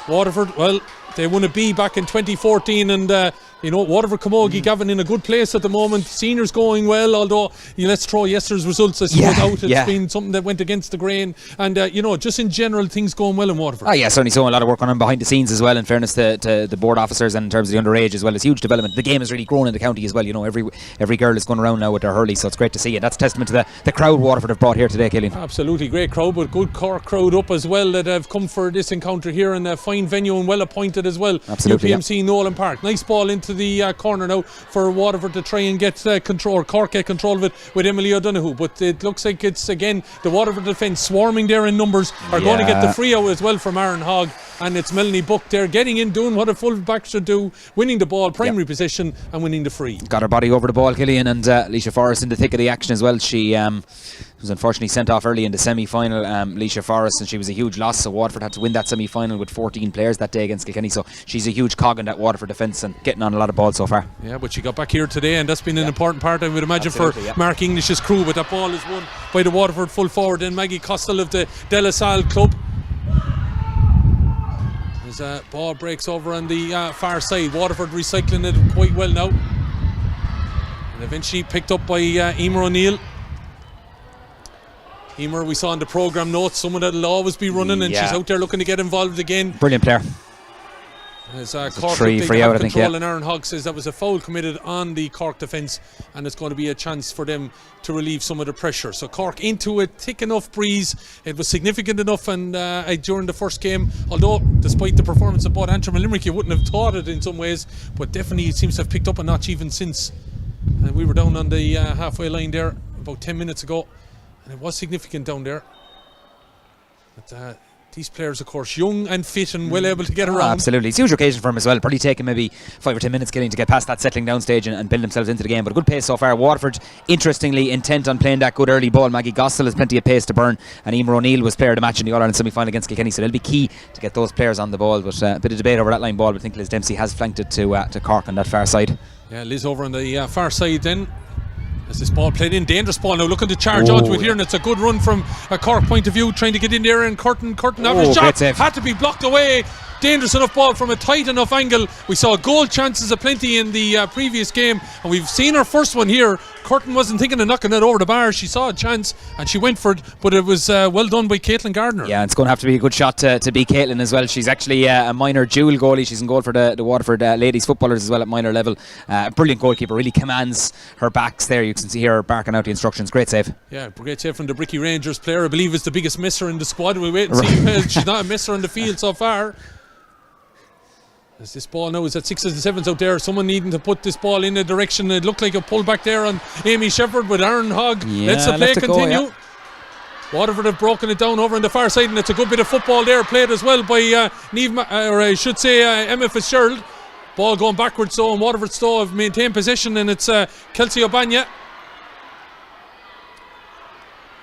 Waterford, well, they won a B back in 2014, and Waterford Camogie, Gavin, in a good place at the moment. Seniors going well, although let's throw yesterday's results out. It's been something that went against the grain, and just in general, things going well in Waterford. Certainly so. A lot of work on behind the scenes as well, in fairness to the board officers, and in terms of the underage as well. It's huge development. The game has really grown in the county as well. Every girl is going around now with their hurley, so it's great to see, and that's testament to the crowd Waterford have brought here today, Killian. Absolutely great crowd, but good Cork crowd up as well that have come for this encounter here, and a fine venue and well appointed as well. Absolutely, UPMC Nowlan Park. Nice ball into the corner now for Waterford to try and get control, or Cork get control of it with Emily O'Donoghue, but it looks like it's again the Waterford defence swarming there in numbers are going to get the free out as well from Aaron Hogg, and it's Melanie Buck there getting in, doing what a full back should do, winning the ball, primary position, and winning the free. Got her body over the ball, Killian, and Alicia Forrest in the thick of the action as well. She was unfortunately sent off early in the semi-final, Alicia Forrest, and she was a huge loss, so Waterford had to win that semi-final with 14 players that day against Kilkenny, so she's a huge cog in that Waterford defence and getting on a lot of balls so far. Yeah, but she got back here today, and that's been an important part, I would imagine, for Mark English's crew, but that ball is won by the Waterford full forward and Maggie Costello of the De La Salle club. As ball breaks over on the far side, Waterford recycling it quite well now, and eventually picked up by Emer O'Neill. Emer, we saw in the programme notes, someone that'll always be running, and she's out there looking to get involved again. Brilliant player. As Cork free out, I think, and Aaron Hogg says that was a foul committed on the Cork defence, and it's going to be a chance for them to relieve some of the pressure. So Cork into a thick enough breeze. It was significant enough, and during the first game, although despite the performance of both Antrim and Limerick, you wouldn't have thought it in some ways, but definitely it seems to have picked up a notch even since. We were down on the halfway line there about 10 minutes ago, and it was significant down there. But these players, of course, young and fit and well able to get around. Absolutely. It's a huge occasion for them as well. Probably taking maybe 5 or 10 minutes getting to get past that settling down stage and build themselves into the game. But a good pace so far. Waterford, interestingly, intent on playing that good early ball. Maggie Gossel has plenty of pace to burn, and Emer O'Neill was player of the match in the All-Ireland semi-final against Kilkenny, so they'll be key to get those players on the ball. But a bit of debate over that line ball, but I think Liz Dempsey has flanked it to Cork on that far side. Yeah, Liz over on the far side then. As this ball played in, dangerous ball now, looking to charge onto it here, and it's a good run from a Cork point of view, trying to get in there, and Curtin having a shot, had to be blocked away. Dangerous enough ball from a tight enough angle. We saw goal chances aplenty in the previous game, and we've seen our first one here. Curtin wasn't thinking of knocking it over the bar. She saw a chance and she went for it, but it was well done by Caitlin Gardner. Yeah, it's going to have to be a good shot to beat Caitlin as well. She's actually a minor dual goalie. She's in goal for the Waterford ladies footballers as well at minor level. Brilliant goalkeeper, really commands her backs there. You can see her barking out the instructions. Great save. Yeah, great save from the Bricky Rangers player. I believe is the biggest misser in the squad. We'll wait and see. She's not a misser on the field so far. As this ball now is at 6s and 7s out there, someone needing to put this ball in a direction. It looked like a pull back there on Amy Shepherd with Aaron Hogg. Let's the play continue. Waterford have broken it down over on the far side, and it's a good bit of football there played as well by Emma Fitzgerald. Ball going backwards, so and Waterford still have maintained possession, and it's Kelsey O'Banya.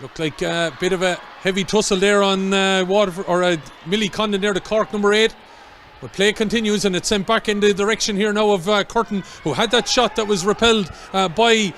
Looked like a bit of a heavy tussle there on Waterford, or Millie Condon there, the Cork number 8. But play continues, and it's sent back in the direction here now of Curtin, who had that shot that was repelled by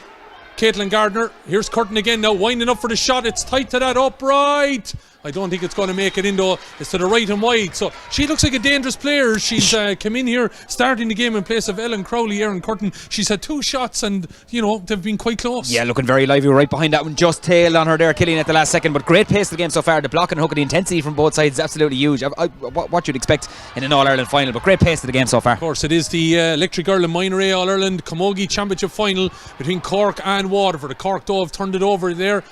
Caitlin Gardner. Here's Curtin again now, winding up for the shot. It's tight to that upright. I don't think it's going to make it in though. It's to the right and wide. So she looks like a dangerous player. She's come in here starting the game in place of Ellen Crowley, Erin Curtin. She's had 2 shots and, they've been quite close. Yeah, looking very lively right behind that one. Just tailed on her there, Killian, at the last second. But great pace of the game so far. The block and hook and the intensity from both sides is absolutely huge. What you'd expect in an All-Ireland final. But great pace of the game so far. Of course, it is the Electric Ireland Minor A All-Ireland Camogie Championship final between Cork and Waterford. The Cork though have turned it over there.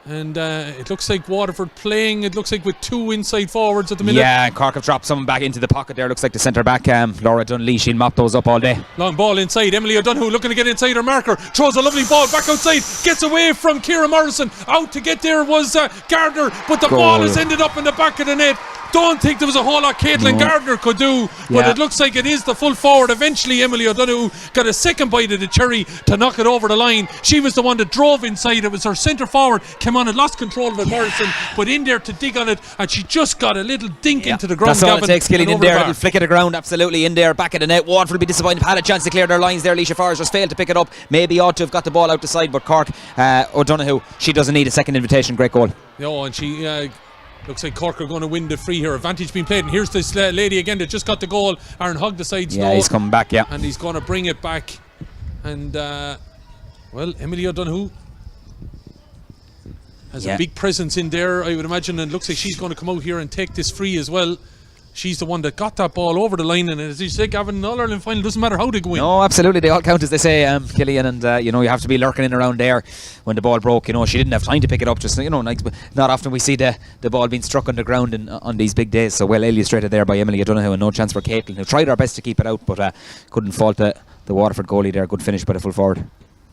And it looks like Waterford playing, it looks like with 2 inside forwards at the minute. Yeah, Cork have dropped someone back into the pocket there. Looks like the centre back, Laura Dunley. She'll mop those up all day. Long ball inside. Emily O'Donoghue looking to get inside her marker. Throws a lovely ball back outside. Gets away from Ciara Morrison. Out to get there was Gardner. But the ball has ended up in the back of the net. Don't think there was a whole lot Caitlin Gardner could do, but it looks like it is the full forward. Eventually Emily O'Donoghue got a second bite of the cherry to knock it over the line. She was the one that drove inside. It was her centre forward came on and lost control of it, Morrison, but in there to dig on it, and she just got a little dink into the ground. That's all it takes, Killian, in there. It'll Flick of the ground, absolutely in there, back of the net. Waterford will be disappointed. Had a chance to clear their lines there. Alicia Forrest just failed to pick it up. Maybe ought to have got the ball out the side, but Cork, O'Donoghue, she doesn't need a second invitation. Great goal. No, and she looks like Cork are going to win the free here. Advantage being played, and here's this lady again that just got the goal. Aaron Hogg decides no. He's coming back, and he's going to bring it back. And well, Emily O'Donoghue has a big presence in there, I would imagine, and looks like she's going to come out here and take this free as well. She's the one that got that ball over the line, and as you say, Gavin, in All-Ireland final, doesn't matter how they go in. No, absolutely, they all count, as they say, Killian, and you know, you have to be lurking in around there when the ball broke. You know, she didn't have time to pick it up, just, you know, like, not often we see the ball being struck on the ground on these big days. So well illustrated there by Emily O'Donoghue, and no chance for Caitlin, who tried her best to keep it out, but couldn't fault the Waterford goalie there. Good finish by the full forward.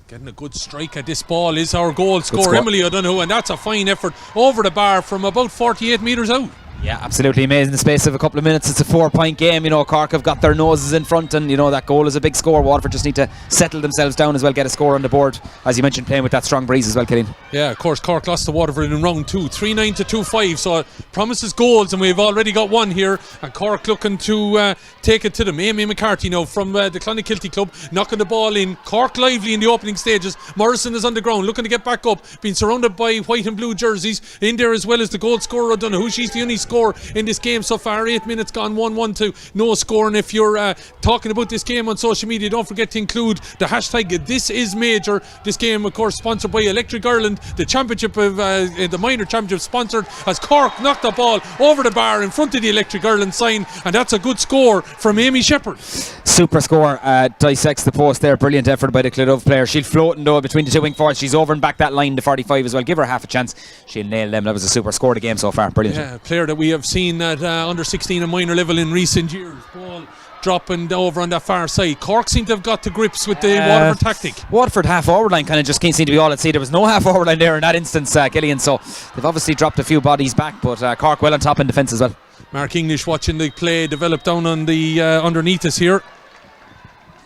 Getting a good strike at this ball is our goal scorer, Emily O'Donoghue, and that's a fine effort over the bar from about 48 metres out. Yeah, absolutely amazing. In the space of a couple of minutes, it's a 4-point game. You know, Cork have got their noses in front, and you know that goal is a big score. Waterford just need to settle themselves down as well, get a score on the board, as you mentioned, playing with that strong breeze as well, Killian. Yeah, of course, Cork lost to Waterford in round 2, 3-9 to 2-5, so it promises goals, and we've already got one here, and Cork looking to take it to them. Amy McCarthy now from the Clonakilty club, knocking the ball in. Cork lively in the opening stages. Morrison is on the ground, looking to get back up, being surrounded by white and blue jerseys. In there as well as the goal scorer O'Donoghue. She's the only scorer in this game so far. 8 minutes gone, 1-1 to no score. And if you're talking about this game on social media, don't forget to include the hashtag This Is Major. This game, of course, sponsored by Electric Ireland. The championship of the minor championship sponsored as Cork knocked the ball over the bar in front of the Electric Ireland sign, and that's a good score from Amy Shepherd. Super score, dissects the post there. Brilliant effort by the Clodove player. She'll floating though between the two wing forwards. She's over and back that line to 45 as well. Give her half a chance, she'll nail them. That was a super score of the game so far. Brilliant. Yeah, a player that we have seen at under 16 and minor level in recent years. Ball dropping over on that far side. Cork seem to have got to grips with the Waterford tactic. Waterford half forward line kind of just can't seem to be all at sea. There was no half forward line there in that instance, Gillian, so they've obviously dropped a few bodies back, but Cork well on top in defence as well. Mark English watching the play develop down on the underneath us here,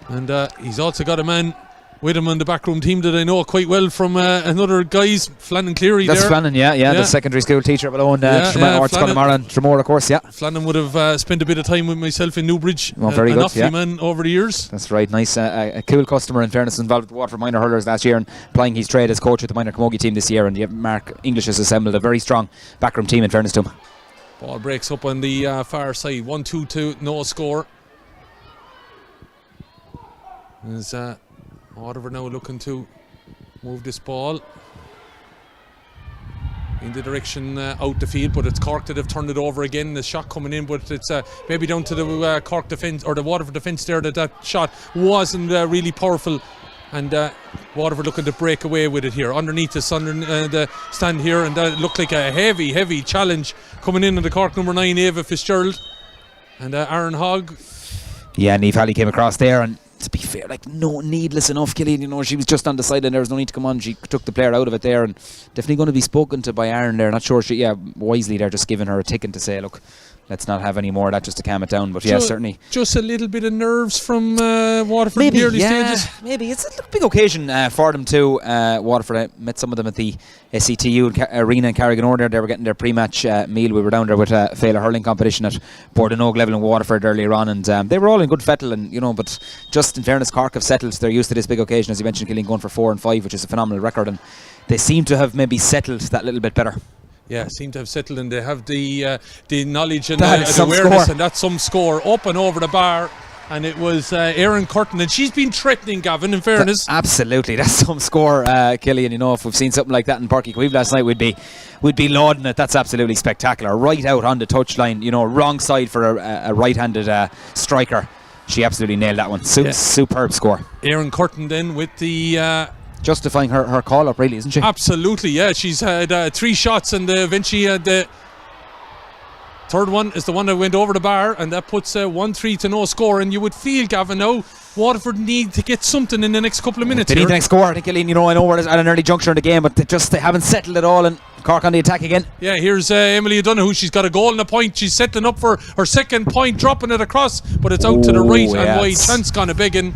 and he's also got a man with him on the backroom team that I know quite well from another guys, Flannan Cleary. That's there. Flannan, yeah, the secondary school teacher below, and Tremor, of course, yeah. Flannan would have spent a bit of time with myself in Newbridge. Very an good, awfully man over the years. That's right, nice, a cool customer in fairness, involved with Waterford minor hurlers last year and plying his trade as coach with the minor camogie team this year, and Mark English has assembled a very strong backroom team in fairness to him. Ball breaks up on the far side, 1-2 to no score. There's Waterford now looking to move this ball in the direction out the field, but it's Cork that have turned it over again. The shot coming in, but it's maybe down to the Cork defence or the Waterford defence there that shot wasn't really powerful, and Waterford looking to break away with it here underneath us under the stand here, and that looked like a heavy challenge coming in on the Cork number 9 Ava Fitzgerald and Aaron Hogg. Yeah, Niamh Halley came across there, and to be fair, like, no needless enough, Killian, you know, she was just on the side and there was no need to come on. She took the player out of it there, and definitely going to be spoken to by Aaron there. Not sure, wisely they're just giving her a ticking to say, look, let's not have any more of that, just to calm it down. But yeah, certainly just a little bit of nerves from Waterford maybe, in the early stages. Maybe it's a big occasion for them too. Waterford, I met some of them at the SCTU arena in Carrigan-Order. They were getting their pre-match meal. We were down there with a Féile hurling competition at Bordenogue level in Waterford earlier on, and they were all in good fettle, and you know, but just in fairness, Cork have settled. They're used to this big occasion, as you mentioned, Killian, going for 4 and 5, which is a phenomenal record, and they seem to have maybe settled that little bit better. Yeah, seem to have settled, and they have the knowledge and the awareness score. And that's some score up and over the bar, and it was Erin Curtin, and she's been threatening, Gavin, in fairness. Absolutely, that's some score, Killian. You know, if we've seen something like that in Páirc Uí Chaoimh last night, we'd be lauding it. That's absolutely spectacular. Right out on the touchline, you know, wrong side for a right-handed striker. She absolutely nailed that one. Superb score. Erin Curtin then with the justifying her call up, really, isn't she? Absolutely, yeah. She's had 3 shots, and eventually the third one is the one that went over the bar, and that puts 1-3 to no score. And you would feel, Gavin, now Waterford need to get something in the next couple of minutes. They need the next score, I think, Eileen. I know we're at an early juncture in the game, but they haven't settled it all, and Cork on the attack again. Yeah, here's Emily O'Donoghue. She's got a goal and a point. She's settling up for her second point, dropping it across, but it's out to the right and wide. Chance gone a begging.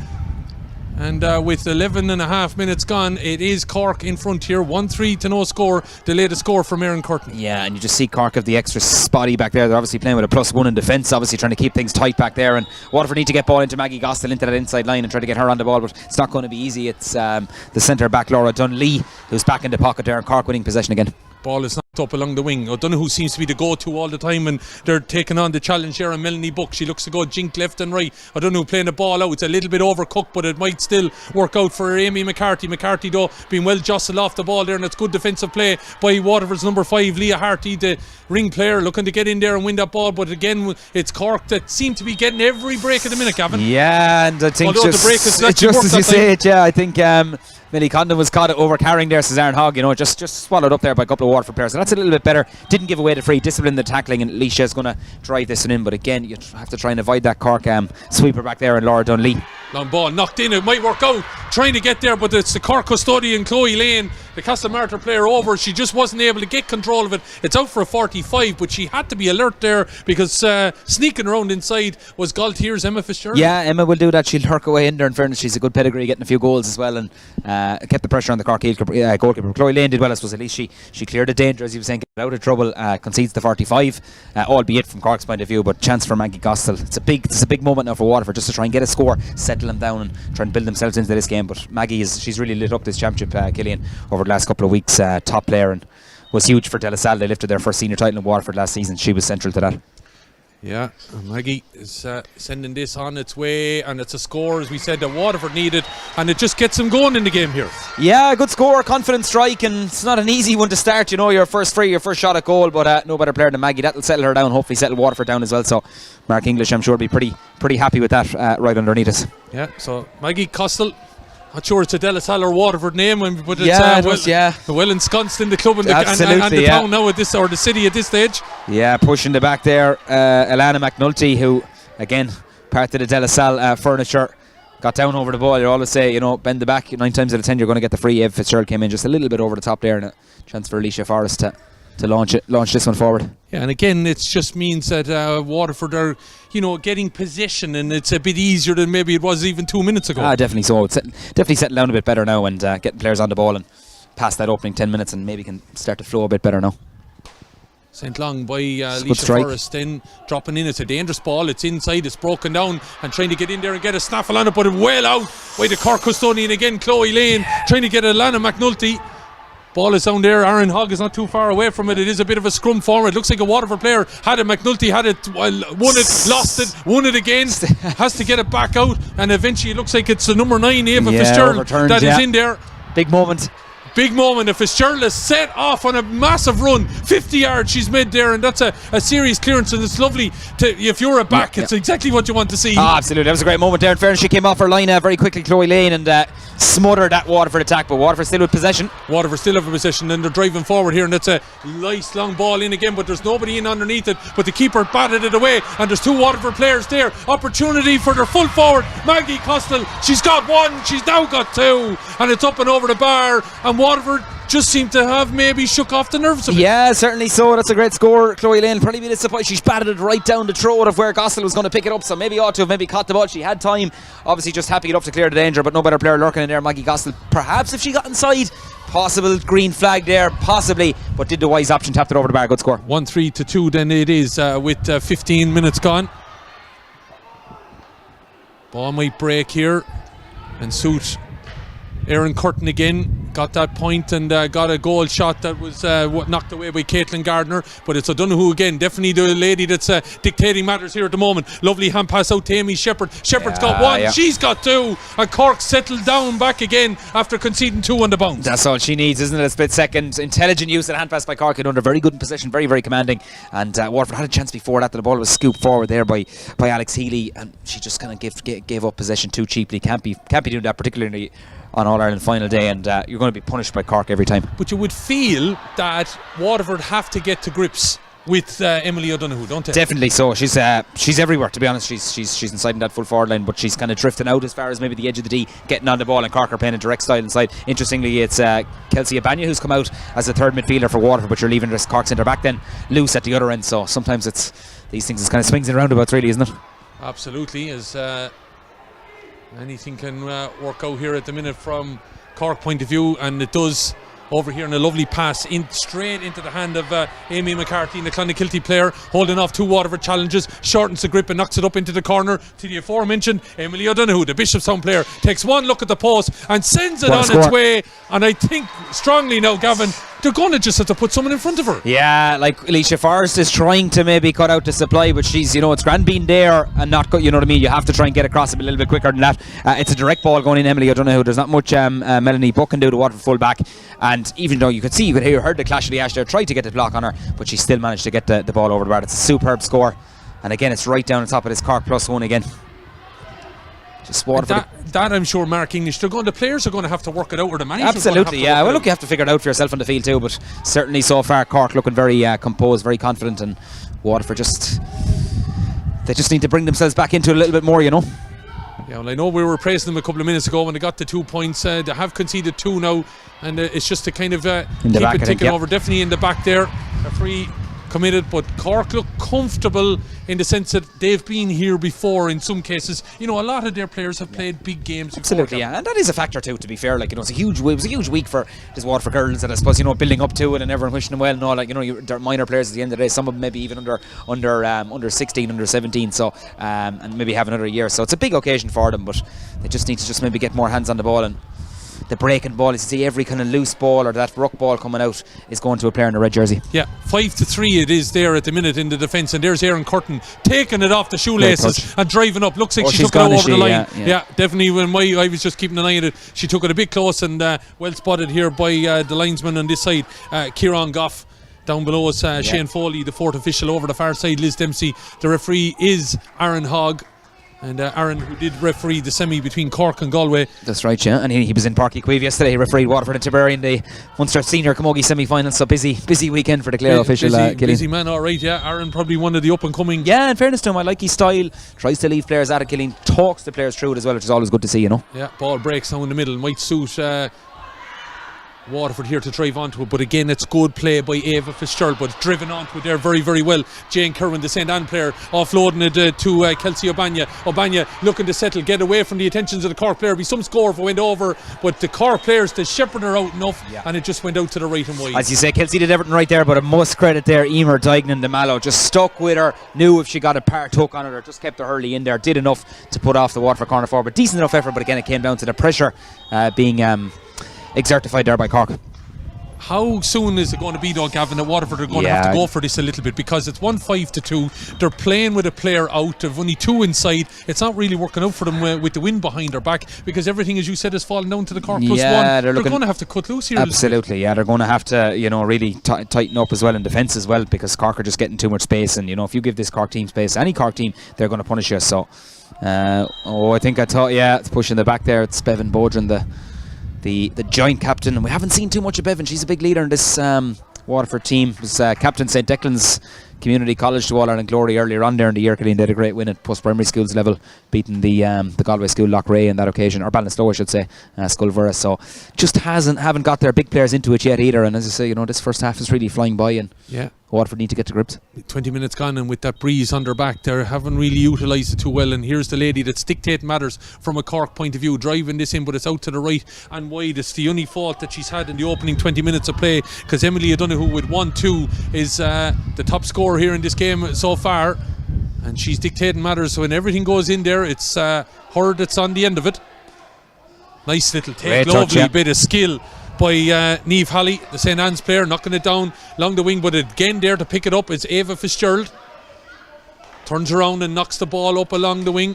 And with 11 and a half minutes gone, it is Cork in front here. 1-3 to no score. The latest score from Erin Curtin. Yeah, and you just see Cork have the extra spotty back there. They're obviously playing with a +1 in defence, obviously trying to keep things tight back there. And Waterford need to get ball into Maggie Gostel into that inside line and try to get her on the ball, but it's not going to be easy. It's the centre back, Laura Dunlea, who's back in the pocket there, and Cork winning possession again. Ball is knocked up along the wing. O'Donoghue seems to be the go-to all the time, and they're taking on the challenge here on Melanie Buck. She looks to go jink left and right. O'Donoghue playing the ball out. It's a little bit overcooked, but it might still work out for Amy McCarthy. McCarthy, though, being well jostled off the ball there, and it's good defensive play by Waterford's number 5, Leah Harty, the ring player, looking to get in there and win that ball. But again, it's Cork that seem to be getting every break at the minute, Gavin. Yeah, and I think although the break is just as you say it, yeah, I think Millie Condon was caught over carrying there. Cesarn Hogg, just swallowed up there by a couple of Waterford players. So that's a little bit better. Didn't give away the free, disciplined the tackling, and Leisha is going to drive this one in. But again, you have to try and avoid that Cork sweeper back there, and Laura Dunlea. Long ball knocked in. It might work out. Trying to get there, but it's the Cork custodian, Chloe Lane, the Castlemartyr player, over. She just wasn't able to get control of it. It's out for a 45, but she had to be alert there because sneaking around inside was Galtier's Emma Fitzgerald. Yeah, Emma will do that. She'll lurk away in there. In fairness, she's a good pedigree, getting a few goals as well, and kept the pressure on the Cork goalkeeper. Chloe Lane did well, I suppose. At least she cleared the danger, as you were saying, get out of trouble. Concedes the 45, albeit from Cork's point of view, but chance for Maggie Gostel. It's a big moment now for Waterford, just to try and get a score, settle them down, and try and build themselves into this game. But Maggie she's really lit up this championship, Killian, over the last couple of weeks. Top player, and was huge for De La Salle. They lifted their first senior title in Waterford last season. She was central to that. Yeah, Maggie is sending this on its way, and it's a score, as we said, that Waterford needed, and it just gets them going in the game here. Yeah, good score, confident strike, and it's not an easy one to start. Your first shot at goal, but no better player than Maggie. That'll settle her down, hopefully settle Waterford down as well. So Mark English, I'm sure, will be pretty happy with that right underneath us. Yeah, so Maggie Costel. Not sure it's a De La Salle or Waterford name, but it's well ensconced in the club and the town now at this, or the city at this stage. Yeah, pushing the back there, Alana McNulty, who again part of the De La Salle furniture, got down over the ball. You always say, bend the back. 9 times out of 10 you're going to get the free. Eve Fitzgerald came in just a little bit over the top there, and a chance for Alicia Forrest to launch this one forward. Yeah, and again, it just means that Waterford are, getting possession, and it's a bit easier than maybe it was even 2 minutes ago. Definitely so. It's definitely settling down a bit better now, and getting players on the ball and past that opening 10 minutes, and maybe can start to flow a bit better now. Sent long by Alicia Forrest, then dropping in. It's a dangerous ball. It's inside. It's broken down, and trying to get in there and get a snaffle on it, but well out by the Cork custodian again. Chloe Lane trying to get Alana McNulty. Ball is down there. Aaron Hogg is not too far away from it. It is a bit of a scrum forward. Looks like a Waterford player had it. McNulty had it, won it, lost it, won it again. Has to get it back out, and eventually it looks like it's the number 9, Ava Fitzgerald, that is in there. Big moment. Big moment. If Fitzgerald is set off on a massive run, 50 yards she's made there, and that's a serious clearance, and it's lovely if you're a back, it's exactly what you want to see. Absolutely, that was a great moment there. In fairness, she came off her line very quickly, Chloe Lane, and smothered that Waterford attack, but Waterford still with possession. Waterford still have a possession, and they're driving forward here, and that's a nice long ball in again, but there's nobody in underneath it, but the keeper batted it away, and there's 2 Waterford players there. Opportunity for their full forward, Maggie Costel. She's got 1, she's now got 2, and it's up and over the bar, and Waterford just seemed to have maybe shook off the nerves a bit. Yeah, certainly so. That's a great score. Chloe Lane probably be disappointed. She's batted it right down the throat of where Gostel was going to pick it up, so maybe ought to have maybe caught the ball. She had time, obviously just happy enough to clear the danger, but no better player lurking in there. Maggie Gostel, perhaps if she got inside, possible green flag there, possibly, but did the wise option, tapped it over the bar. Good score. 1-3 to 2 then it is with 15 minutes gone. Ball might break here and suit Erin Curtin again. Got that point and got a goal shot that was knocked away by Caitlin Gardner, but it's O'Donoghue again, definitely the lady that's dictating matters here at the moment. Lovely hand pass out to Amy Shepherd. Shepherd's got 1, she's got 2, and Cork settled down back again after conceding 2 on the bounce. That's all she needs, isn't it? A split second. Intelligent use of the hand pass by Cork, and under very good in position, very, very commanding, and Waterford had a chance before that. The ball was scooped forward there by Alex Healy, and she just kind of gave up possession too cheaply. Can't be doing that, particularly on All-Ireland final day, and you're going to be punished by Cork every time. But you would feel that Waterford have to get to grips with Emily O'Donoghue, don't they? Definitely so. She's everywhere, to be honest. She's inside in that full forward line, but she's kind of drifting out as far as maybe the edge of the D, getting on the ball, and Cork are playing a direct style inside. Interestingly, it's Kelsey Abanya who's come out as the third midfielder for Waterford, but you're leaving this Cork centre back then loose at the other end, so sometimes it's these things, it's kind of swings and roundabouts really, isn't it? Absolutely, as anything can work out here at the minute from Cork point of view, and it does over here in a lovely pass in straight into the hand of Amy McCarthy, the Clonakilty player, holding off two Waterford challenges, shortens the grip and knocks it up into the corner to the aforementioned Emily O'Donoghue. The Bishopstown player takes one look at the post and sends it on its way, and I think strongly now, Gavin, they're going to just have to put someone in front of her. Yeah, like Alicia Forrest is trying to maybe cut out the supply, but she's, it's grand being there and not, you know what I mean, you have to try and get across a little bit quicker than that. It's a direct ball going in Emily O'Donoghue. There's not much Melanie Buck can do, the Waterford full back, and even though you could hear the clash of the ash there, tried to get the block on her, but she still managed to get the ball over the bar. It's a superb score, and again it's right down the top of this Cork +1 again. Just Waterford. That I'm sure, Mark English, the players are going to have to work it out, or the manager. Absolutely, yeah. Well, look, you have to figure it out for yourself on the field too, but certainly so far Cork looking very composed, very confident, and Waterford they just need to bring themselves back into it a little bit more, Yeah, well, I know we were praising them a couple of minutes ago when they got the 2 points. They have conceded 2 now, and it's just to kind of keep it ticking over. Definitely in the back there, a free committed, but Cork look comfortable in the sense that they've been here before in some cases. A lot of their players have played big games. Absolutely, yeah, and that is a factor too, to be fair. Like, it was a huge week for these Waterford girls, and I suppose, building up to it and everyone wishing them well and all. Like, they're minor players at the end of the day, some of them maybe even under 16, under 17, so and maybe have another year, so it's a big occasion for them, but they just need to maybe get more hands on the ball, and the breaking ball, you see every kind of loose ball or that ruck ball coming out is going to a player in a red jersey. Yeah, 5-3 it is there at the minute in the defence, and there's Erin Curtin taking it off the shoelaces and driving up. Looks like she took it over the line. Yeah, definitely. When I was just keeping an eye on it, she took it a bit close, and well spotted here by the linesman on this side, Kieran Goff. Down below us, Shane Foley, the fourth official over the far side, Liz Dempsey. The referee is Aaron Hogg. And Aaron, who did referee the semi between Cork and Galway. That's right, yeah. And he was in Páirc Uí Chaoimh yesterday. He refereed Waterford and Tipperary in the Munster Senior Camogie semi-final. So busy weekend for the Clare official. Busy man, all right, yeah. Aaron probably one of the up-and-coming. Yeah, in fairness to him, I like his style. Tries to leave players out of Killeen. Talks the players through it as well, which is always good to see, Yeah, ball breaks down in the middle. Might suit Waterford here to drive onto it, but again it's good play by Ava Fitzgerald, but driven onto it there very, very well. Jane Curran, the St. Anne player, offloading it to Kelsey Abanya. Abanya looking to settle, get away from the attentions of the Cork player. Be some score if it went over, but the Cork players, they shepherded her out enough, and it just went out to the right and wide. As you say, Kelsey did everything right there, but I must credit there Emer Dignan, the Mallow, just stuck with her, knew if she got a part hook on it or just kept her hurley in there, did enough to put off the Waterford corner forward. Decent enough effort, but again it came down to the pressure being exertified there by Cork. How soon is it going to be though, Gavin, that Waterford are going to have to go for this a little bit, because it's 1-5-2. They're playing with a player out. They've only 2 inside. It's not really working out for them with the wind behind their back, because everything, as you said, is falling down to the Cork +1. They're going to have to cut loose here. Absolutely, yeah. They're going to have to, really tighten up as well in defence as well, because Cork are just getting too much space, and if you give this Cork team space, any Cork team, they're going to punish you. So, it's pushing the back there. It's Bevan Bodrin, the joint captain, and we haven't seen too much of Bevan. She's a big leader in this Waterford team. Was captain St. Declan's Community College to All-Ireland glory earlier on there in the year. Killeen did a great win at post-primary schools level, beating the Galway school Loughrea in that occasion, or Ballinasloe I should say, Sculvera. So just haven't got their big players into it yet either, and as I say, this first half is really flying by, and Waterford need to get to grips. 20 minutes gone, and with that breeze on their back, they haven't really utilised it too well. And here's the lady that's dictating matters from a Cork point of view, driving this in, but it's out to the right and wide. It's the only fault that she's had in the opening 20 minutes of play, because Emily O'Donoghue with 1-2 is the top scorer here in this game so far, and she's dictating matters. So when everything goes in there, it's her that's on the end of it. Nice little take, lovely bit of skill by Niamh Halley, the St. Anne's player, knocking it down along the wing, but again there to pick it up is Ava Fitzgerald. Turns around and knocks the ball up along the wing.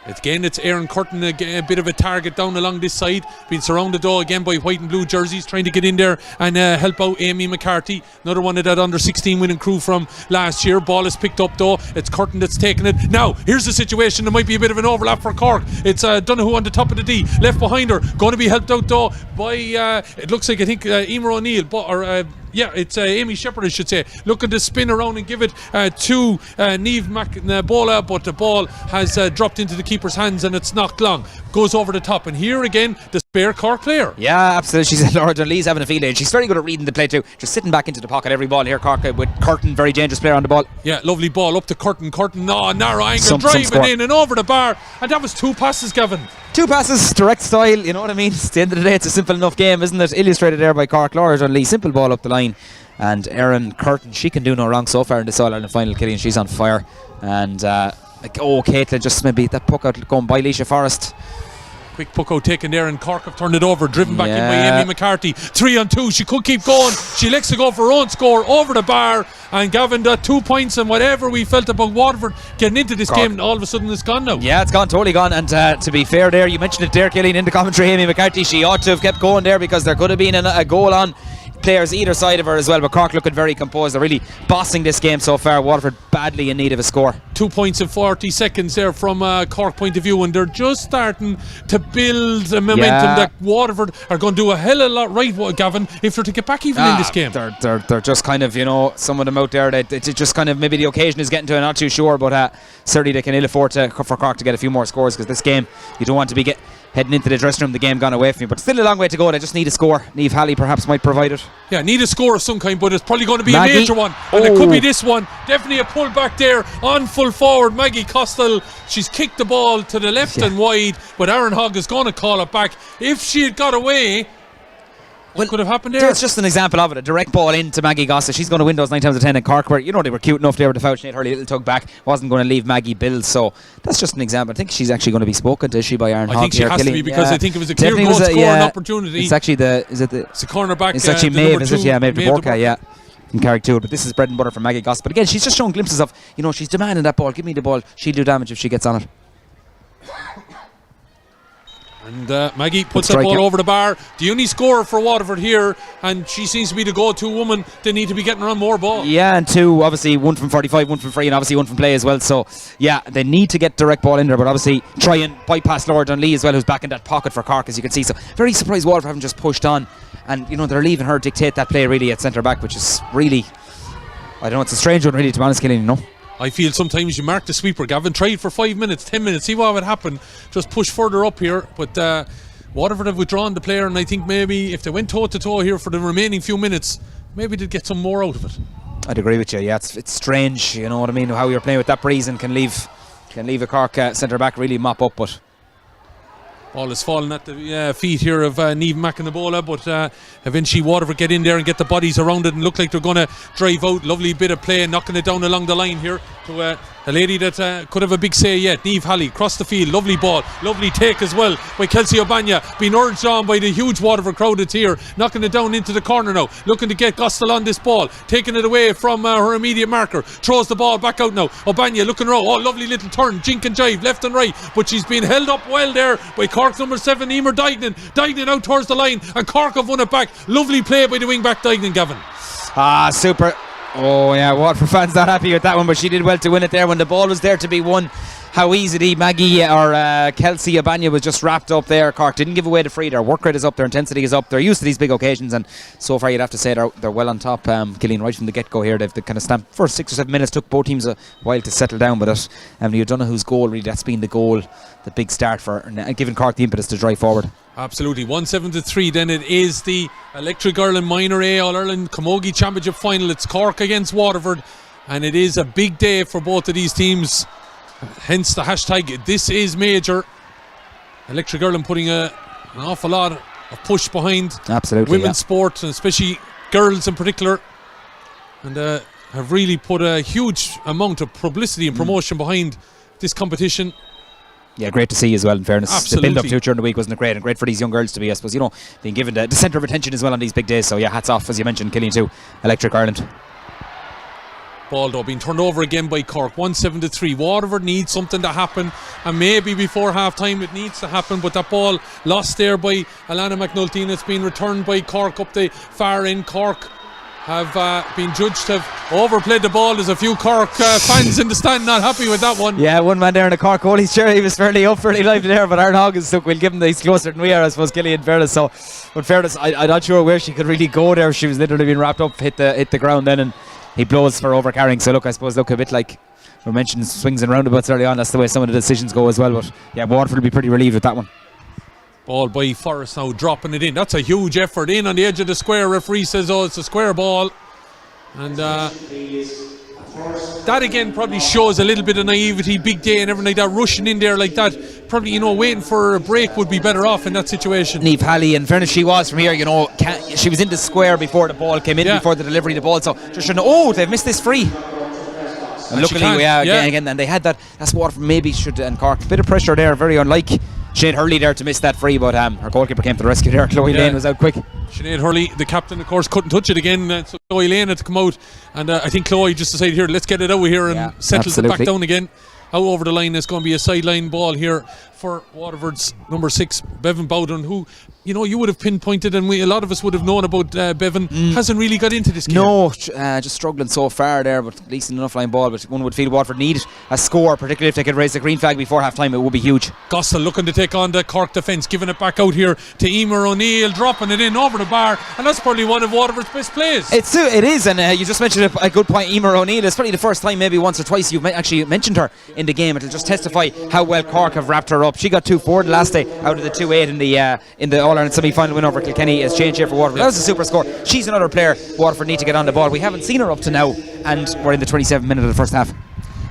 Again, it's Aaron Curtin, a bit of a target down along this side. Being surrounded though again by white and blue jerseys, trying to get in there and help out Amy McCarthy. Another one of that under 16 winning crew from last year. Ball is picked up though. It's Curtin that's taking it. Now, here's the situation. There might be a bit of an overlap for Cork. It's Donoghue on the top of the D. Left behind her. Going to be helped out though by, it looks like, I think, Emer O'Neill. It's Amy Shepherd, I should say, looking to spin around and give it to Niamh McNabola, but the ball has dropped into the keeper's hands and it's knocked long. Goes over the top, and here again, the spare Cork player. Yeah, absolutely. She's Laura Dunlee's having a field day. She's very good at reading the play too. Just sitting back into the pocket every ball here, Cork, with Curtin, very dangerous player on the ball. Yeah, lovely ball up to Curtin. Narrow angle, driving in and over the bar, and that was 2 passes, Gavin. 2 passes, direct style, you know what I mean? At the end of the day, it's a simple enough game, isn't it? Illustrated there by Cork. Laura Dunlee, simple ball up the line. And Erin Curtin, she can do no wrong so far in this All-Ireland final, Killian. She's on fire. And, Caitlin, just maybe that puck out going by Leisha Forrest. Quick puck out taken there, and Cork have turned it over, driven back in by Amy McCarthy. 3 on 2, she could keep going. She likes to go for her own score over the bar, and Gavin, that 2 points and whatever we felt about Waterford getting into this game, all of a sudden it's gone now. Yeah, it's gone, totally gone. And to be fair there, you mentioned it there, Killian, in the commentary, Amy McCarthy, she ought to have kept going there, because there could have been a goal on players either side of her as well, but Cork looking very composed. They're really bossing this game so far. Waterford badly in need of a score. 2 points in 40 seconds there from Cork point of view, and they're just starting to build a momentum that Waterford are going to do a hell of a lot right, Gavin, if they're to get back even in this game. They're just kind of, some of them out there, it's just kind of, maybe the occasion is getting to it, not too sure, but certainly they can ill afford for Cork to get a few more scores, because this game, you don't want to be heading into the dressing room, the game gone away from you, but still a long way to go. They just need a score. Niamh Halley perhaps might provide it. Yeah, need a score of some kind, but it's probably going to be Maggie. A major one, and it could be this one. Definitely a pull back there on full forward. Maggie Costello, she's kicked the ball to the left and wide, but Aaron Hogg is going to call it back. If she had got away, what could have happened there? It's just an example of it. A direct ball into Maggie Gossa. She's going to win those 9 times out of 10 in Cork, where they were cute enough there with the foul. She had her little tug back, wasn't going to leave Maggie Bill. So that's just an example. I think she's actually going to be spoken to, is she, by Aaron Hogg? I think she has to be, because I think it was a clear goal scoring opportunity. It's actually it's a cornerback. It's actually Maeve, is it? Yeah, Maeve de Borca, yeah. From Carrick too, but this is bread and butter for Maggie Goss. But again, she's just showing glimpses of, she's demanding that ball. Give me the ball. She'll do damage if she gets on it. And Maggie puts that ball over the bar. The only scorer for Waterford here, and she seems to be the go-to woman. They need to be getting around more ball. Yeah, and 2, obviously 1 from 45, 1 from free, and obviously 1 from play as well. So yeah, they need to get direct ball in there, but obviously try and bypass Laura Dunlee as well, who's back in that pocket for Cork, as you can see. So very surprised Waterford haven't just pushed on, and they're leaving her dictate that play really at centre back, which is really, I don't know, it's a strange one really, to be honest, Killian, I feel sometimes you mark the sweeper, Gavin. Try it for 5 minutes, 10 minutes, see what would happen. Just push further up here. But Waterford have withdrawn the player, and I think maybe if they went toe-to-toe here for the remaining few minutes, maybe they'd get some more out of it. I'd agree with you. Yeah, it's strange, you know what I mean, how you're playing with that breeze and can leave a Cork centre-back really mop up, but ball is falling at the feet here of Niamh McNabola, but eventually Waterford get in there and get the bodies around it and look like they're going to drive out. Lovely bit of play, knocking it down along the line here to a lady that could have a big say yet. Niamh Halley across the field, lovely ball, lovely take as well by Kelsey O'Banya, being urged on by the huge Waterford crowd that's here, knocking it down into the corner now, looking to get Gostel on this ball, taking it away from her immediate marker, throws the ball back out now. O'Banya looking around, lovely little turn, jink and jive left and right, but she's been held up well there by Cork's number 7, Emer Dignan out towards the line, and Cork have won it back. Lovely play by the wing back Dignan, Gavin. Super. Oh yeah, Waterford fans not happy with that one, but she did well to win it there when the ball was there to be won. How easily Maggie or Kelsey O'Banya was just wrapped up there. Cork didn't give away the free. Their work rate is up, their intensity is up. They're used to these big occasions, and so far you'd have to say they're well on top. Killian, right from the get-go here, they've kind of stamped. First 6 or 7 minutes took both teams a while to settle down, but O'Donoghue's goal, really, that's been the goal, the big start for giving Cork the impetus to drive forward. Absolutely. 1-7-3. Then it is the Electric Ireland Minor A All-Ireland Camogie Championship Final. It's Cork against Waterford, and it is a big day for both of these teams. Hence the hashtag, this is major. Electric Ireland putting an awful lot of push behind women's sport, and especially girls in particular, and have really put a huge amount of publicity and promotion behind this competition. Yeah, great to see as well, in fairness. Absolutely. The build-up to it during the week, wasn't it great? And great for these young girls to be, I suppose, being given the centre of attention as well on these big days. So yeah, hats off, as you mentioned, Killian, to Electric Ireland. Ball though being turned over again by Cork. 1-7-3. Waterford needs something to happen, and maybe before half time it needs to happen, but that ball lost there by Alana McNulty, and it's been returned by Cork up the far end. Cork have been judged to have overplayed the ball. There's a few Cork fans in the stand not happy with that one. Yeah, one man there in the Cork goalie's chair, he was fairly lively there, but Aaron Hoggins, look, we'll give him that he's closer than we are, I suppose, Gillian, fairness. So, but fairness, I'm not sure where she could really go there. She was literally being wrapped up, hit the ground then, and he blows for overcarrying. So look, I suppose, a bit like we mentioned swings and roundabouts early on, that's the way some of the decisions go as well. But yeah, Waterford will be pretty relieved with that one. Ball by Forrest now, dropping it in. That's a huge effort in on the edge of the square. Referee says, oh, it's a square ball. And that again probably shows a little bit of naivety. Big day and everything like that, rushing in there like that. Probably, waiting for a break would be better off in that situation. Niamh Halley, in fairness, she was from here, she was in the square before the ball came in, before the delivery of the ball. So just they've missed this free. And luckily, again, and they had that. That's Waterford maybe should, and Cork. A bit of pressure there, very unlike Sinead Hurley there to miss that free, but her goalkeeper came to the rescue there. Chloe Lane was out quick. Sinead Hurley, the captain, of course, couldn't touch it again, so Chloe Lane had to come out, and I think Chloe just decided, here, let's get it out of here, and settles it back down again. Out over the line. It's going to be a sideline ball here for Waterford's number 6, Bevan Bowden, who, you would have pinpointed, and a lot of us would have known about Bevan, hasn't really got into this game. No, just struggling so far there, but at least an enough line ball. But one would feel Waterford need a score, particularly if they could raise the green flag before half time. It would be huge. Gossel looking to take on the Cork defence, giving it back out here to Emer O'Neill, dropping it in over the bar, and that's probably one of Waterford's best plays. It is, and you just mentioned a good point. Emer O'Neill, it's probably the first time, maybe once or twice, you've actually mentioned her in the game. It'll just testify how well Cork have wrapped her up. She got 2-4 the last day out of the 2-8 in the All-Ireland semi-final win over Kilkenny. As change here for Waterford. That was a super score. She's another player Waterford need to get on the ball. We haven't seen her up to now, and we're in the 27th minute of the first half.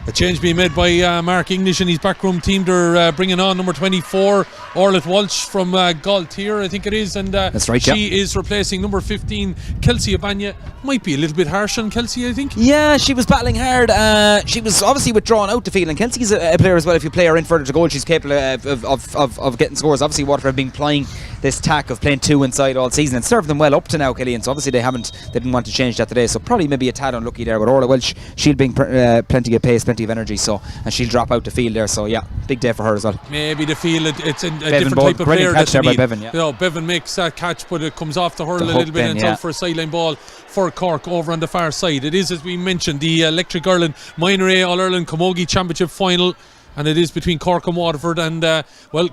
A change being made by Mark English and his backroom team. They're bringing on number 24, Orlet Walsh from Galtier, I think it is, and that's right, she is replacing number 15, Kelsey Abanya. Might be a little bit harsh on Kelsey, I think. Yeah, she was battling hard. She was obviously withdrawn out the field, and Kelsey's a player as well. If you play her in further to goal, she's capable of getting scores. Obviously, Waterford have been plying this tack of playing 2 inside all season and served them well up to now, Killian. So obviously they didn't want to change that today. So probably maybe a tad unlucky there. But Orla Welsh, she'll bring plenty of pace, plenty of energy. So, and she'll drop out the field there. So yeah, big day for her as well. Maybe the field it's a different type of player. Catch there by Bevan. Yeah. Bevan makes that catch, but it comes off the hurl a little bit, and it's out for a sideline ball for Cork over on the far side. It is, as we mentioned, the Electric Ireland Minor A All-Ireland Camogie Championship final, and it is between Cork and Waterford, and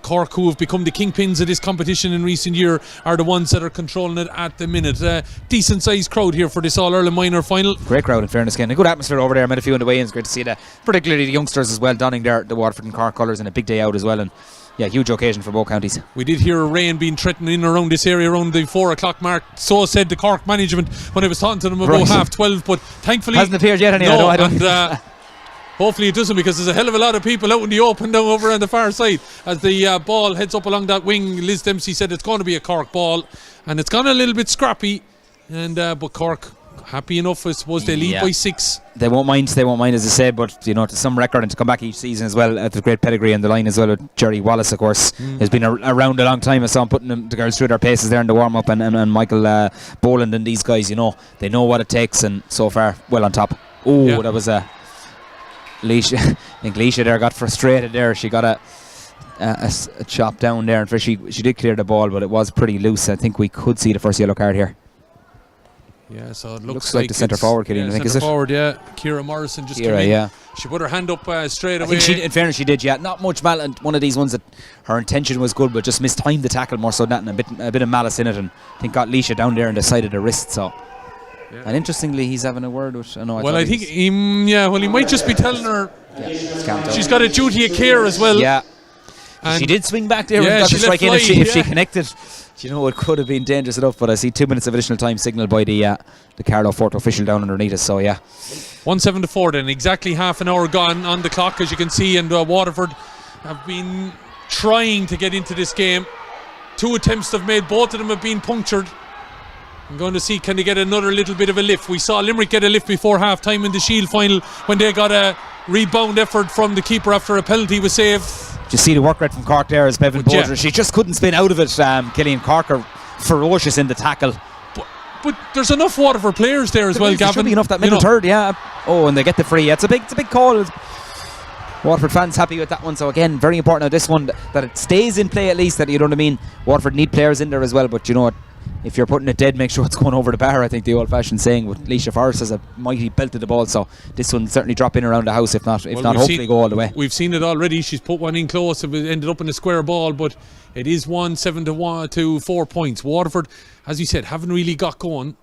Cork, who have become the kingpins of this competition in recent year, are the ones that are controlling it at the minute. Decent sized crowd here for this All-Ireland Minor final. Great crowd, in fairness, Ken. A good atmosphere over there. Met a few in the weigh-ins. Great to see that, particularly the youngsters as well, donning the Waterford and Cork colours, and a big day out as well. And yeah, huge occasion for both counties. We did hear rain being threatened in around this area around the 4 o'clock mark. So said the Cork management when I was talking to them about 12:30, but thankfully hasn't appeared yet anyway. No, I don't. Hopefully it doesn't, because there's a hell of a lot of people out in the open down over on the far side. As the ball heads up along that wing, Liz Dempsey said it's going to be a Cork ball, and it's gone a little bit scrappy, and but Cork happy enough, I suppose. They lead by 6. They won't mind, as I said, but to some record, and to come back each season as well, at the great pedigree on the line as well with Jerry Wallace, of course, has been around a long time. I saw him putting the girls through their paces there in the warm up, and Michael Boland and these guys, they know what it takes, and so far well on top. That was a Leisha. I think Leisha there got frustrated there. She got a chop down there, and she did clear the ball, but it was pretty loose. I think we could see the first yellow card here. Yeah, so it looks like the centre forward, Killian, I think, is it? Centre forward, yeah. Kira Morrison just came in. Yeah. She put her hand up straight away. I think in fairness, she did, yeah. Not much malice. One of these ones that her intention was good, but just mistimed the tackle more so than that, and a bit of malice in it, and I think got Leisha down there on the side of the wrist. So. Yeah. And interestingly, he's having a word with. He might just be telling her she's got a duty of care as well. Yeah. And she did swing back there and got the strike in if she connected. It could have been dangerous enough, but I see 2 minutes of additional time signalled by the Carlow Fort official down underneath us, so yeah. 1:07 then, exactly half an hour gone on the clock, as you can see, and Waterford have been trying to get into this game. 2 attempts they've made, both of them have been punctured. I'm going to see, can they get another little bit of a lift? We saw Limerick get a lift before half time in the Shield final when they got a rebound effort from the keeper after a penalty was saved. You see the work rate from Cork there as Bevan Bolger. She just couldn't spin out of it. Killian, Cork are ferocious in the tackle. but there's enough Waterford players there as well, There Gavin. should be enough that You middle know. third, yeah. Oh, and they get the free. It's a big call. Waterford fans happy with that one. So again, very important now this one that it stays in play at least. That you know what I mean. Waterford need players in there as well. But you know what? If you're putting it dead, make sure it's going over the bar. I think the old-fashioned saying. With Leisha Forrest has a mighty belt of the ball, so this one certainly drop in around the house. If not, hopefully go all the way. We've seen it already. She's put one in close. It ended up in a square ball, but it is 1-7 to 4 points. Waterford, as you said, haven't really got going.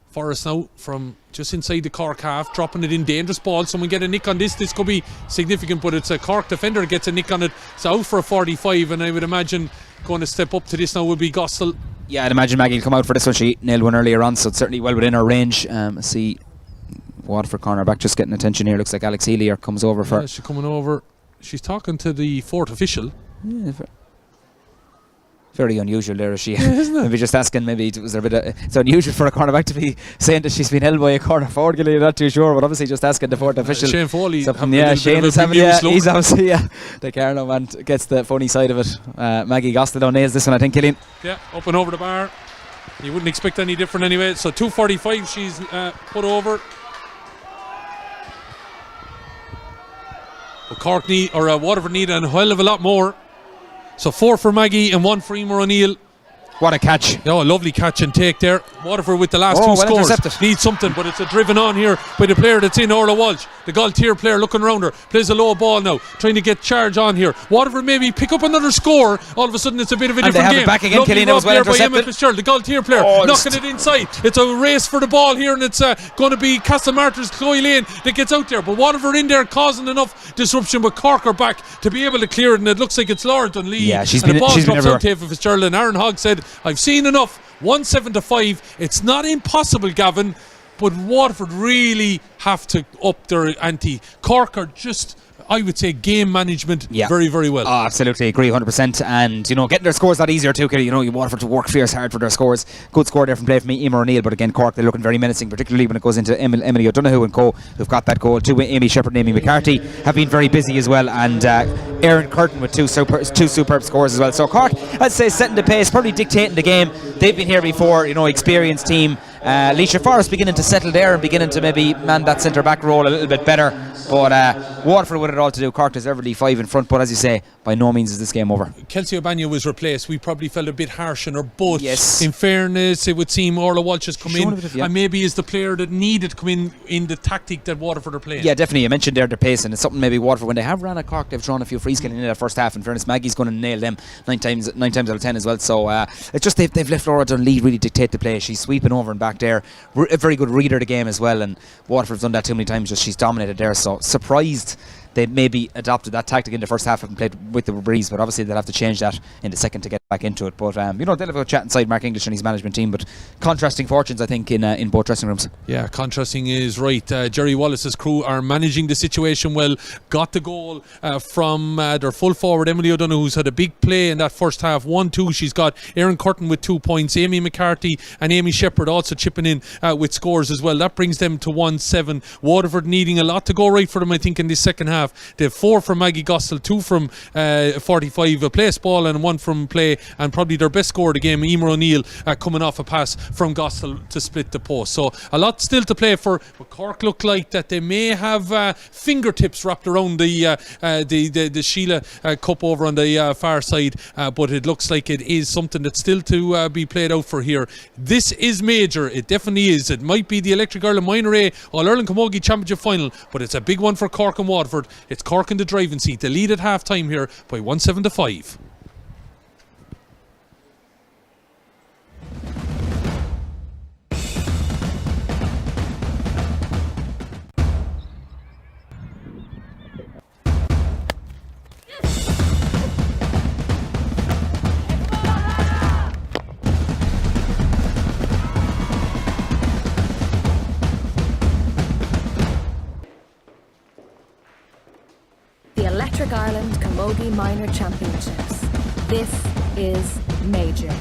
Forrest now from just inside the Cork half, dropping it in, dangerous ball. Someone get a nick on this. This could be significant, but it's a Cork defender gets a nick on it. It's out for a 45, and I would imagine going to step up to this now would be Gossel. Yeah, I'd imagine Maggie will come out for this one. She nailed one earlier on, so it's certainly well within her range. See Waterford cornerback just getting attention here. Looks like Alex Healy comes over for. She's coming over. She's talking to the fourth official. Yeah, very unusual there, is she? Yeah, isn't it? Maybe just asking, maybe was there a bit of, it's unusual for a cornerback to be saying that she's been held by a corner forward. You're not too sure, but obviously just asking the fourth official. Shane Foley. Shane is having, he's obviously, the Carno man gets the funny side of it. Maggie Gostilow nails this one, I think, Killian. Yeah, up and over the bar. You wouldn't expect any different anyway. So 2:45 she's put over. But Cork need, or Waterford need a hell of a lot more. So 4 for Maggie and 1 for Emer O'Neill. What a catch. Oh, a lovely catch and take there. Waterford with the last two well scores. intercepted. Needs something, but it's a driven on here by the player that's in, Orla Walsh. The Galtier player looking around her. Plays a low ball now, trying to get charge on here. Waterford maybe pick up another score. All of a sudden it's a bit of a And different they have game. it back again, Lovely Killian. It was rob well there by intercepted. Emma Fitzgerald, the Galtier player, knocking it inside. It's a race for the ball here, and it's going to be Castlemartyr's Chloe Lane that gets out there. But Waterford in there causing enough disruption, but Cork are back to be able to clear it, and it looks like it's Laura Dunlea. Yeah, she's and been the ball everywhere. drops out to Fitzgerald, and Aaron Hogg said, I've seen enough. 1-7 to 5. It's not impossible, Gavin, but Waterford really have to up their ante. Cork are just, I would say, game management very, very well. Oh, absolutely agree 100%. And you know, getting their scores a lot easier too. You know, you Waterford to work fierce hard for their scores. Good score there from play from Emer O'Neill, but again Cork, they're looking very menacing, particularly when it goes into Emily O'Donoghue and co, who've got that goal. Two, Amy Shepherd and Amy McCarthy have been very busy as well, and Erin Curtin with two superb scores as well. So Cork, I'd say, setting the pace, probably dictating the game. They've been here before, you know, experienced team. Leisha Forrest beginning to settle there and beginning to maybe man that centre back role a little bit better, but Waterford with it all to do. Cork deservedly 5 in front, but as you say, by no means is this game over. Kelsey O'Banya was replaced. We probably felt a bit harsh on her, but yes, in fairness, it would seem Orla Walsh has come in yeah, and maybe is the player that needed to come in the tactic that Waterford are playing. Yeah, definitely. You mentioned there the pace, and it's something maybe Waterford, when they have ran at Cork, they've drawn a few frees in that first half. In fairness, Maggie's going to nail them 9 times out of 10 as well. So it's just they've left Laura Dunlea really dictate the play. She's sweeping over and back there. A very good reader of the game as well, and Waterford's done that too many times. Just she's dominated there. So surprised they maybe adopted that tactic in the first half and played with the breeze, but obviously they'll have to change that in the second to get back into it. But you know, they'll have a chat inside Mark English and his management team, but contrasting fortunes, I think, in both dressing rooms. Yeah, contrasting is right. Jerry Wallace's crew are managing the situation well. Got the goal from their full forward Emily O'Donoghue, who's had a big play in that first half. 1-2. She's got Erin Curtin with 2 points, Amy McCarthy and Amy Shepherd also chipping in with scores as well. That brings them to 1-7. Waterford needing a lot to go right for them, I think, in this second half. They have 4 from Maggie Gossel, 2 from 45, a place ball and 1 from play, and probably their best score of the game, Emer O'Neill, coming off a pass from Gossel to split the post. So a lot still to play for, but Cork look like that they may have fingertips wrapped around the Sheila Cup over on the far side, but it looks like it is something that's still to be played out for here. This is major, it definitely is. It might be the Electric Ireland Minor A All-Ireland Camogie Championship final, but it's a big one for Cork and Waterford. It's Cork in the driving seat. They lead at half time here by 1-7 to 5. The Electric Ireland Camogie Minor Championships. This is major.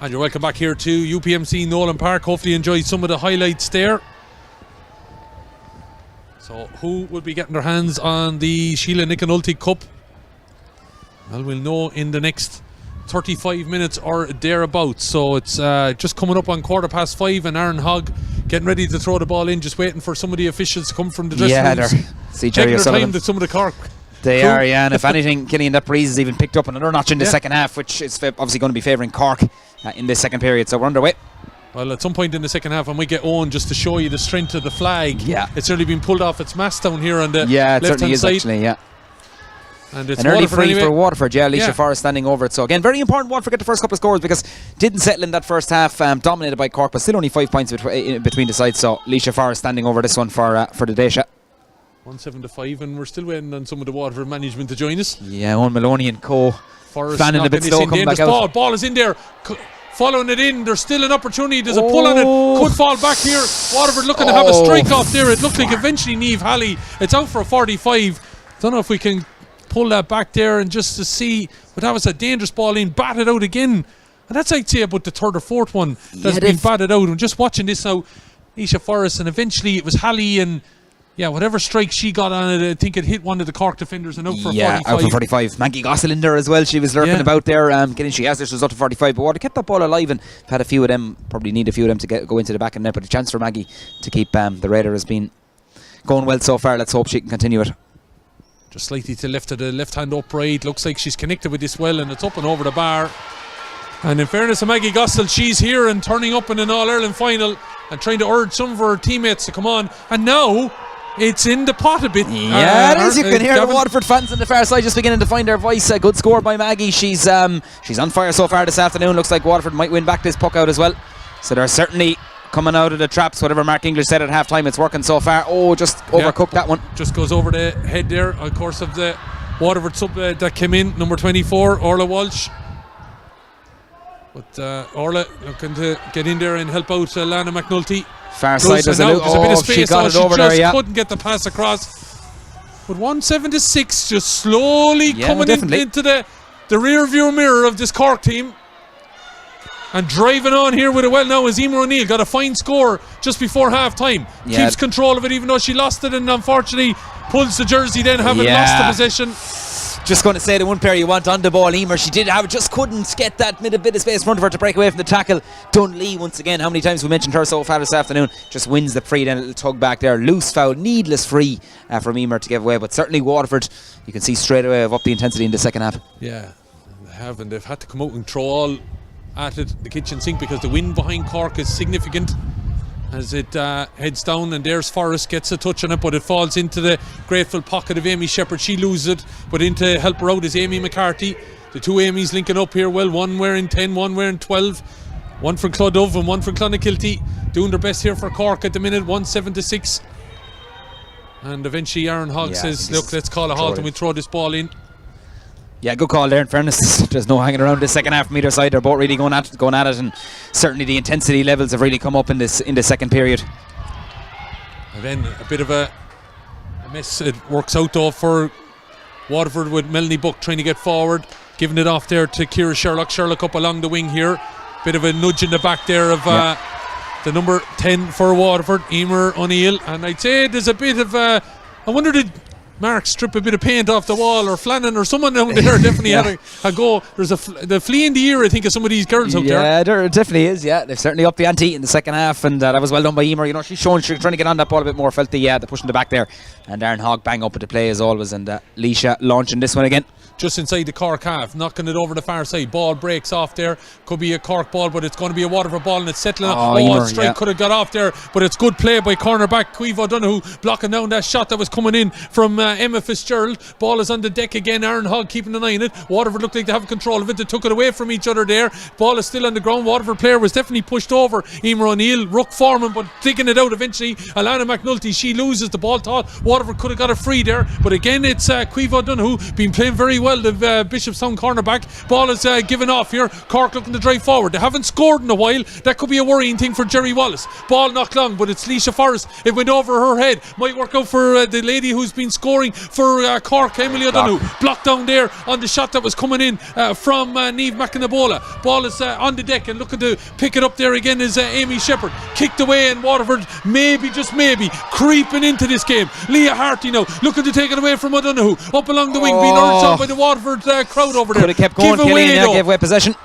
And you're welcome back here to UPMC Nowlan Park. Hopefully you enjoyed some of the highlights there. So who will be getting their hands on the Sheila Niconulty Cup? Well, we'll know in the next 35 minutes or thereabouts. So it's just coming up on 5:15, and Aaron Hogg getting ready to throw the ball in, just waiting for some of the officials to come from the dressing rooms. See Jerry taking their O'Sullivan. time to some of the Cork. They crew. are, yeah, and if anything, Killian, that breeze has even picked up another notch in the second half, which is obviously going to be favouring Cork in this second period. So we're underway. Well, at some point in the second half, when we get on, just to show you the strength of the flag, it's nearly been pulled off its mast down here on the left-hand side. Actually, yeah. And it's an early Waterford free anyway. for Waterford, Alicia Forrest standing over it. So again, very important Waterford get the first couple of scores, because didn't settle in that first half, dominated by Cork, but still only 5 points between the sides. So Alicia Forrest standing over this one for the Daisha. 1-7-5, and we're still waiting on some of the Waterford management to join us. Yeah, Owen Maloney and co. Forrest fanning a bit slow coming back out. Ball is in there. Following it in, there's still an opportunity. There's a pull on it. Could fall back here. Waterford looking to have a strike off there. It looked like eventually Niamh Halley. It's out for a 45. Don't know if we can pull that back there and just to see. But that was a dangerous ball in. Batted out again. And that's, I'd say, about the third or fourth one that's been batted out. And just watching this now, Isha Forrest, and eventually it was Halley, and whatever strike she got on it, I think it hit one of the Cork defenders and out for 45. Out for 45. Maggie Gosselin there as well. She was lurking about there, getting she has this was up to 45. But Waterford kept that ball alive and had a few of them. Probably need a few of them to go into the back of the net. But a chance for Maggie to keep the Raider has been going well so far. Let's hope she can continue it. Just slightly to the left of the left hand upright. Looks like she's connected with this well, and it's up and over the bar. And in fairness to Maggie Gossel, she's here and turning up in an All-Ireland final and trying to urge some of her teammates to come on. And now it's in the pot a bit. Yeah, it is. You can hear the Waterford fans on the far side just beginning to find their voice. A good score by Maggie. She's on fire so far this afternoon. Looks like Waterford might win back this puck out as well. So they're certainly coming out of the traps. Whatever Mark English said at half time, it's working so far. Just overcooked that one. Just goes over the head there, of course, of the Waterford sub that came in, number 24, Orla Walsh. But Orla looking to get in there and help out Lana McNulty. Far side, there's a bit of space. She got it over there, couldn't get the pass across. But 1-7-6 just slowly coming into the rear view mirror of this Cork team. And driving on here with it well now is Emer O'Neill. Got a fine score just before half time. Keeps control of it even though she lost it, and unfortunately pulls the jersey then, having lost the possession. Just going to say the one player you want on the ball, Emer, she did have it, just couldn't get that bit of space in front of her to break away from the tackle. Dunlee, once again, how many times we mentioned her so far this afternoon, just wins the free, then a little tug back there. Loose foul, needless free from Emer to give away, but certainly Waterford, you can see straight away have upped the intensity in the second half. Yeah, they have, and they've had to come out and throw all at it, the kitchen sink, because the wind behind Cork is significant as it heads down, and there's Forrest, gets a touch on it, but it falls into the grateful pocket of Amy Shepherd. She loses it, but in to help her out is Amy McCarthy. The two Amy's linking up here well, one wearing 10, one wearing 12, one from Clodove and one from Clonakilty, doing their best here for Cork at the minute. 1-7-6, and eventually Aaron Hogg says, look, let's call a halt and we throw this ball in. Yeah, good call there. In fairness, there's no hanging around this second half from either side. They're both really going at it, and certainly the intensity levels have really come up in the second period. And then a bit of a mess. It works out though for Waterford with Melanie Buck trying to get forward, giving it off there to Ciara Sherlock. Sherlock up along the wing here. Bit of a nudge in the back there of the number 10 for Waterford, Emer O'Neill. And I'd say there's a bit of I wonder, did Mark strip a bit of paint off the wall, or Flannan or someone down there definitely had a go. There's the flea in the ear, I think, of some of these girls out there. Yeah, there definitely is. Yeah, they've certainly upped the ante in the second half, and that was well done by Emer. You know, she's trying to get on that ball a bit more. Felt the push in the back there, and Aaron Hogg bang up at the play as always, and Leisha launching this one again. Just inside the Cork half, knocking it over the far side. Ball breaks off there. Could be a Cork ball, but it's going to be a Waterford ball, and it's settling up. Strike could have got off there, but it's good play by cornerback Caoimhe O'Donoghue, blocking down that shot that was coming in from Emma Fitzgerald. Ball is on the deck again. Aaron Hogg keeping an eye on it. Waterford looked like they have control of it. They took it away from each other there. Ball is still on the ground. Waterford player was definitely pushed over. Emer O'Neill, Rook Foreman, but digging it out eventually. Alana McNulty, she loses the ball. Thought Waterford could have got it free there, but again it's Caoimhe O'Donoghue been playing very well. The Bishopstown cornerback. Ball is given off here. Cork looking to drive forward. They haven't scored in a while. That could be a worrying thing for Jerry Wallace. Ball knocked long, but it's Leisha Forrest. It went over her head. Might work out for the lady who's been scored scoring for Cork. Emily O'Donoghue blocked down there on the shot that was coming in from Niamh McInnabola. Ball is on the deck and looking to pick it up there again is Amy Shepherd. Kicked away, and Waterford maybe, just maybe, creeping into this game. Leah Harty now looking to take it away from O'Donoghue. Up along the wing, being urged on by the Waterford crowd over there. Could have kept going, Killian, gave away possession.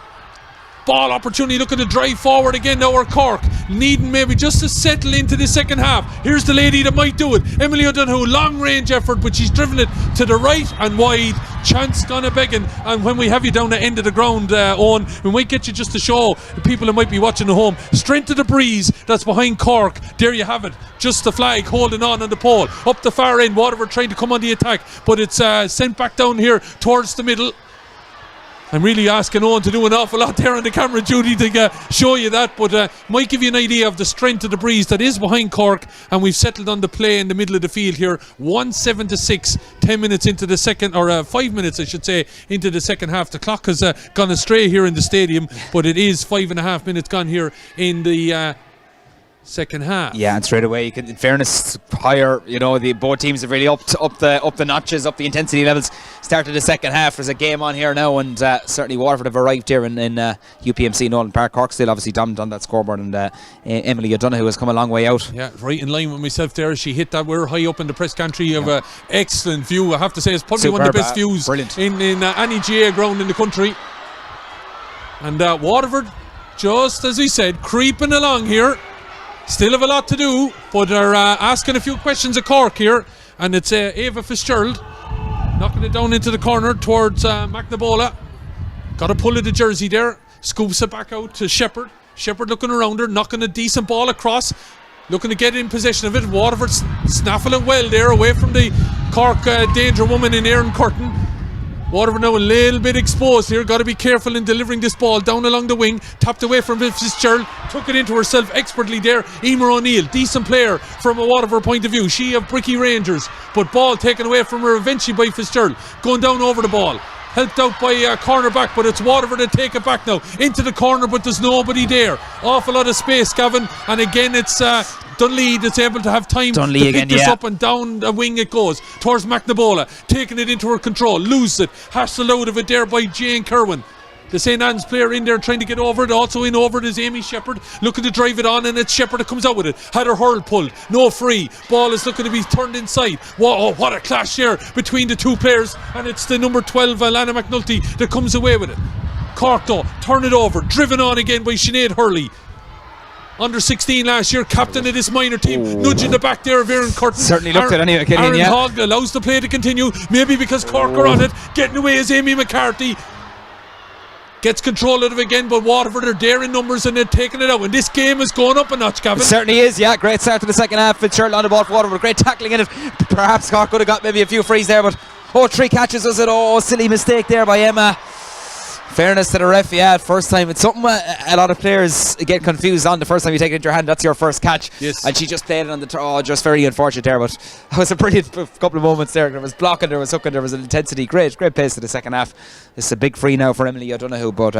Ball opportunity, looking to drive forward again now, or Cork needing maybe just to settle into the second half. Here's the lady that might do it, Emily O'Donoghue. Long range effort, but she's driven it to the right and wide. Chance gonna begging, and when we have you down the end of the ground, Owen, we might get you just to show the people that might be watching at home. Strength of the breeze that's behind Cork. There you have it, just the flag holding on the pole. Up the far end, Waterford trying to come on the attack, but it's sent back down here towards the middle. I'm really asking Owen to do an awful lot there on the camera, Judy, to show you that, but might give you an idea of the strength of the breeze that is behind Cork. And we've settled on the play in the middle of the field here, 1-7-6, 10 minutes into the second, or 5 minutes I should say, into the second half. The clock has gone astray here in the stadium, but it is 5.5 minutes gone here in the second half. Yeah, and straight away, you can, in fairness, higher. You know, both teams have really upped the notches, up the intensity levels. Started the second half. There's a game on here now, and certainly Waterford have arrived here in UPMC Nowlan Park. Cork still obviously dominant on that scoreboard, and Emily O'Donoghue has come a long way out. Yeah, right in line with myself there. She hit that. We're high up in the press country of an excellent view. I have to say, it's probably one of the best views in any GA ground in the country. And Waterford, just as we said, creeping along here. Still have a lot to do, but they're asking a few questions of Cork here, and it's Ava Fitzgerald knocking it down into the corner towards McNabola. Got a pull of the jersey there, scoops it back out to Shepherd. Shepherd looking around her, knocking a decent ball across, looking to get in possession of it. Waterford snaffling well there away from the Cork danger woman in Erin Curtin. Waterford now a little bit exposed here. Got to be careful in delivering this ball down along the wing. Tapped away from Fitzgerald. Took it into herself expertly there. Emer O'Neill, decent player from a Waterford point of view. She of Bricky Rangers, but ball taken away from her eventually by Fitzgerald. Going down over the ball. Helped out by corner back, but it's Waterford that take it back now into the corner, but there's nobody there. Awful lot of space, Gavin, and again it's Dunlea that's able to have time to pick this up, and down the wing it goes towards McNabola, taking it into her control, loses it, hassled out of it there by Jane Kerwin. The St. Anne's player in there trying to get over it. Also in over it is Amy Shepherd, looking to drive it on, and it's Shepherd that comes out with it. Had her hurl pulled, no free. Ball is looking to be turned inside. Whoa, what a clash here between the two players, and it's the number 12 Alana McNulty that comes away with it. Cork though, turn it over, driven on again by Sinead Hurley. Under 16 last year, captain of this minor team, nudging the back there of Erin Curtin. Certainly looked at anyway, Killian, Aaron Hogg allows the play to continue, maybe because Cork are on it. Getting away is Amy McCarthy. Gets control out of it again, but Waterford are there in numbers and they're taking it out. And this game is going up a notch, Gavin. It certainly is, yeah. Great start to the second half. Fitzgerald on the ball for Waterford. Great tackling in it. Perhaps Cork could have got maybe a few frees there, but 3 catches was it? Silly mistake there by Emma. Fairness to the ref, yeah, first time. It's something a lot of players get confused on. The first time you take it into your hand, that's your first catch. Yes. And she just played it on the just very unfortunate there, but it was a brilliant couple of moments there. There was blocking, there was hooking, there was intensity. Great pace to the second half. It's a big free now for Emily O'Donoghue, but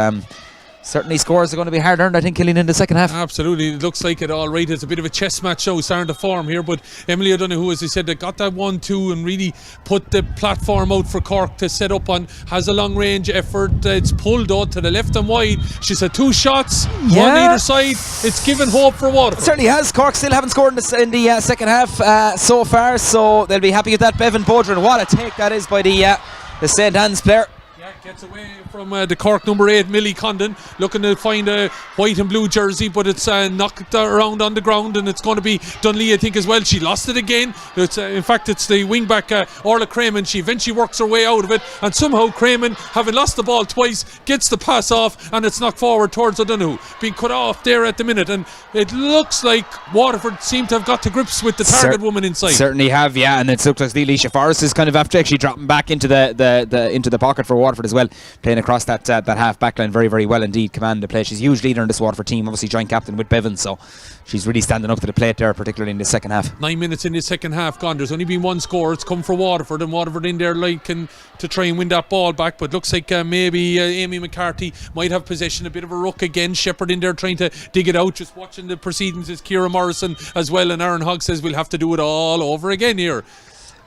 certainly scores are going to be hard earned, I think, Killian, in the second half. Absolutely, it looks like it all right. It's a bit of a chess match show starting to form here, but Emily O'Donoghue, as I said, they got that 1-2 and really put the platform out for Cork to set up on. Has a long range effort. It's pulled out to the left and wide. She's had 2 shots on either side. It's given hope for Waterford. It certainly has. Cork still haven't scored in the second half so far, so they'll be happy with that. Bevan Bodrin, what a take that is by the St. Anne's player. Gets away from the Cork number 8, Millie Condon, looking to find a white and blue jersey, but it's knocked around on the ground, and it's going to be Dunlea, I think, as well. She lost it again. It's in fact, it's the wing back Orla Crayman. She eventually works her way out of it, and somehow Crayman, having lost the ball twice, gets the pass off, and it's knocked forward towards O'Donoghue, being cut off there at the minute. And it looks like Waterford seem to have got to grips with the target woman inside. Certainly have, yeah, and it looks like Alicia Forrest is kind of after actually dropping back into the pocket for Waterford as well, playing across that half back line very well indeed. Command the play. She's a huge leader in this Waterford team, obviously joint captain with Bevan, so she's really standing up to the plate there, particularly in the second half. 9 minutes in the second half gone. There's only been 1 score. It's come for Waterford, and Waterford in there liking to try and win that ball back, but looks like maybe Amy McCarthy might have possession. A bit of a ruck again. Shepherd in there trying to dig it out. Just watching the proceedings is Ciara Morrison as well, and Aaron Hogg says we'll have to do it all over again here.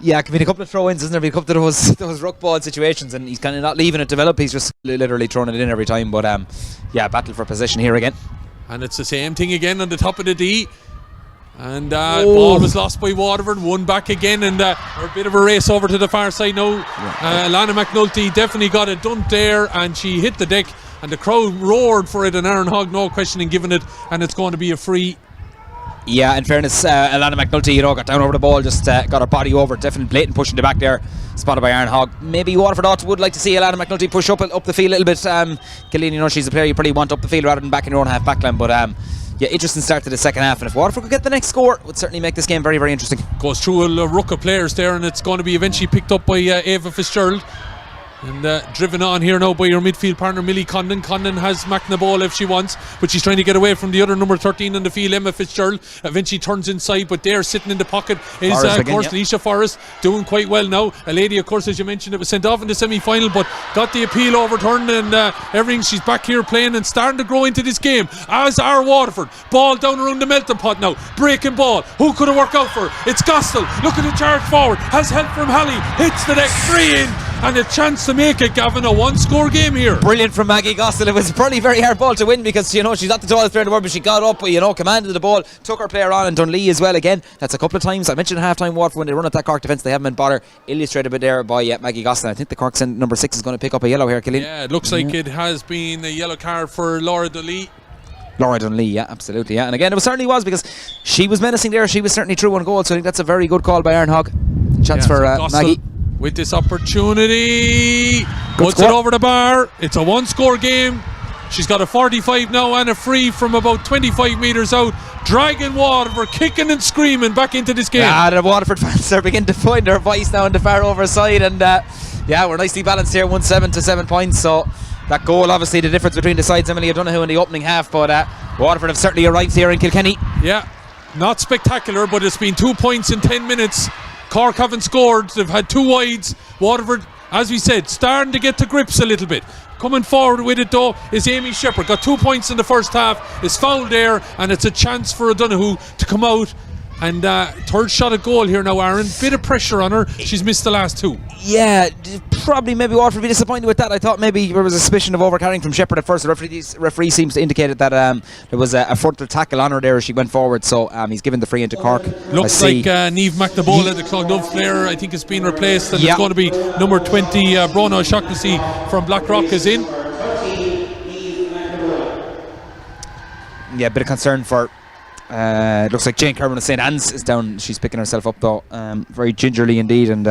Yeah, it can be a couple of throw-ins, isn't there? A couple of those ruck ball situations, and he's kind of not leaving it develop. He's just literally throwing it in every time. But yeah, battle for possession here again. And it's the same thing again on the top of the D. And ball was lost by Waterford, won back again, and a bit of a race over to the far side now. Lana McNulty definitely got it done there, and she hit the deck, and the crowd roared for it, and Aaron Hogg, no questioning, giving it, and it's going to be a free. Yeah, in fairness, Alana McNulty, got down over the ball, just got her body over, definitely blatant pushing the back there, spotted by Aaron Hogg. Maybe Waterford would like to see Alana McNulty push up the field a little bit. Killian, she's a player you probably want up the field rather than back in your own half backline, but yeah, interesting start to the second half, and if Waterford could get the next score, it would certainly make this game very, very interesting. Goes through a ruck of players there, and it's going to be eventually picked up by Ava Fitzgerald. And driven on here now by your midfield partner Millie Condon. Condon has Macna ball if she wants, but she's trying to get away from the other number 13 on the field, Emma Fitzgerald. Eventually turns inside, but there sitting in the pocket is of course Leisha Forrest, doing quite well now. A lady, of course, as you mentioned, that was sent off in the semi-final, but got the appeal overturned, and everything. She's back here playing and starting to grow into this game, as are Waterford. Ball down around the melting pot now, breaking ball. Who could have worked out for her? It's Gostel. Look at the charge forward, has help from Halley, hits the deck, 3 in, and a chance to make it, Gavin, a one-score game here. Brilliant from Maggie Gostel. It was probably a very hard ball to win because, she's not the tallest player in the world, but she got up, commanded the ball, took her player on, and Dunlee as well again. That's a couple of times. I mentioned at half-time Waterford, when they run at that Cork defence, they haven't been bothered. Illustrated a bit there by Maggie Gostel. I think the Cork number 6 is going to pick up a yellow here, Killian. Yeah, it looks like it has been a yellow card for Laura Dunlee. Laura Dunlee, yeah, absolutely, yeah. And again, it certainly was because she was menacing there. She was certainly through on goal, so I think that's a very good call by Aaron Hogg. Chance for Maggie. With this opportunity, puts it over the bar. It's a one-score game. She's got a 45 now and a free from about 25 metres out. Dragging Waterford, kicking and screaming back into this game. Yeah, the Waterford fans are beginning to find their voice now on the far over side, and we're nicely balanced here, 1-7 to 7 points. So that goal, obviously the difference between the sides, Emily O'Donoghue in the opening half, but Waterford have certainly arrived here in Kilkenny. Yeah, not spectacular, but it's been 2 points in 10 minutes. Cork haven't scored, they've had 2 wides. Waterford, as we said, starting to get to grips a little bit. Coming forward with it though is Amy Shepherd, got 2 points in the first half, is fouled there, and it's a chance for O'Donoghue to come out. And third shot at goal here now, Aaron. Bit of pressure on her. She's missed the last 2. Yeah, probably maybe Waterford would be disappointed with that. I thought maybe there was a suspicion of overcarrying from Shepherd at first. The referee seems to indicate that there was a frontal tackle on her there as she went forward. So he's given the free into Cork. Looks like Niamh McNabola, the Cloghdubh player, I think has been replaced. And it's going to be number 20, Brona O'Shaughnessy from Blackrock is in. Yeah, a bit of concern for... it looks like Jane Kerwin of St Anne's is down. She's picking herself up though, very gingerly indeed, and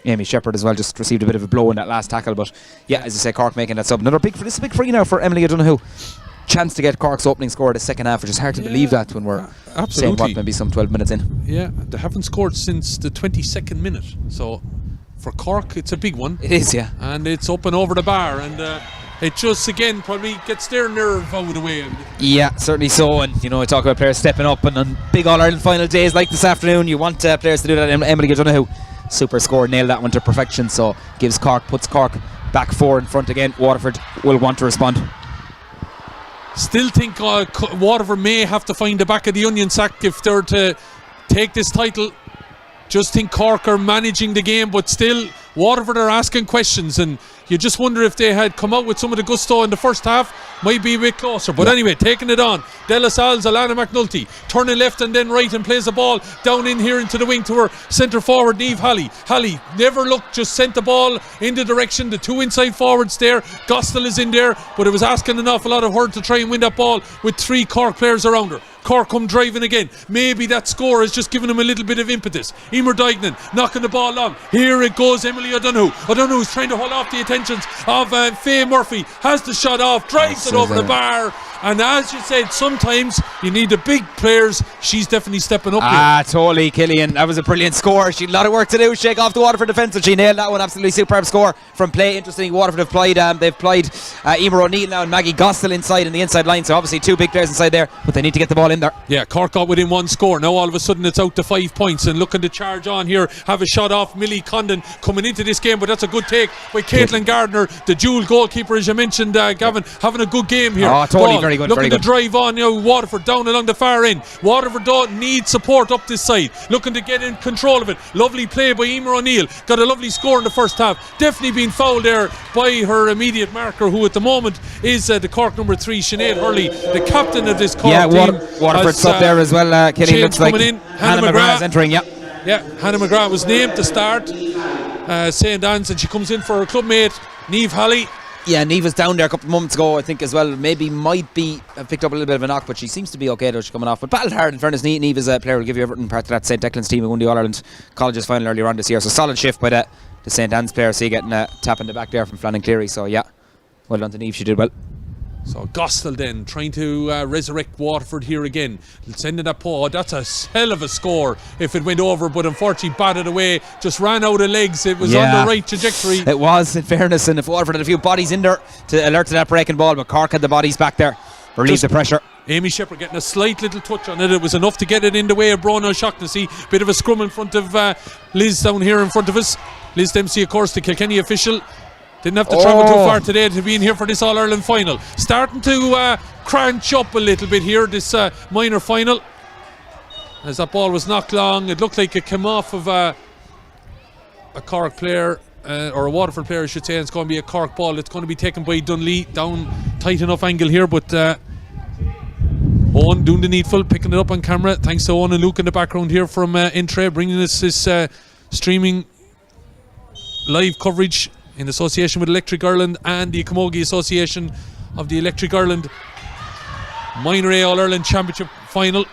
Amy Shepherd as well just received a bit of a blow in that last tackle. But yeah, as I say, Cork making that sub. This is a big free now for Emily O'Donoghue. Chance to get Cork's opening score the second half, which is hard to believe that when we're saying what, maybe some 12 minutes in. Yeah, they haven't scored since the 22nd minute, so for Cork it's a big one. It is, yeah, and it's up and over the bar, and it just again probably gets their nerve out of the way. Yeah, certainly so. And I talk about players stepping up, and on big All-Ireland final days like this afternoon, you want players to do that. Emily O'Donoghue, super score, nailed that one to perfection. So puts Cork back 4 in front again. Waterford will want to respond. Still think Waterford may have to find the back of the onion sack if they're to take this title. Just think Cork are managing the game, but still Waterford are asking questions, and you just wonder if they had come out with some of the gusto in the first half, might be a bit closer. But anyway, taking it on, De La Salle's Alana McNulty turning left and then right and plays the ball down in here into the wing to her centre forward Niamh Halley. Halley never looked, just sent the ball in the direction, the 2 inside forwards there. Gostel is in there, but it was asking an awful lot of her to try and win that ball with 3 Cork players around her. Cork come driving again. Maybe that score has just given them a little bit of impetus. Emer Duignan knocking the ball long. Here it goes, Emily O'Donoghue. O'Donoghue's trying to hold off the attentions of Faye Murphy. Has the shot off, drives it over the bar. And as you said, sometimes you need the big players. She's definitely stepping up here. Totally, Killian. That was a brilliant score. She had a lot of work to do. Shake off the Waterford defence, and she nailed that one. Absolutely superb score from play. Interesting, Waterford have played. They've played Emer O'Neill now and Maggie Gostel inside in the inside line. So obviously 2 big players inside there, but they need to get the ball in there. Yeah, Cork got within 1 score. Now all of a sudden it's out to 5 points, and looking to charge on here. Have a shot off Millie Condon coming into this game, but that's a good take by Caitlin Gardner, the dual goalkeeper, as you mentioned, Gavin, having a good game here. Totally, very very good, Looking very to good. drive on now. Waterford down along the far end. Waterford don't need support up this side. Looking to get in control of it. Lovely play by Emer O'Neill. Got a lovely score in the first half. Definitely being fouled there by her immediate marker, who at the moment is the Cork number 3, Sinead Hurley, the captain of this Cork team. Waterford's up there as well. Killian looks like coming in. Hannah McGrath is entering. Yeah, Hannah McGrath was named to start St. Anne's, and she comes in for her club mate Niamh Halley. Yeah, Niamh was down there a couple of months ago, I think, as well. Maybe might be picked up a little bit of a knock, but she seems to be okay though. She's coming off. But battled hard, in fairness. Niamh is a player who'll give you everything, part of that St. Declan's team who won the All-Ireland Colleges final earlier on this year. So solid shift by the St. Anne's player. See, getting a tap in the back there from Flannan Cleary. So yeah, well done to Niamh, she did well. So Gospel then trying to resurrect Waterford here again. Sending that ball. That's a hell of a score if it went over, but unfortunately batted away. Just ran out of legs. It was on the right trajectory. It was, in fairness, and if Waterford had a few bodies in there to alert to that breaking ball, but Cork had the bodies back there. Relieve the pressure. Amy Shepherd getting a slight little touch on it. It was enough to get it in the way of Bronagh O'Shaughnessy. Bit of a scrum in front of Liz down here in front of us. Liz Dempsey, of course, the Kilkenny official. Didn't have to travel too far today to be in here for this All-Ireland final. Starting to crunch up a little bit here, this minor final. As that ball was knocked long, it looked like it came off of a Cork player, or a Waterford player I should say, and it's going to be a Cork ball. It's going to be taken by Dunlea, down tight enough angle here, but Owen doing the needful, picking it up on camera. Thanks to Owen and Luke in the background here from Antrim, bringing us this streaming live coverage in association with Electric Ireland and the Camogie Association of the Electric Ireland Minor A All-Ireland Championship final.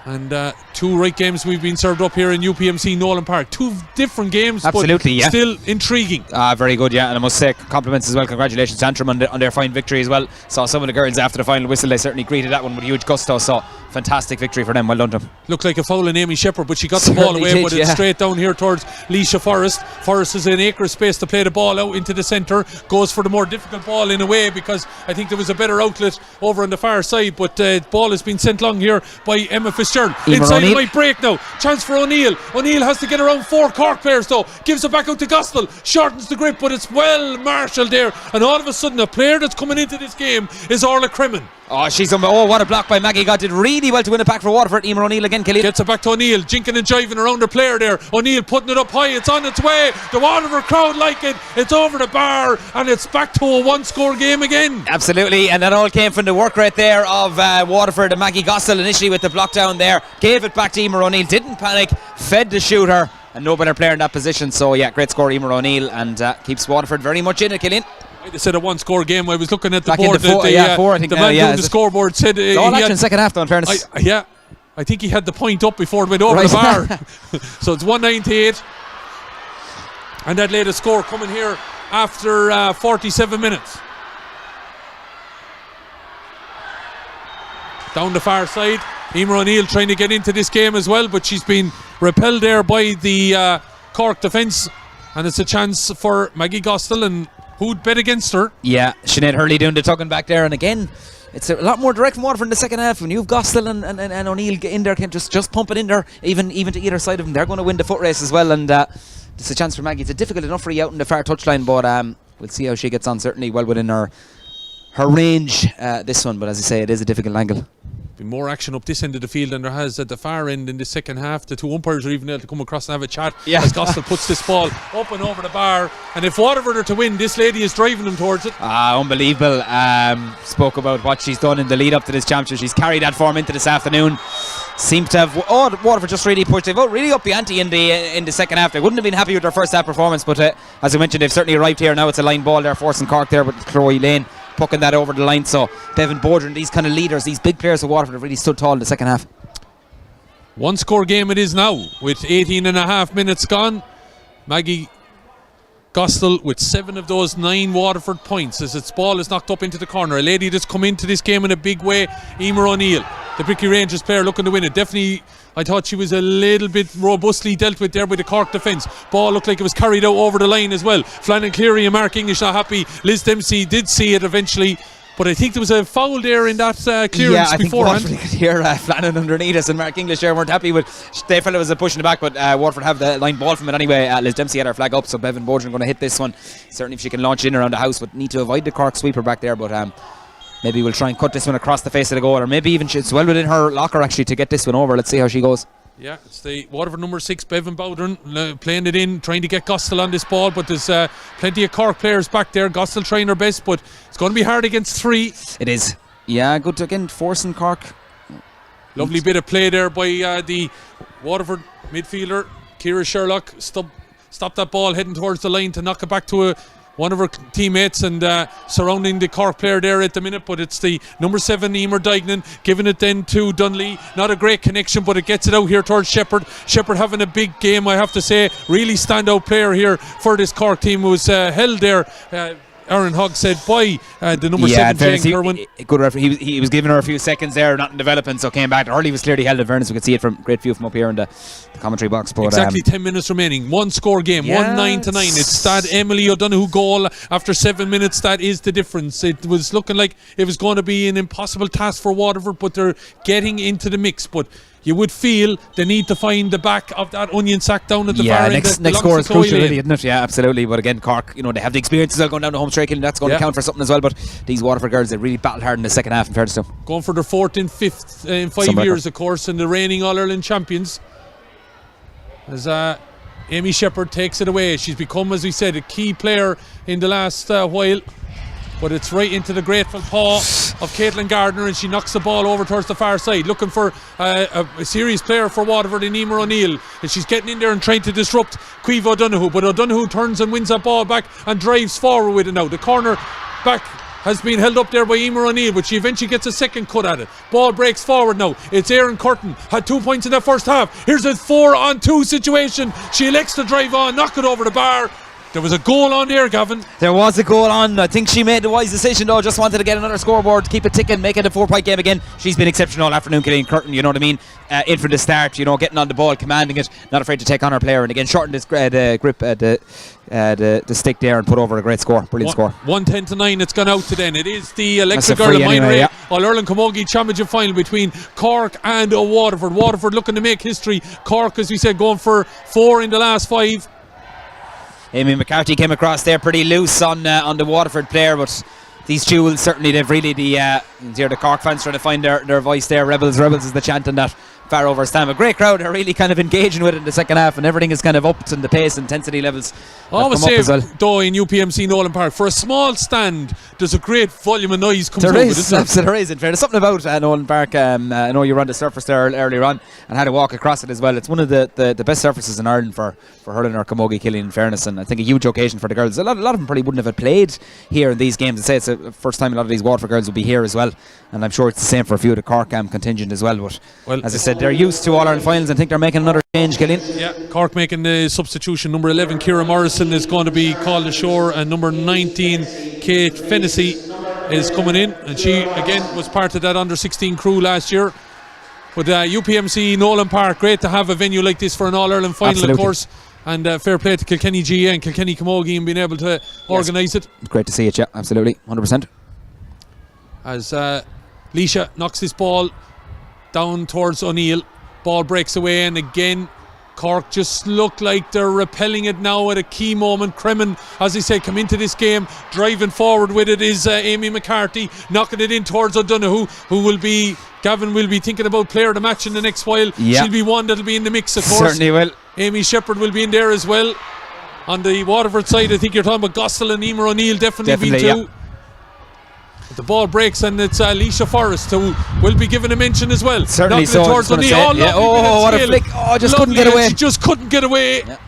And 2 right games we've been served up here in UPMC Nowlan Park. 2 different games, absolutely, but still intriguing. Very good, yeah, and I must say compliments as well. Congratulations to Antrim on their fine victory as well. Saw some of the girls after the final whistle, they certainly greeted that one with huge gusto, so fantastic victory for them. Well done to them. Looked like a foul in Amy Shepherd, but she got the ball away, but it's straight down here towards Leisha Forrest. Forrest is in acre space to play the ball out into the centre, goes for the more difficult ball in a way, because I think there was a better outlet over on the far side, but the ball has been sent long here by Emma Fitzgerald. Inside it might break now. Chance for O'Neill. O'Neill has to get around 4 Cork players though. Gives it back out to Gospel. Shortens the grip, but it's well marshalled there. And all of a sudden, a player that's coming into this game is Orla Cremin. What a block by Maggie. Did really well to win it back for Waterford. Emer O'Neill again, Killian. Gets it back to O'Neill, jinking and jiving around the player there. O'Neill putting it up high, it's on its way. The Waterford crowd like it. It's over the bar, and it's back to a 1-score game again. Absolutely, and that all came from the work rate there of Waterford and Maggie Gossel initially with the block down there. Gave it back to Emer O'Neill, didn't panic, fed the shooter, and no better player in that position. So yeah, great score Emer O'Neill, and keeps Waterford very much in it, Killian. I said a 1-score game. I was looking at the back board. The four, I think the man doing the scoreboard said all action second half though, in fairness. I think he had the point up before it went over the bar. So it's 198, and that latest score coming here after 47 minutes. Down the far side, Emer O'Neill trying to get into this game as well, but she's been repelled there by the Cork defence, and it's a chance for Maggie Gospel, and who'd bet against her? Yeah, Sinead Hurley doing the tugging back there, and again it's a lot more direct from Waterford in the second half. When you've Gospel and O'Neill in there, can just pump it in there, even to either side of them. They're going to win the foot race as well, and it's a chance for Maggie. It's a difficult enough for you out in the far touchline, but we'll see how she gets on. Certainly well within her range, this one, but as I say, it is a difficult angle. Been more action up this end of the field than there has at the far end in the second half. The 2 umpires are even able to come across and have a chat as Gospel puts this ball up and over the bar. And if Waterford are to win, this lady is driving them towards it. Unbelievable. Spoke about what she's done in the lead up to this championship. She's carried that form into this afternoon. Seemed to have Waterford just really pushed. They've really upped the ante in the second half. They wouldn't have been happy with their first half performance, but as I mentioned, they've certainly arrived here. Now it's a line ball there, forcing Cork there with Chloe Lane pucking that over the line. So Bevan Border and these kind of leaders, these big players of Waterford, have really stood tall in the second half. 1-score game it is now with 18 and a half minutes gone. Maggie Gospel with 7 of those 9 Waterford points as its ball is knocked up into the corner. A lady that's come into this game in a big way, Emer O'Neill, the Bricky Rangers player looking to win it. Definitely, I thought she was a little bit robustly dealt with there by the Cork defence. Ball looked like it was carried out over the line as well. Flannan Cleary and Mark English not happy. Liz Dempsey did see it eventually, but I think there was a foul there in that clearance beforehand. I think Waterford could hear Flannan underneath us, and Mark English there weren't happy with. They felt it was a pushing it back, but Waterford have the line ball from it anyway. Liz Dempsey had her flag up, so Bevan Borgen going to hit this one. Certainly if she can launch in around the house, but need to avoid the Cork sweeper back there. But maybe we'll try and cut this one across the face of the goal, or maybe even it's well within her locker actually to get this one over. Let's see how she goes. Yeah, it's the Waterford number 6, Bevan Bowdern, playing it in, trying to get Gostel on this ball, but there's plenty of Cork players back there. Gostel trying her best, but it's going to be hard against 3. It is. Yeah, good again, forcing Cork. Lovely bit of play there by the Waterford midfielder, Ciara Sherlock. Stop that ball heading towards the line to knock it back to one of her teammates, and surrounding the Cork player there at the minute, but it's the number 7 Emer Dignan giving it then to Dunley. Not a great connection, but it gets it out here towards Shepherd. Shepherd having a big game, I have to say. Really standout player here for this Cork team, who was held there. Aaron Hogg said by the number 7 Jane Kerwin. Good referee. He was giving her a few seconds there, not in development, so came back. Hurley was clearly held in fairness. We could see it from great view from up here in the commentary box. But exactly 10 minutes remaining. One score game. 1-9 to 9. It's that Emily O'Donoghue goal after 7 minutes. That is the difference. It was looking like it was going to be an impossible task for Waterford, but they're getting into the mix. But you would feel they need to find the back of that onion sack down at the far end. Next score is crucial, really, isn't it? Yeah, absolutely. But again, Cork, they have the experience as well going down the home straight, and that's going to count for something as well. But these Waterford girls, they really battled hard in the second half, in fairness to them. Going for their 4th and 5th in 5 years, of course, and the reigning All-Ireland champions. As Amy Shepherd takes it away. She's become, as we said, a key player in the last while. But it's right into the grateful paw of Caitlin Gardner, and she knocks the ball over towards the far side, looking for a serious player for Waterford in Emer O'Neill, and she's getting in there and trying to disrupt Caoimhe O'Donoghue, but O'Donoghue turns and wins that ball back and drives forward with it now. The corner back has been held up there by Emer O'Neill, but she eventually gets a second cut at it. Ball breaks forward now. It's Erin Curtin, had 2 points in that first half. Here's a 4-on-2 situation. She elects to drive on, knock it over the bar. There was a goal on there, Gavin. There was a goal on. I think she made the wise decision, though. Just wanted to get another scoreboard, keep it ticking, make it a 4-point game again. She's been exceptional all afternoon, Killeen Curtin, you know what I mean? In from the start, getting on the ball, commanding it, not afraid to take on her player, and again, shortened his the grip, the stick there, and put over a great score. Brilliant score. 1-10 to 9, it's gone out to then. It is the Electric Ireland Minor All-Ireland Camogie Championship final between Cork and Waterford. Waterford looking to make history. Cork, as we said, going for 4 in the last 5. Amy McCarthy came across there pretty loose on the Waterford player, but these jewels, certainly they've really the Cork fans trying to find their voice there. Rebels is the chant in that far over stand. A great crowd are really kind of engaging with it in the second half, and everything is kind of upped in the pace, intensity levels. Always say, though, in UPMC Nowlan Park, for a small stand, there's a great volume of noise comes over. There is, in fairness. Something about Nowlan Park. I know you were on the surface there earlier on and had to walk across it as well. It's one of the best surfaces in Ireland for hurling or camogie killing, in fairness, and I think a huge occasion for the girls. A lot of them probably wouldn't have played here in these games. I'd say it's the first time a lot of these Waterford girls will be here as well, and I'm sure it's the same for a few of the Cork contingent as well. But as I said, they're used to All-Ireland finals. I think they're making another change, Killian. Yeah, Cork making the substitution. Number 11 Ciara Morrison is going to be called ashore, and number 19 Kate Fennessy is coming in, and she again was part of that under 16 crew last year. But UPMC Nowlan Park, great to have a venue like this for an All-Ireland final. Absolutely. Of course, and fair play to Kilkenny GA and Kilkenny Camogie in being able to organise it. Great to see it, yeah, absolutely, 100%. As Leisha knocks this ball down towards O'Neill, ball breaks away, and again Cork just look like they're repelling it now at a key moment. Kremen, as I say, come into this game driving forward with it is Amy McCarthy, knocking it in towards O'Donoghue, who Gavin will be thinking about player of the match in the next while. She'll be one that'll be in the mix, of course. Certainly will. Amy Shepherd will be in there as well. On the Waterford side, I think you're talking about Gostel and Emer O'Neill, definitely be too. The ball breaks, and it's Leisha Forrest who will be given a mention as well. Certainly so. Towards O'Neill. What a flick. Couldn't get away. She just couldn't get away. Yeah.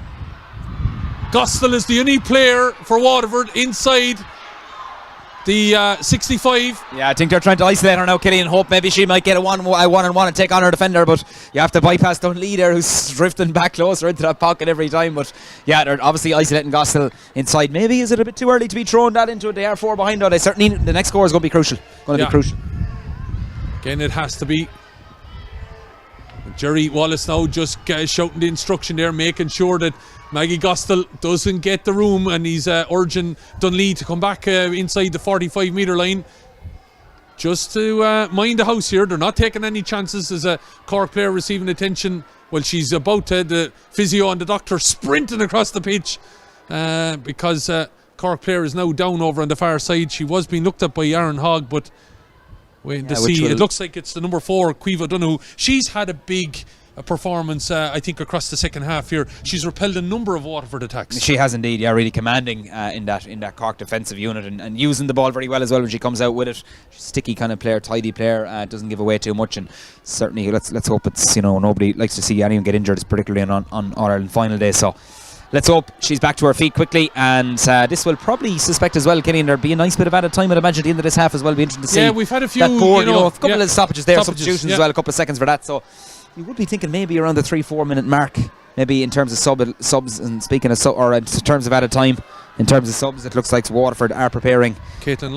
Gostel is the unique player for Waterford inside the 65. Yeah, I think they're trying to isolate her now, Killian, and hope maybe she might get a one-on-one and take on her defender, but you have to bypass Dunley there, who's drifting back closer into that pocket every time. But yeah, they're obviously isolating Gostel inside. Maybe is it a bit too early to be throwing that into it? They are 4 behind, though. They certainly, the next score is going to be crucial. Again, it has to be. Jerry Wallace now just shouting the instruction there, making sure that Maggie Gostel doesn't get the room, and he's urging Dunley to come back inside the 45 metre line just to mind the house here. They're not taking any chances. As a Cork player receiving attention, well, she's about to, the physio and the doctor sprinting across the pitch because Cork player is now down over on the far side. She was being looked at by Aaron Hogg, but Waiting to see. It looks like it's the number 4, Caoimhe O'Donoghue. She's had a big performance, I think, across the second half here. She's repelled a number of Waterford attacks. She has indeed, yeah, really commanding in that Cork defensive unit and using the ball very well as well when she comes out with it. She's a sticky kind of player, tidy player, doesn't give away too much, and certainly let's hope it's, nobody likes to see anyone get injured, particularly on All-Ireland final day, so let's hope she's back to her feet quickly, and this will probably suspect as well, Kenny, and there'll be a nice bit of added time, I'd imagine, at the end of this half as well. Be interesting to see. Yeah, we've had a few, that board, a couple of stoppages there, substitutions as well, a couple of seconds for that, so you would be thinking maybe around the 3-4 minute mark, maybe in terms of subs, and speaking of in terms of added time, in terms of subs, it looks like Waterford are preparing Caitlin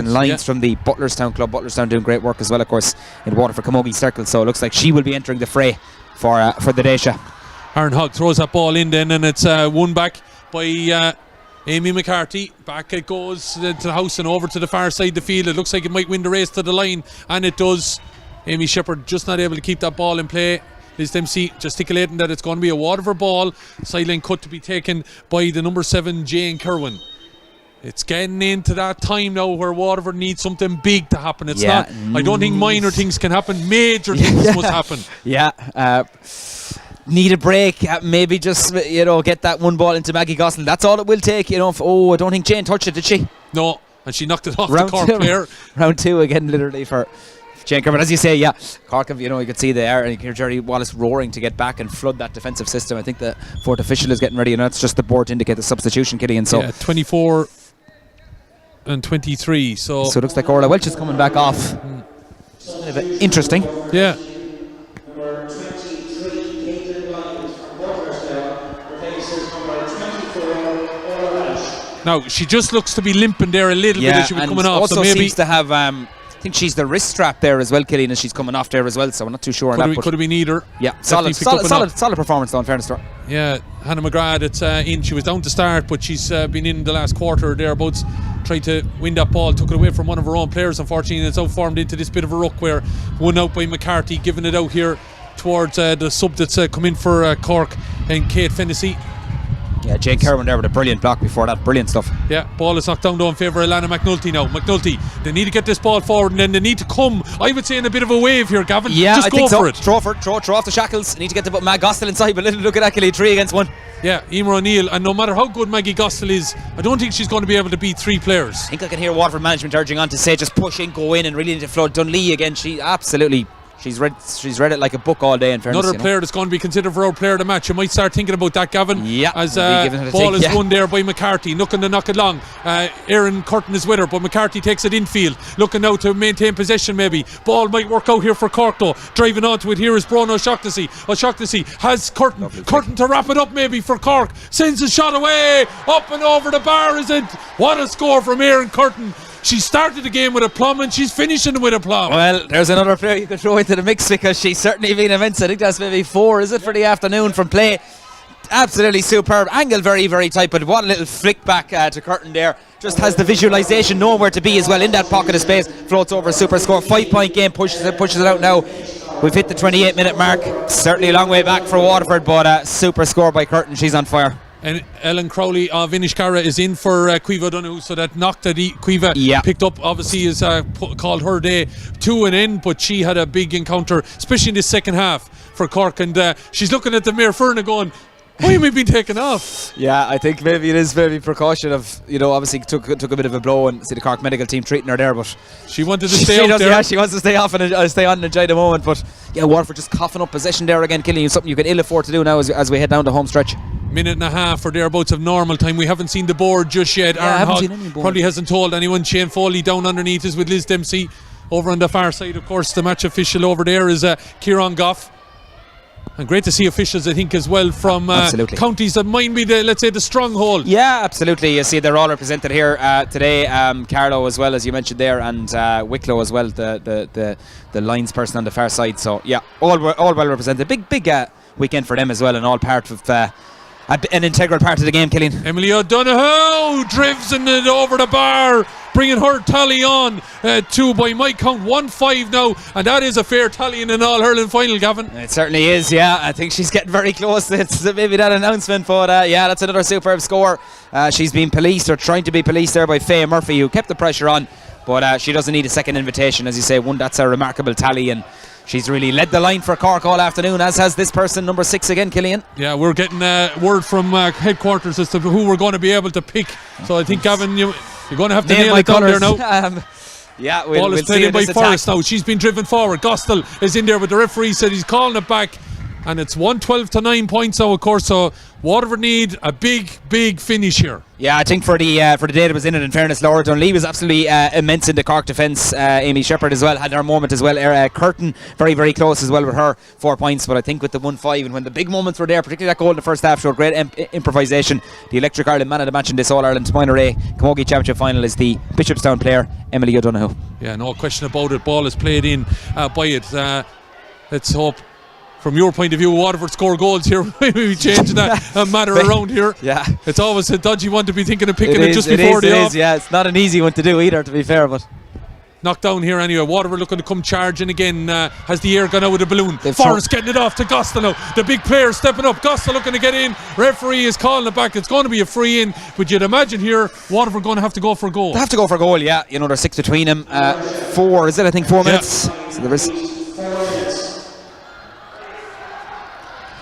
Lyons from the Butlerstown club. Butlerstown doing great work as well, of course, in Waterford Camogie circle, so it looks like she will be entering the fray for the Daisha. Aaron Hogg throws that ball in then, and it's won back by Amy McCarthy. Back it goes to the house and over to the far side of the field. It looks like it might win the race to the line, and it does. Amy Shepherd just not able to keep that ball in play. Liz Dempsey gesticulating that it's going to be a Waterford ball. Sideline cut to be taken by the number 7, Jane Kerwin. It's getting into that time now where Waterford needs something big to happen. It's not. I don't think minor things can happen. Major things must happen. Yeah. Need a break, maybe just get that one ball into Maggie Gosling. That's all it will take. I don't think Jane touched it, did she? No, and she knocked it off the Cork player. Round 2 again, literally for Jane Kerwin. As you say, yeah, Cork, you could see there, and you can hear Jerry Wallace roaring to get back and flood that defensive system. I think the fourth official is getting ready, and that's just the board to indicate the substitution, Kitty. And so 24 and 23. So it looks like Orla Welch is coming back off. Interesting. Yeah. Now she just looks to be limping there a little bit as she was coming off. Also so maybe seems to have, I think she's the wrist strap there as well, Killian, as she's coming off there as well. So we're not too sure on that. Could have been either. Yeah, solid performance though, in fairness to her. Yeah, Hannah McGrath, it's in. She was down to start, but she's been in the last quarter thereabouts. Tried to win that ball, took it away from one of her own players. Unfortunately, and it's out formed into this bit of a ruck where one out by McCarthy, giving it out here towards the sub that's come in for Cork, and Kate Fennessy. Yeah, Jane Kerwin there with a brilliant block before that. Brilliant stuff. Yeah, ball is knocked down though in favour of Lana McNulty now. McNulty, they need to get this ball forward, and then they need to come, I would say, in a bit of a wave here, Gavin. Yeah, just I go think so. for it. Throw off the shackles. Need to get the Mag Gostel inside, but look at that, 3 against 1. Yeah, Emer O'Neill, and no matter how good Maggie Gostel is, I don't think she's going to be able to beat 3 players. I think I can hear Waterford management urging on to say just push in, go in, and really need to flood. Dunlee again, she absolutely... She's read it like a book all day, in fairness. Another player that's going to be considered for our player of the match. You might start thinking about that, Gavin. Yeah. As ball is won there by McCarthy, looking to knock it long. Erin Curtin is with her, but McCarthy takes it infield, looking now to maintain possession maybe. Ball might work out here for Cork though. Driving onto it here is Bruno O'Shaughnessy. O'Shaughnessy has Curtin. Curtin to wrap it up maybe for Cork. Sends a shot away. Up and over the bar is it. What a score from Erin Curtin. She started the game with a plum and she's finishing with a plum. Well, there's another player you could throw into the mix because she's certainly been immense. I think that's maybe 4, is it, for the afternoon from play. Absolutely superb. Angle very, very tight, but what a little flick back to Curtin there. Just has the visualisation, nowhere to be as well in that pocket of space. Floats over a super score. 5-point game, pushes it out now. We've hit the 28-minute mark. Certainly a long way back for Waterford, but super score by Curtin. She's on fire. And Ellen Crowley of Inishkara is in for Caoimhe O'Donoghue, so that knock that Caoimhe picked up obviously is called her day to an end, but she had a big encounter, especially in the second half for Cork, and she's looking at the Mayor Ferna going, why have we been taken off? Yeah, I think maybe it is maybe precaution of, obviously took a bit of a blow and see the Cork medical team treating her there, but she wanted to stay out there. Yeah, she wants to stay off and stay on and enjoy the moment, but yeah, Waterford just coughing up possession there again, Killing something you can ill afford to do now as we head down the home stretch. Minute and a half or thereabouts of normal time. We haven't seen the board just yet. Yeah, Aaron Hogg probably hasn't told anyone. Shane Foley down underneath is with Liz Dempsey. Over on the far side, of course, the match official over there is Kieran Goff. And great to see officials, I think, as well from counties that might be the stronghold. Yeah, absolutely. You see, they're all represented here today. Carlo as well, as you mentioned there, and Wicklow as well, the lines person on the far side. So yeah, all well represented. Big weekend for them as well, and all part of an integral part of the game, Killian. Emily O'Donoghue drives it over the bar, bringing her tally on to, by my count, 1-5 now, and that is a fair tally in an All-Ireland final, Gavin. It certainly is, yeah. I think she's getting very close to maybe that announcement, but yeah, that's another superb score. She's been policed, or trying to be policed there, by Faye Murphy, who kept the pressure on. But she doesn't need a second invitation, as you say. That's a remarkable tally, and she's really led the line for Cork all afternoon, as has this person, number 6 again, Killian. Yeah, we're getting word from headquarters as to who we're going to be able to pick. So I think, Gavin, you're going to have to nail it down there now. Yeah, ball is played in by Forrest now. She's been driven forward. Gostel is in there, but the referee said he's calling it back. And it's 112 to 9 points now, of course. So Waterford need a big finish here. Yeah, I think for the day that was in it, in fairness, Laura Dunlea was absolutely immense in the Cork defence. Amy Shepherd as well had her moment as well. Curtin very close as well with her 4 points. But I think with the 1-5 and when the big moments were there, particularly that goal in the first half showed great improvisation. The Electric Ireland man of the match in this All-Ireland Minor A Camogie Championship final is the Bishopstown player Emily O'Donoghue. Yeah, no question about it. Ball is played in by it. Let's hope, from your point of view, Waterford score goals here. Maybe changing that matter around here. Yeah, it's always a dodgy one to be thinking of picking it just before the off. Yeah, it's not an easy one to do either, to be fair, but knocked down here anyway. Waterford looking to come charging again. Has the air gone out with the balloon? Forrest getting it off to Gostel now. The big player stepping up. Gostel looking to get in. Referee is calling it back. It's going to be a free in, but you'd imagine here Waterford going to have to go for a goal. They have to go for a goal, yeah. You know, there's 6 between them. 4, is it? I think 4 minutes. Yeah. So there is.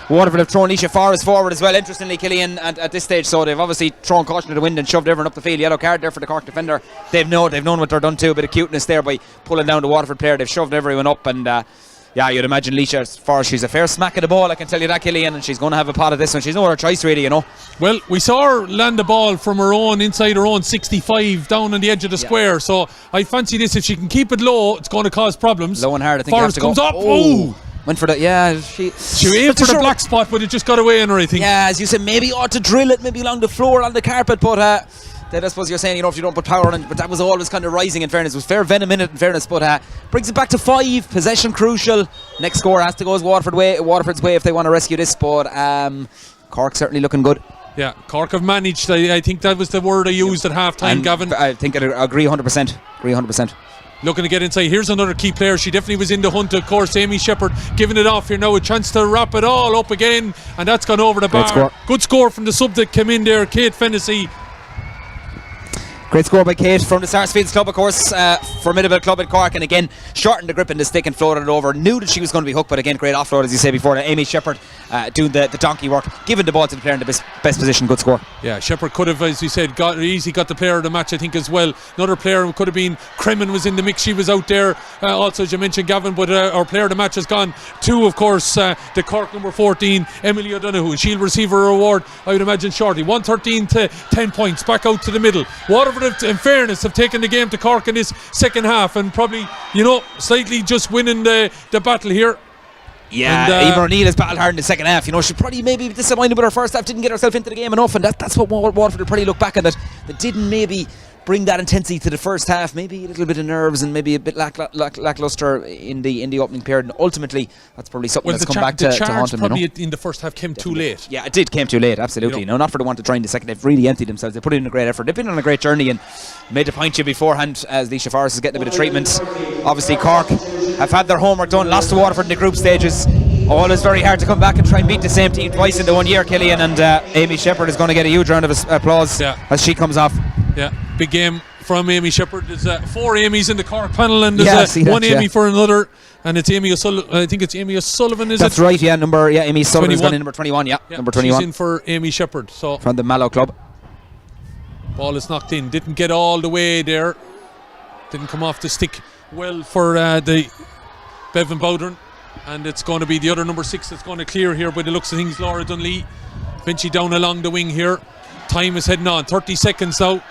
Waterford have thrown Leisha Forrest forward as well, interestingly, Killian, and at this stage, so they've obviously thrown caution to the wind and shoved everyone up the field. Yellow card there for the Cork defender. They've known what they're done to, a bit of cuteness there by pulling down the Waterford player. They've shoved everyone up, and yeah, you'd imagine Leisha Forrest, she's a fair smack of the ball, I can tell you that, Killian, and she's going to have a pot of this one. She's no other choice really, you know. Well, we saw her land the ball from her own, inside her own 65, down on the edge of the square, so I fancy this. If she can keep it low, it's going to cause problems. Low and hard, I think. Forrest comes up. Oh! Went for the, she aimed for the black spot, but it just got away on her, I think. Yeah, as you said, maybe ought to drill it, maybe along the floor, on the carpet, but then I suppose you're saying, you know, if you don't put power on it, but that was always kind of rising, in fairness. It was fair venom in it, in fairness, but brings it back to 5, possession crucial. Next score has to go as Waterford's way if they want to rescue this, but Cork certainly looking good. Yeah, Cork have managed. I think that was the word I used at half time, Gavin. I think I agree 100%. Looking to get inside. Here's another key player. She definitely was in the hunt, of course. Amy Shepherd giving it off here now. A chance to wrap it all up again. And that's gone over the bar. Good score from the sub that came in there, Kate Fennessy. Great score by Kate from the Sarsfields Club, of course. Formidable club in Cork, and again shortened the grip in the stick and floated it over. Knew that she was going to be hooked, but again great offload, as you say before. Amy Shepherd doing the donkey work, giving the ball to the player in the best position. Good score. Yeah, Shepherd could have, as you said, got the player of the match, I think, as well. Another player could have been Kremen was in the mix. She was out there also, as you mentioned, Gavin, but our player of the match has gone to, of course, the Cork number 14, Emily O'Donoghue. She'll receive her reward, I would imagine, shortly. 113 to 10 points back out to the middle. Waterford, in fairness, have taken the game to Cork in this second half and probably, you know, slightly just winning the battle here. Yeah, Eva O'Neill battled hard in the second half. You know, she probably maybe disappointed with her first half, didn't get herself into the game enough, and that's what Waterford will probably look back at, that they didn't maybe bring that intensity to the first half. Maybe a little bit of nerves and maybe a bit lackluster in the opening period, and ultimately that's probably something that's come back to haunt them. Probably in the first half came too late. Yeah, it came too late, absolutely. You know, not for the one to try in the second. They've really emptied themselves. They put in a great effort. They've been on a great journey and made a point to you beforehand, as Leisha Forrest is getting a bit of treatment. Obviously Cork have had their homework done, lost to Waterford in the group stages. Always very hard to come back and try and beat the same team twice in the 1 year, Killian, and Amy Shepherd is going to get a huge round of applause as she comes off. Yeah, big game from Amy Shepherd. There's 4 Amy's in the Cork panel, and there's one Amy for another, and it's Amy O'Sullivan. I think it's Amy O'Sullivan, That's right, yeah. Amy Sullivan is going in number 21, number 21. She's in for Amy Shepherd. So from the Mallow Club. Ball is knocked in. Didn't get all the way there. Didn't come off the stick well for the Bevan Bowdern. And it's going to be the other number 6 that's going to clear here by the looks of things, Laura Dunlea. Vinci down along the wing here. Time is heading on, 30 seconds now.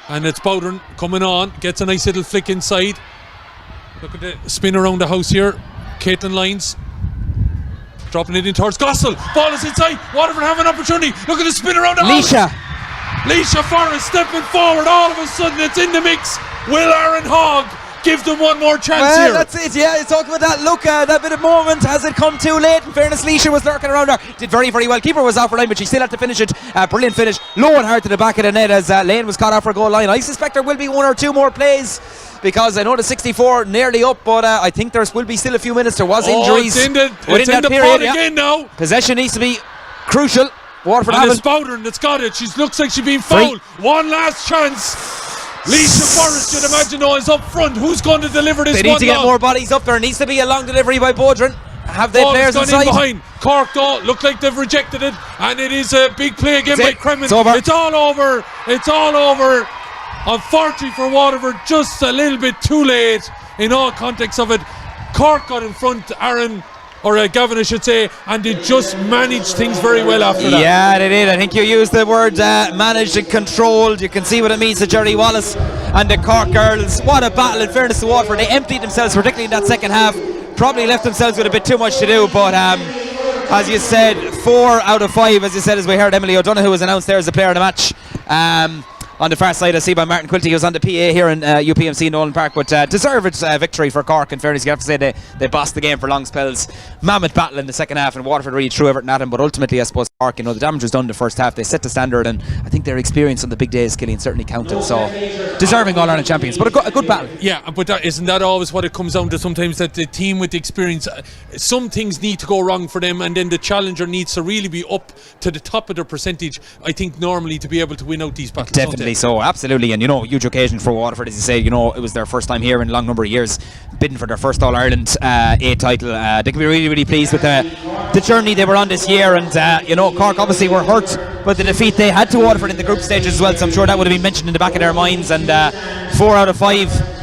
And it's Bowdern coming on, gets a nice little flick inside. Look at the spin around the house here. Caitlin Lyons dropping it in towards Gostel. Ball is inside. Waterford have an opportunity. Look at the spin around the house. Leisha Forrest stepping forward. All of a sudden it's in the mix. Will Aaron Hogg give them one more chance here? That's it, yeah. Talk about that look, that bit of moment. Has it come too late? In fairness, Leisha was lurking around there. Did very, very well. Keeper was off her line, but she still had to finish it. Brilliant finish. Low and hard to the back of the net as Lane was caught off her goal line. I suspect there will be 1 or 2 more plays, because I know the 64 nearly up, but I think there will be still a few minutes. There was injuries. It's in the pot again now. Possession needs to be crucial. Waterford and it's Bowdern that's got it. She looks like she's been fouled. One last chance. Leisha Forrest, you'd imagine, though, is up front. Who's going to deliver this one? They need to get more bodies up there. It needs to be a long delivery by Bodrin. Have they players gone inside? in behind. Cork, though, look like they've rejected it, and it is a big play again by Kremen. It's over. It's all over. It's all over. Unfortunately for Waterford, just a little bit too late in all context of it. Cork got in front, Aaron, or Gavin I should say, and they just managed things very well after that. Yeah, they did. I think you used the word managed and controlled. You can see what it means to Jerry Wallace and the Cork girls. What a battle, in fairness to Waterford. They emptied themselves, particularly in that second half. Probably left themselves with a bit too much to do, but as you said, 4 out of 5, as you said, as we heard Emily O'Donoghue was announced there as the player of the match. On the far side, I see by Martin Quilty, who's on the PA here in UPMC Nowlan Park, but deserved victory for Cork. In fairness, you have to say they bossed the game for long spells. Mammoth battle in the second half, and Waterford really threw everything at him, but ultimately, I suppose, Cork, the damage was done in the first half. They set the standard, and I think their experience on the big days, Killian, certainly counted, so deserving All-Ireland champions, but a good battle. Yeah, but isn't that always what it comes down to sometimes, that the team with the experience, some things need to go wrong for them, and then the challenger needs to really be up to the top of their percentage, I think, normally, to be able to win out these battles. Definitely so, absolutely. And huge occasion for Waterford, as you say. It was their first time here in a long number of years, bidding for their first All-Ireland A title. They can be really, really pleased with the journey they were on this year. And Cork obviously were hurt by the defeat they had to Waterford in the group stages as well, so I'm sure that would have been mentioned in the back of their minds. And 4 out of 5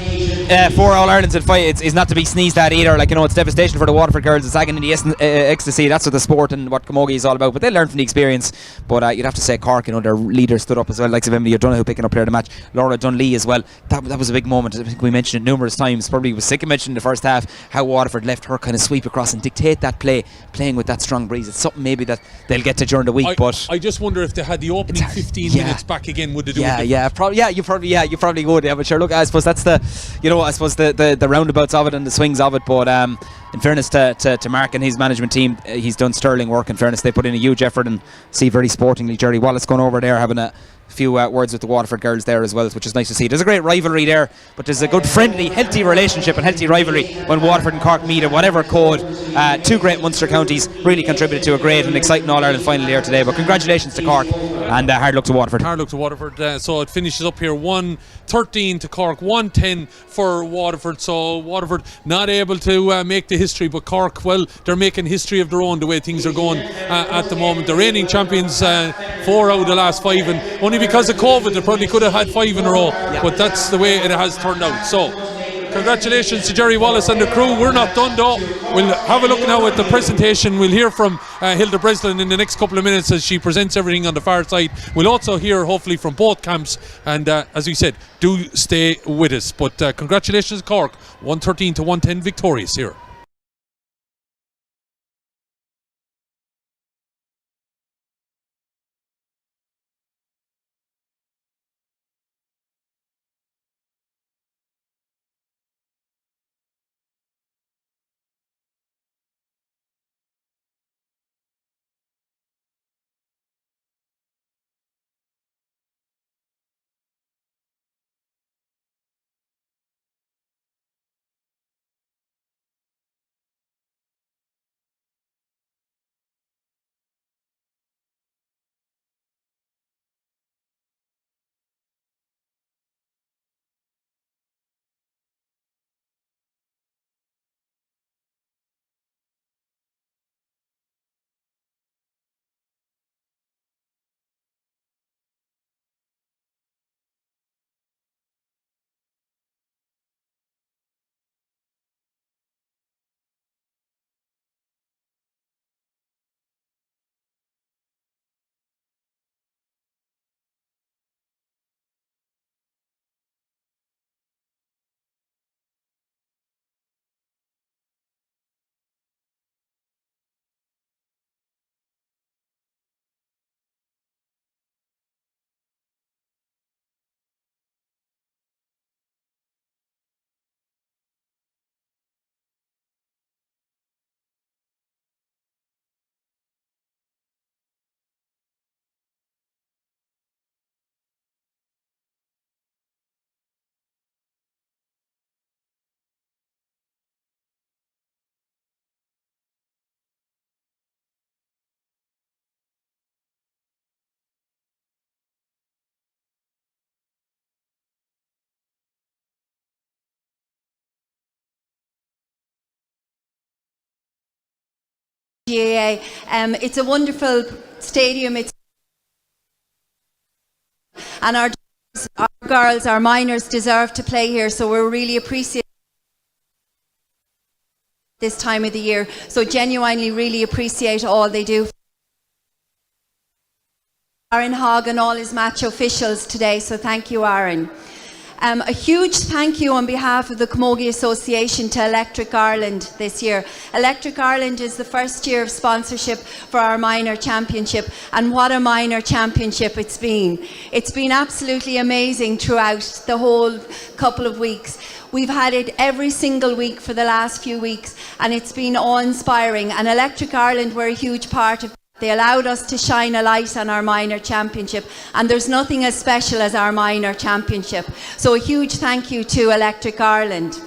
4 All-Irelands and 5 is not to be sneezed at either. It's devastation for the Waterford girls. It's agony in the ecstasy. That's what the sport and what camogie is all about, but they learn from the experience. But you'd have to say Cork, their leader stood up as well, like Emily O'Donoghue picking up player of the match, Laura Dunlea as well. That was a big moment. I think we mentioned it numerous times, probably was sick of mentioning in the first half how Waterford left her kind of sweep across and dictate that play, playing with that strong breeze. It's something maybe that they'll get to during the week. But I just wonder if they had the opening 15 minutes back again, would they do it? You probably would. Yeah, but sure, look, I suppose that's the roundabouts of it and the swings of it. But in fairness to Mark and his management team, he's done sterling work. In fairness, they put in a huge effort, and see very sportingly Jerry Wallace going over there having a few words with the Waterford girls there as well, which is nice to see. There's a great rivalry there, but there's a good friendly, healthy relationship and healthy rivalry when Waterford and Cork meet at whatever code. Two great Munster counties really contributed to a great and exciting All-Ireland final here today, but congratulations to Cork and hard luck to Waterford. Hard luck to Waterford. So it finishes up here 1-13 to Cork, 1-10 for Waterford. So Waterford not able to make the history, but Cork, well, they're making history of their own the way things are going at the moment. The reigning champions, 4 out of the last 5, and only because of COVID they probably could have had 5 in a row, but that's the way it has turned out. So congratulations to Jerry Wallace and the crew. We're not done though. We'll have a look now at the presentation. We'll hear from Hilda Breslin in the next couple of minutes as she presents everything on the far side. We'll also hear hopefully from both camps, and as we said, do stay with us. But congratulations Cork, 113 to 110 victorious here. GAA. It's a wonderful stadium. And our girls, our minors deserve to play here, so we're really appreciative this time of the year. So genuinely really appreciate all they do. Aaron Hogg and all his match officials today, so thank you, Aaron. A huge thank you on behalf of the Camogie Association to Electric Ireland this year. Electric Ireland is the first year of sponsorship for our minor championship, and what a minor championship it's been. It's been absolutely amazing throughout the whole couple of weeks. We've had it every single week for the last few weeks, and it's been awe-inspiring, and Electric Ireland were a huge part of it. They allowed us to shine a light on our minor championship, and there's nothing as special as our minor championship. So a huge thank you to Electric Ireland.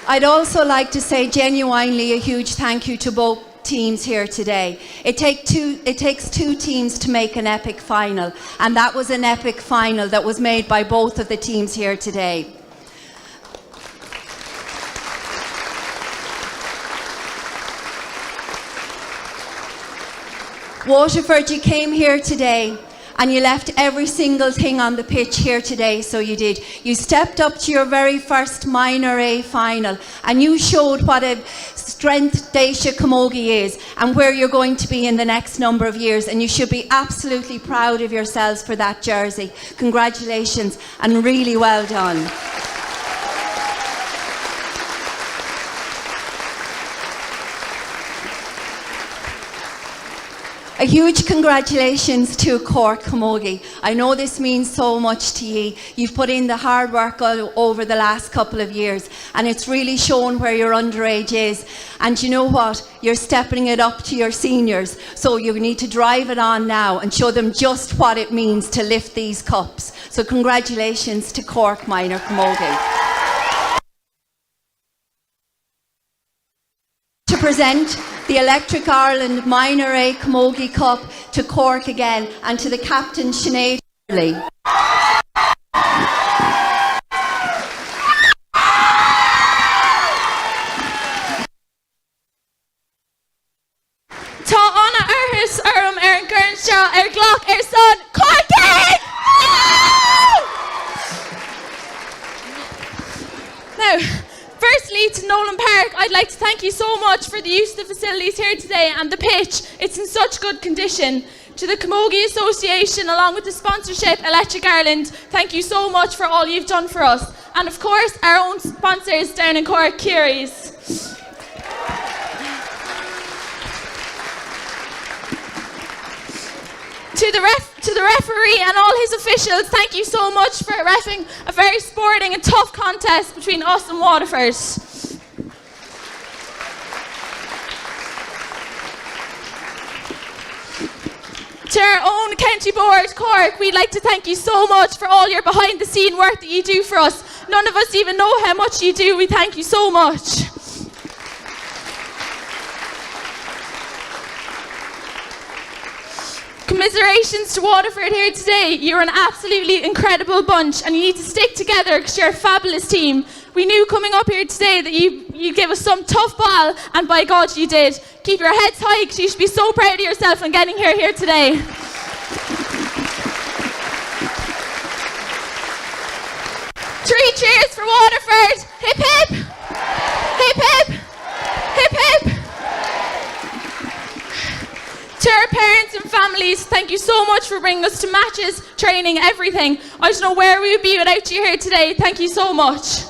I'd also like to say genuinely a huge thank you to both teams here today. It takes two teams to make an epic final, and that was an epic final that was made by both of the teams here today. Waterford, you came here today and you left every single thing on the pitch here today, so you did. You stepped up to your very first Minor A final and you showed what a strength Daisha Camogie is and where you're going to be in the next number of years, and you should be absolutely proud of yourselves for that jersey. Congratulations and really well done. A huge congratulations to Cork Camogie. I know this means so much to you. You've put in the hard work over the last couple of years, and it's really shown where your underage is. And you know what? You're stepping it up to your seniors. So you need to drive it on now and show them just what it means to lift these cups. So congratulations to Cork Minor Camogie. To present the Electric Ireland Minor A Camogie Cup to Cork again, and to the captain Sinead Hurley. Tá anna arthas ar Gurnshaw ar Glock ar son Corky! Now, firstly, to Nowlan Park, I'd like to thank you so much for the use of the facilities here today and the pitch. It's in such good condition. To the Camogie Association, along with the sponsorship, Electric Ireland, thank you so much for all you've done for us. And of course, our own sponsors down in Cork, Curie's. To the referee and all his officials, thank you so much for reffing a very sporting and tough contest between us and Waterford. To our own county board, Cork, we'd like to thank you so much for all your behind the scene work that you do for us. None of us even know how much you do. We thank you so much. Commiserations to Waterford here today. You're an absolutely incredible bunch and you need to stick together because you're a fabulous team. We knew coming up here today that you gave us some tough ball, and by God you did. Keep your heads high because you should be so proud of yourself and getting here today. 3 cheers for Waterford. Hip hip. Hip hip. Hip hip. To our parents and families, thank you so much for bringing us to matches, training, everything. I don't know where we would be without you here today. Thank you so much.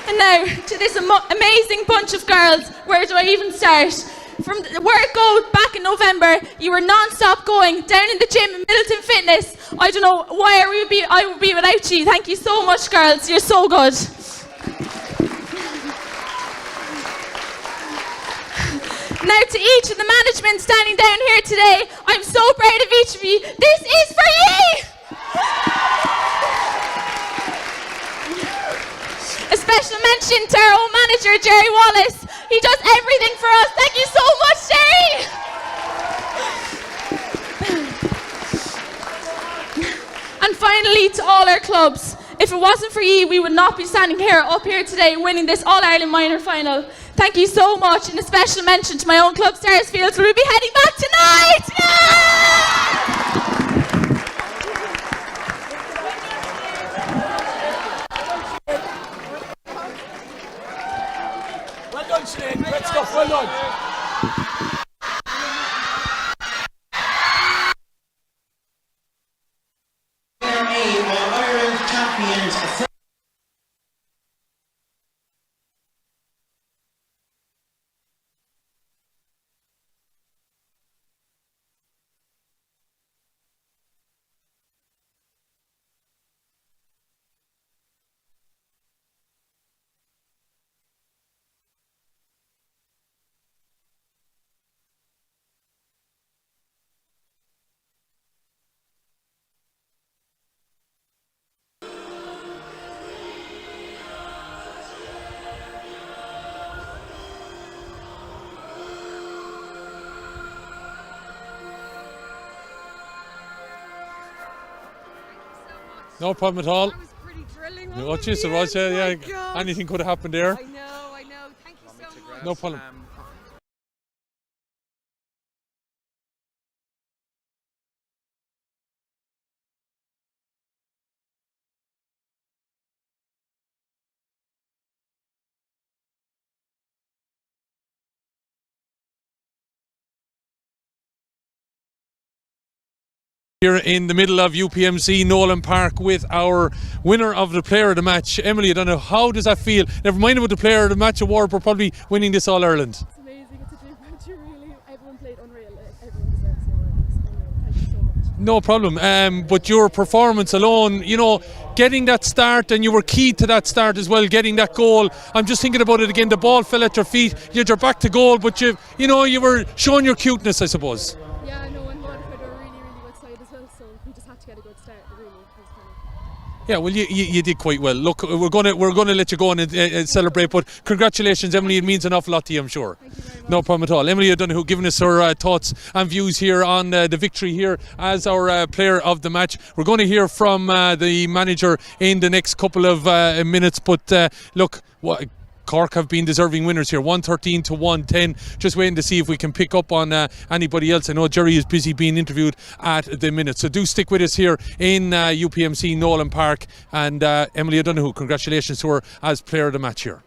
And now, to this amazing bunch of girls, where do I even start? From where it goes back in November, you were non-stop going down in the gym in Middleton Fitness. I don't know where I would be without you. Thank you so much, girls. You're so good. Now to each of the management standing down here today, I'm so proud of each of you. This is for you! A special mention to our own manager, Jerry Wallace. He does everything for us. Thank you so much, Jerry! clubs. If it wasn't for you, we would not be standing up here today winning this All-Ireland minor final. Thank you so much, and a special mention to my own club, Starsfields, where we'll be heading back tonight. Yeah! Well done, Sinead. Great stuff. Well done. Ireland champions. No problem at all. That was pretty thrilling. Oh, jeez, it was, yeah. God. Anything could have happened there. I know. Thank you so much. No problem. Here in the middle of UPMC Nowlan Park with our winner of the player of the match, Emily. I don't know, how does that feel? Never mind about the player of the match award, we're probably winning this All-Ireland. It's amazing. It's a dream come true, really. Everyone played unreal. Everyone deserves the award. It's unreal. Thank you so much. No problem. But your performance alone, you know, getting that start, and you were key to that start as well, getting that goal. I'm just thinking about it again. The ball fell at your feet. You had your back to goal, but you were showing your cuteness, I suppose. Yeah, no, and Waterford are really good side as well, so we just had to get a good start. Really, Yeah, well, you did quite well. Look, we're gonna let you go and celebrate, but congratulations, Emily. It means an awful lot to you, I'm sure. Thank you very much. No problem at all. Emily O'Donoghue giving us her thoughts and views here on the victory here as our player of the match. We're going to hear from the manager in the next couple of minutes, but look, Cork have been deserving winners here, 113 to 110. Just waiting to see if we can pick up on anybody else. I know Jerry is busy being interviewed at the minute, so do stick with us here in UPMC Nowlan Park. And Emily O'Donoghue, congratulations to her as player of the match here.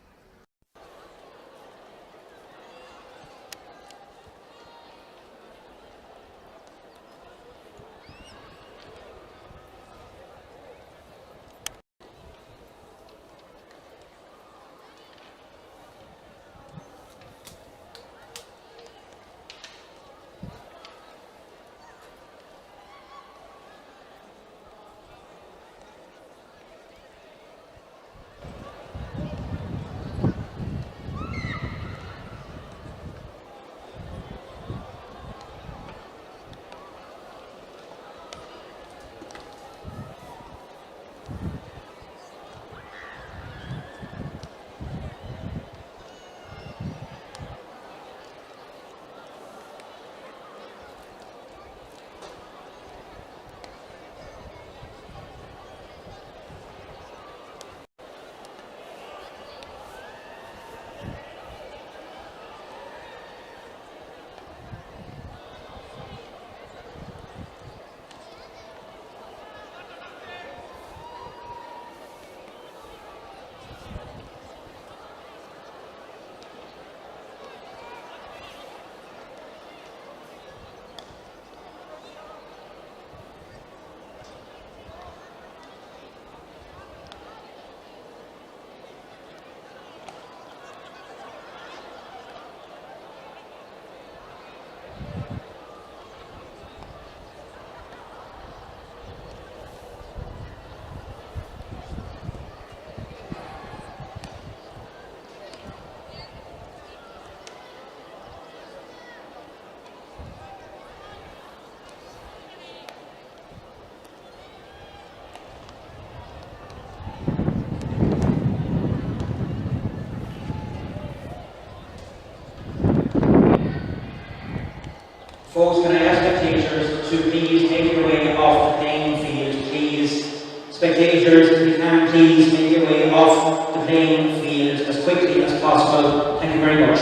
Folks, can I ask the teachers to please make your way off the playing field, please? Spectators, if you can please make your way off the playing field as quickly as possible. Thank you very much.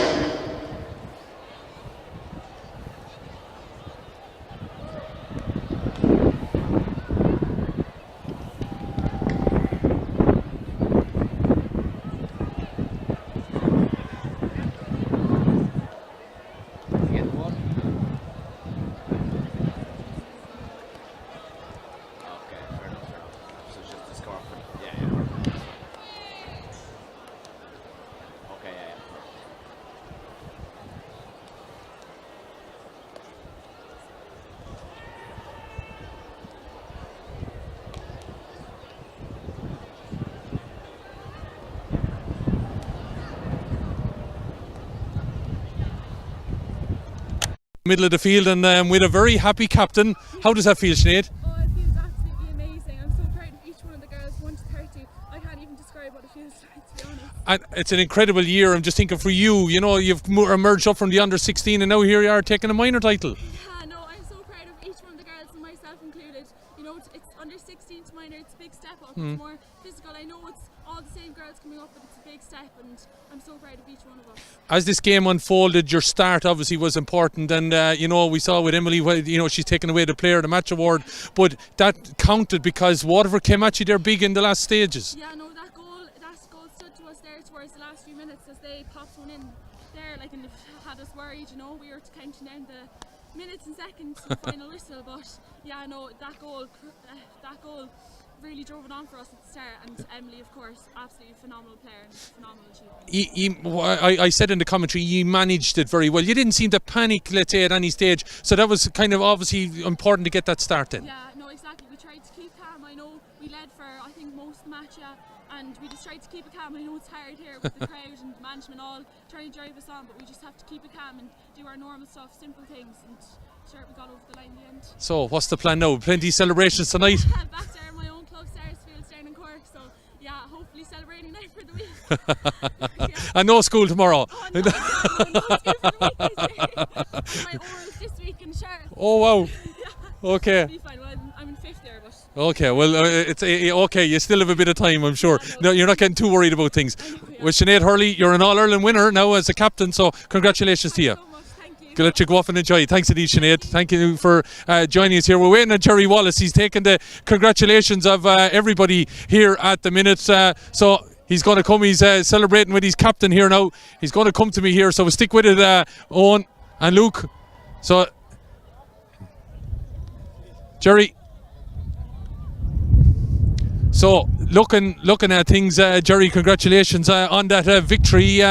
Middle of the field and with a very happy captain. How does that feel, Sinead? Oh, it feels absolutely amazing. I'm so proud of each one of the girls, 1 to 30. I can't even describe what it feels like, to be honest. And it's an incredible year. I'm just thinking for you, you know, you've emerged up from the under 16 and now here you are taking a minor title. Yeah, no, I'm so proud of each one of the girls, and myself included. You know, it's under 16 to minor, it's a big step up. It's more physical. I know it's all the same girls coming up, but it's a big step, and I'm so proud of each one of us. As this game unfolded, your start obviously was important, and you know, we saw with Emily, well, you know, she's taken away the Player of the Match award, but that counted because Waterford came at you there big in the last stages. Yeah, no, that goal stood to us there towards the last few minutes as they popped one in there, like, and it had us worried. You know, we were counting down the minutes and seconds to the final whistle, but yeah, no, that goal really drove it on for us at the start, and Emily, of course, absolutely phenomenal player and phenomenal achievement. I said in the commentary, you managed it very well. You didn't seem to panic, let's say, at any stage, so that was kind of obviously important to get that start in. Yeah, no, exactly. We tried to keep calm. I know we led for, I think, most of the match, and we just tried to keep it calm. I know it's hard here with the crowd and the management all trying to drive us on, but we just have to keep it calm and do our normal stuff, simple things, and sure, we got over the line in the end. So, what's the plan now? Plenty of celebrations tonight? Back there in my own club, Sarsfields down in Cork, so yeah, hopefully celebrating now for the week. Yeah. And no school tomorrow. Oh, no school for the week this my orals this week in Shire. Oh wow. Yeah. Okay. It'll be fine. Well, I'm in 5th year, but Okay, well, it's okay. You still have a bit of time, I'm sure. No, you're not getting too worried about things. Well, Sinead Hurley, you're an All-Ireland winner now as a captain, so congratulations to you. Good, let you go off and enjoy. Thanks indeed, Sinead. Thank you for joining us here. We're waiting on Jerry Wallace. He's taking the congratulations of everybody here at the minute. So he's going to come. He's celebrating with his captain here now. He's going to come to me here. So we'll stick with it, Owen and Luke. So, Jerry. So looking at things, Jerry, congratulations on that victory.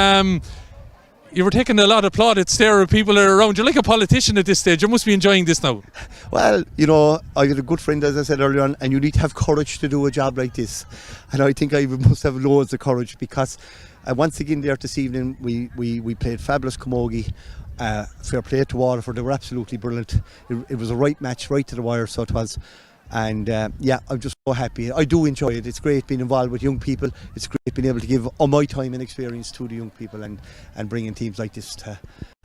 You were taking a lot of plaudits there of people are around. You're like a politician at this stage. You must be enjoying this now. Well, you know, I got a good friend, as I said earlier on, and you need to have courage to do a job like this. And I think I must have loads of courage because once again there this evening we played fabulous camogie. Fair play to Waterford. They were absolutely brilliant. It was a right match, right to the wire, so it was. And yeah, I'm just so happy. I do enjoy it. It's great being involved with young people. It's great being able to give all my time and experience to the young people and bringing teams like this to.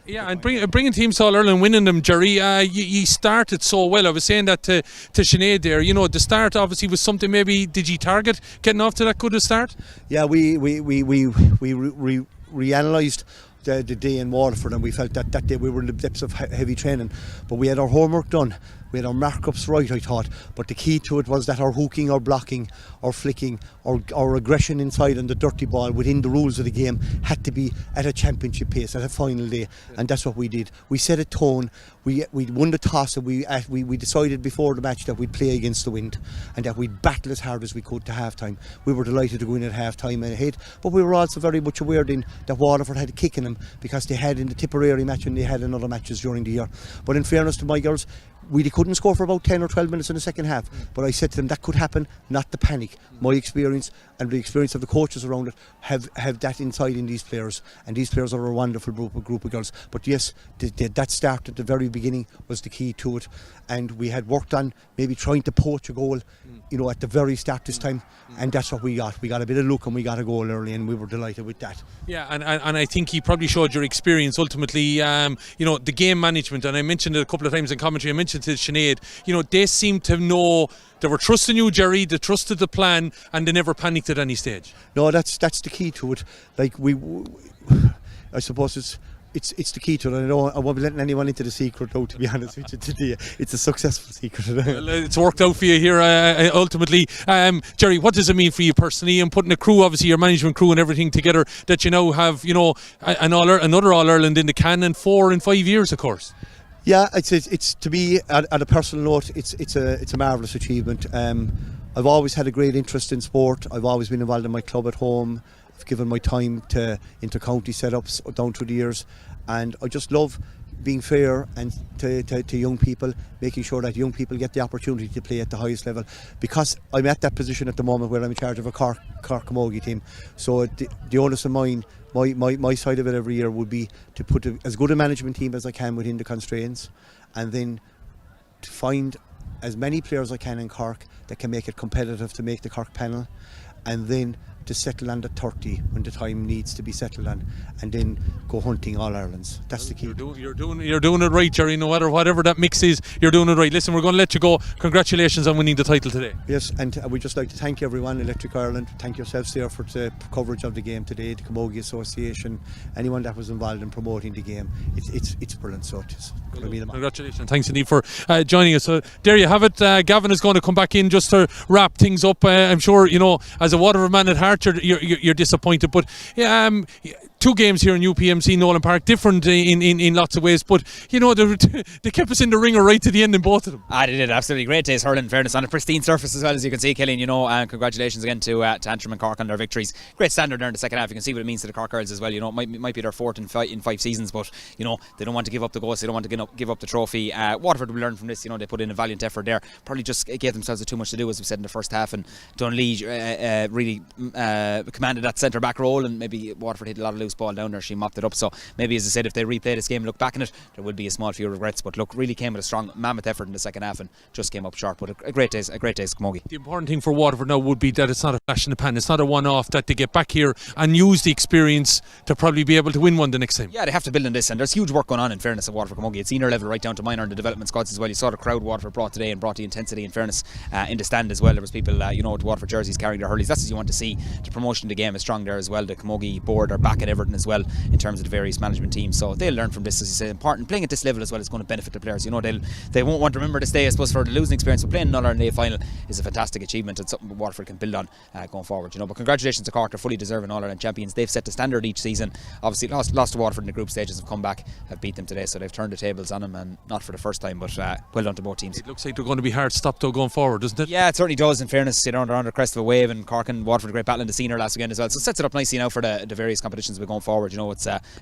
Yeah, and bringing teams to All-Ireland, winning them, Jerry. You started so well. I was saying that to Sinead there. You know, the start obviously was something. Maybe did you target getting off to that good a start? Yeah, we reanalysed the day in Waterford, and we felt that day we were in the depths of heavy training, but we had our homework done. We had our markups right, I thought, but the key to it was that our hooking, our blocking, our flicking, our aggression inside on the dirty ball within the rules of the game had to be at a championship pace, at a final day, and that's what we did. We set a tone. We won the toss, and we decided before the match that we'd play against the wind and that we'd battle as hard as we could to half-time. We were delighted to go in at half-time and ahead, but we were also very much aware then that Waterford had a kick in them because they had in the Tipperary match and they had in other matches during the year. But in fairness to my girls, they couldn't score for about 10 or 12 minutes in the second half, but I said to them that could happen, not the panic. My experience and the experience of the coaches around it have that inside in these players, and these players are a wonderful group of girls. But yes, that start at the very beginning was the key to it, and we had worked on maybe trying to poach a goal, you know, at the very start this time, and that's what we got. We got a bit of luck and we got a goal early, and we were delighted with that. Yeah, and I think he probably showed your experience ultimately, you know, the game management, and I mentioned it a couple of times in commentary. I mentioned mentioned to Sinead, they seem to know. They were trusting you, Jerry. They trusted the plan, and they never panicked at any stage. No, that's the key to it. Like I suppose it's the key to it. I won't be letting anyone into the secret, though. To be honest with you, today it's a successful secret. Well, it's worked out for you here ultimately. Jerry, what does it mean for you personally, and putting a crew, obviously your management crew and everything together, that you now have, another All Ireland in the can, and 4 in 5 years, of course. Yeah, it's to me at a personal note, it's a marvellous achievement. I've always had a great interest in sport. I've always been involved in my club at home. I've given my time to inter-county setups down through the years, and I just love being fair and to young people, making sure that young people get the opportunity to play at the highest level, because I'm at that position at the moment where I'm in charge of a Cork Camogie team. So the onus of mine, my side of it every year would be to put as good a management team as I can within the constraints, and then to find as many players as I can in Cork that can make it competitive to make the Cork panel, and then to settle on the 30 when the time needs to be settled on, and then go hunting All Irelands. That's the key. You're doing it right, Jerry. No matter whatever that mix is, you're doing it right. Listen, we're going to let you go. Congratulations on winning the title today. Yes, and we'd just like to thank everyone, Electric Ireland. Thank yourselves there for the coverage of the game today, the Camogie Association, anyone that was involved in promoting the game. It's brilliant. So it's going to be congratulations. Thanks indeed for joining us. So there you have it. Gavin is going to come back in just to wrap things up. I'm sure, as a Waterford man at heart, you're disappointed, but 2 games here in UPMC Nowlan Park, different in lots of ways, but they kept us in the ringer right to the end in both of them. They did. Absolutely great days hurling, in fairness, on a pristine surface as well, as you can see, Killian, and congratulations again to Antrim and Cork on their victories. Great standard there in the second half. You can see what it means to the Cork girls as well. It might be their 4th in 5 seasons, but they don't want to give up the goals, they don't want to give up the trophy. Waterford will learn from this. They put in a valiant effort there, probably just gave themselves too much to do, as we said in the first half, and Dunleash really commanded that centre back role, and maybe Waterford hit a lot of loose ball down there. She mopped it up, so maybe, as I said, if they replay this game and look back on it, there will be a small few regrets, but look, really came with a strong mammoth effort in the second half and just came up short. But a great day's Camogie. The important thing for Waterford now would be that it's not a flash in the pan, it's not a one-off, that they get back here and use the experience to probably be able to win one the next time. Yeah, they have to build on this, and there's huge work going on, in fairness, at Waterford Camogie. It's senior level right down to minor and the development squads as well. You saw the crowd Waterford brought today, and brought the intensity, in fairness, in the stand as well. There was people with Waterford jerseys carrying their hurleys. That's what you want to see. The promotion of the game is strong there as well. The Camogie board are back at Everton as well in terms of the various management teams, so they'll learn from this. As you say, important playing at this level as well is going to benefit the players. They won't want to remember this day, I suppose, for the losing experience, but playing another All-Ireland final is a fantastic achievement and something Waterford can build on going forward. But congratulations to Cork, they're fully deserving All-Ireland champions. They've set the standard each season. Obviously lost to Waterford in the group stages, have come back, have beat them today, so they've turned the tables on them, and not for the first time, but well done to both teams. It looks like they're going to be hard stopped though going forward, doesn't it? Yeah, it certainly does, in fairness. They're on the crest of a wave, and Cork and Waterford, a great battle in the senior last weekend as well, so it sets it up nicely now for the various competitions we're going forward. It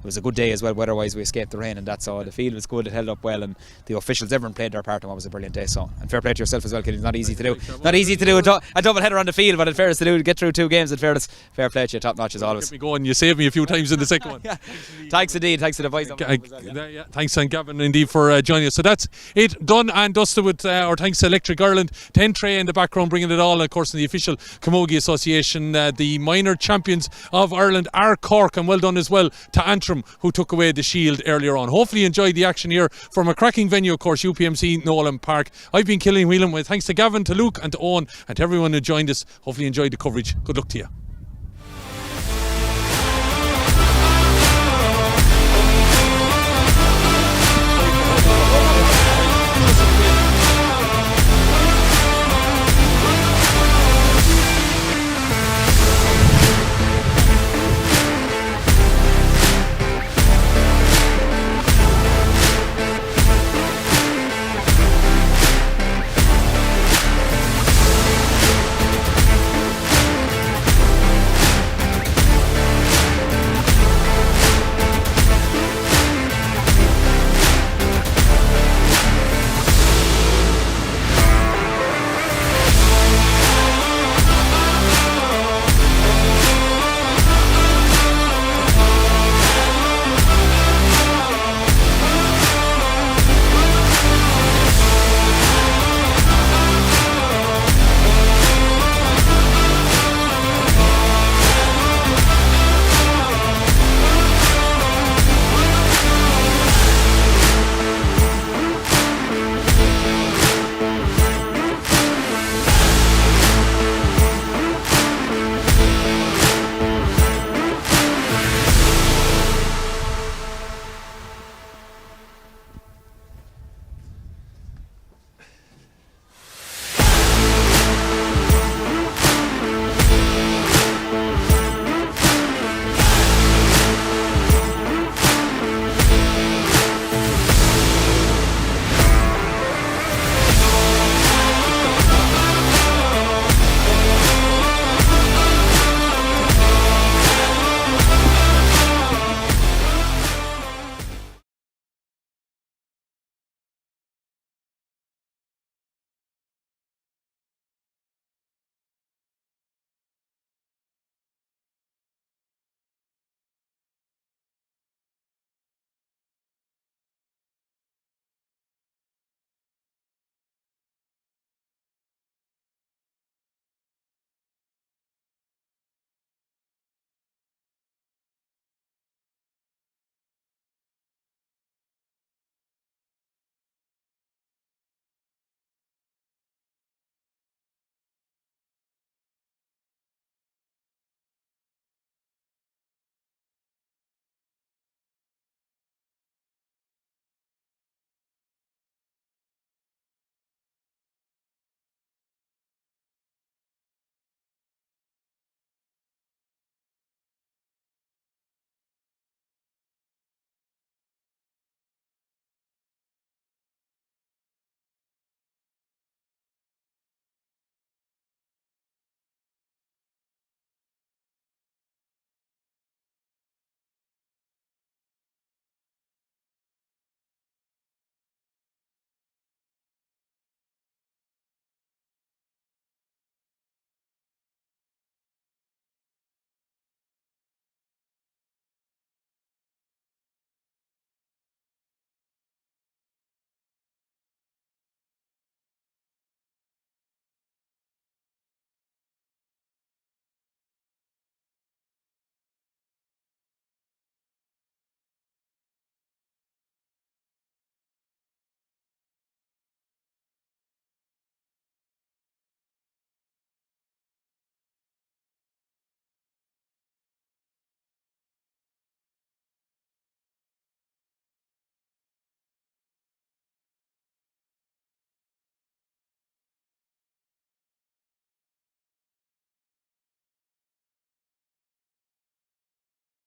was a good day as well, weather-wise. We escaped the rain, and that's all. The field was good, it held up well, and the officials, everyone played their part, and it was a brilliant day. So, and fair play to yourself as well, Killian. It's not easy to do. Not easy to do a double header on the field, but in fairness to get through 2 games, in fairness, fair play to you, top notch as always. Get me going. You saved me a few times in the second one. Yeah. Thanks indeed. Thanks to the boys. Thanks, and Gavin, indeed, for joining us. So that's it, done and dusted with our thanks to Electric Ireland. 10 Trey in the background bringing it all, of course, in the official Camogie Association. The minor champions of Ireland are Cork, and well done as well to Antrim, who took away the shield earlier on. Hopefully you enjoyed the action here from a cracking venue, of course, UPMC Nowlan Park. I've been Killian Whelan, with thanks to Gavin, to Luke and to Owen, and to everyone who joined us. Hopefully you enjoyed the coverage. Good luck to you.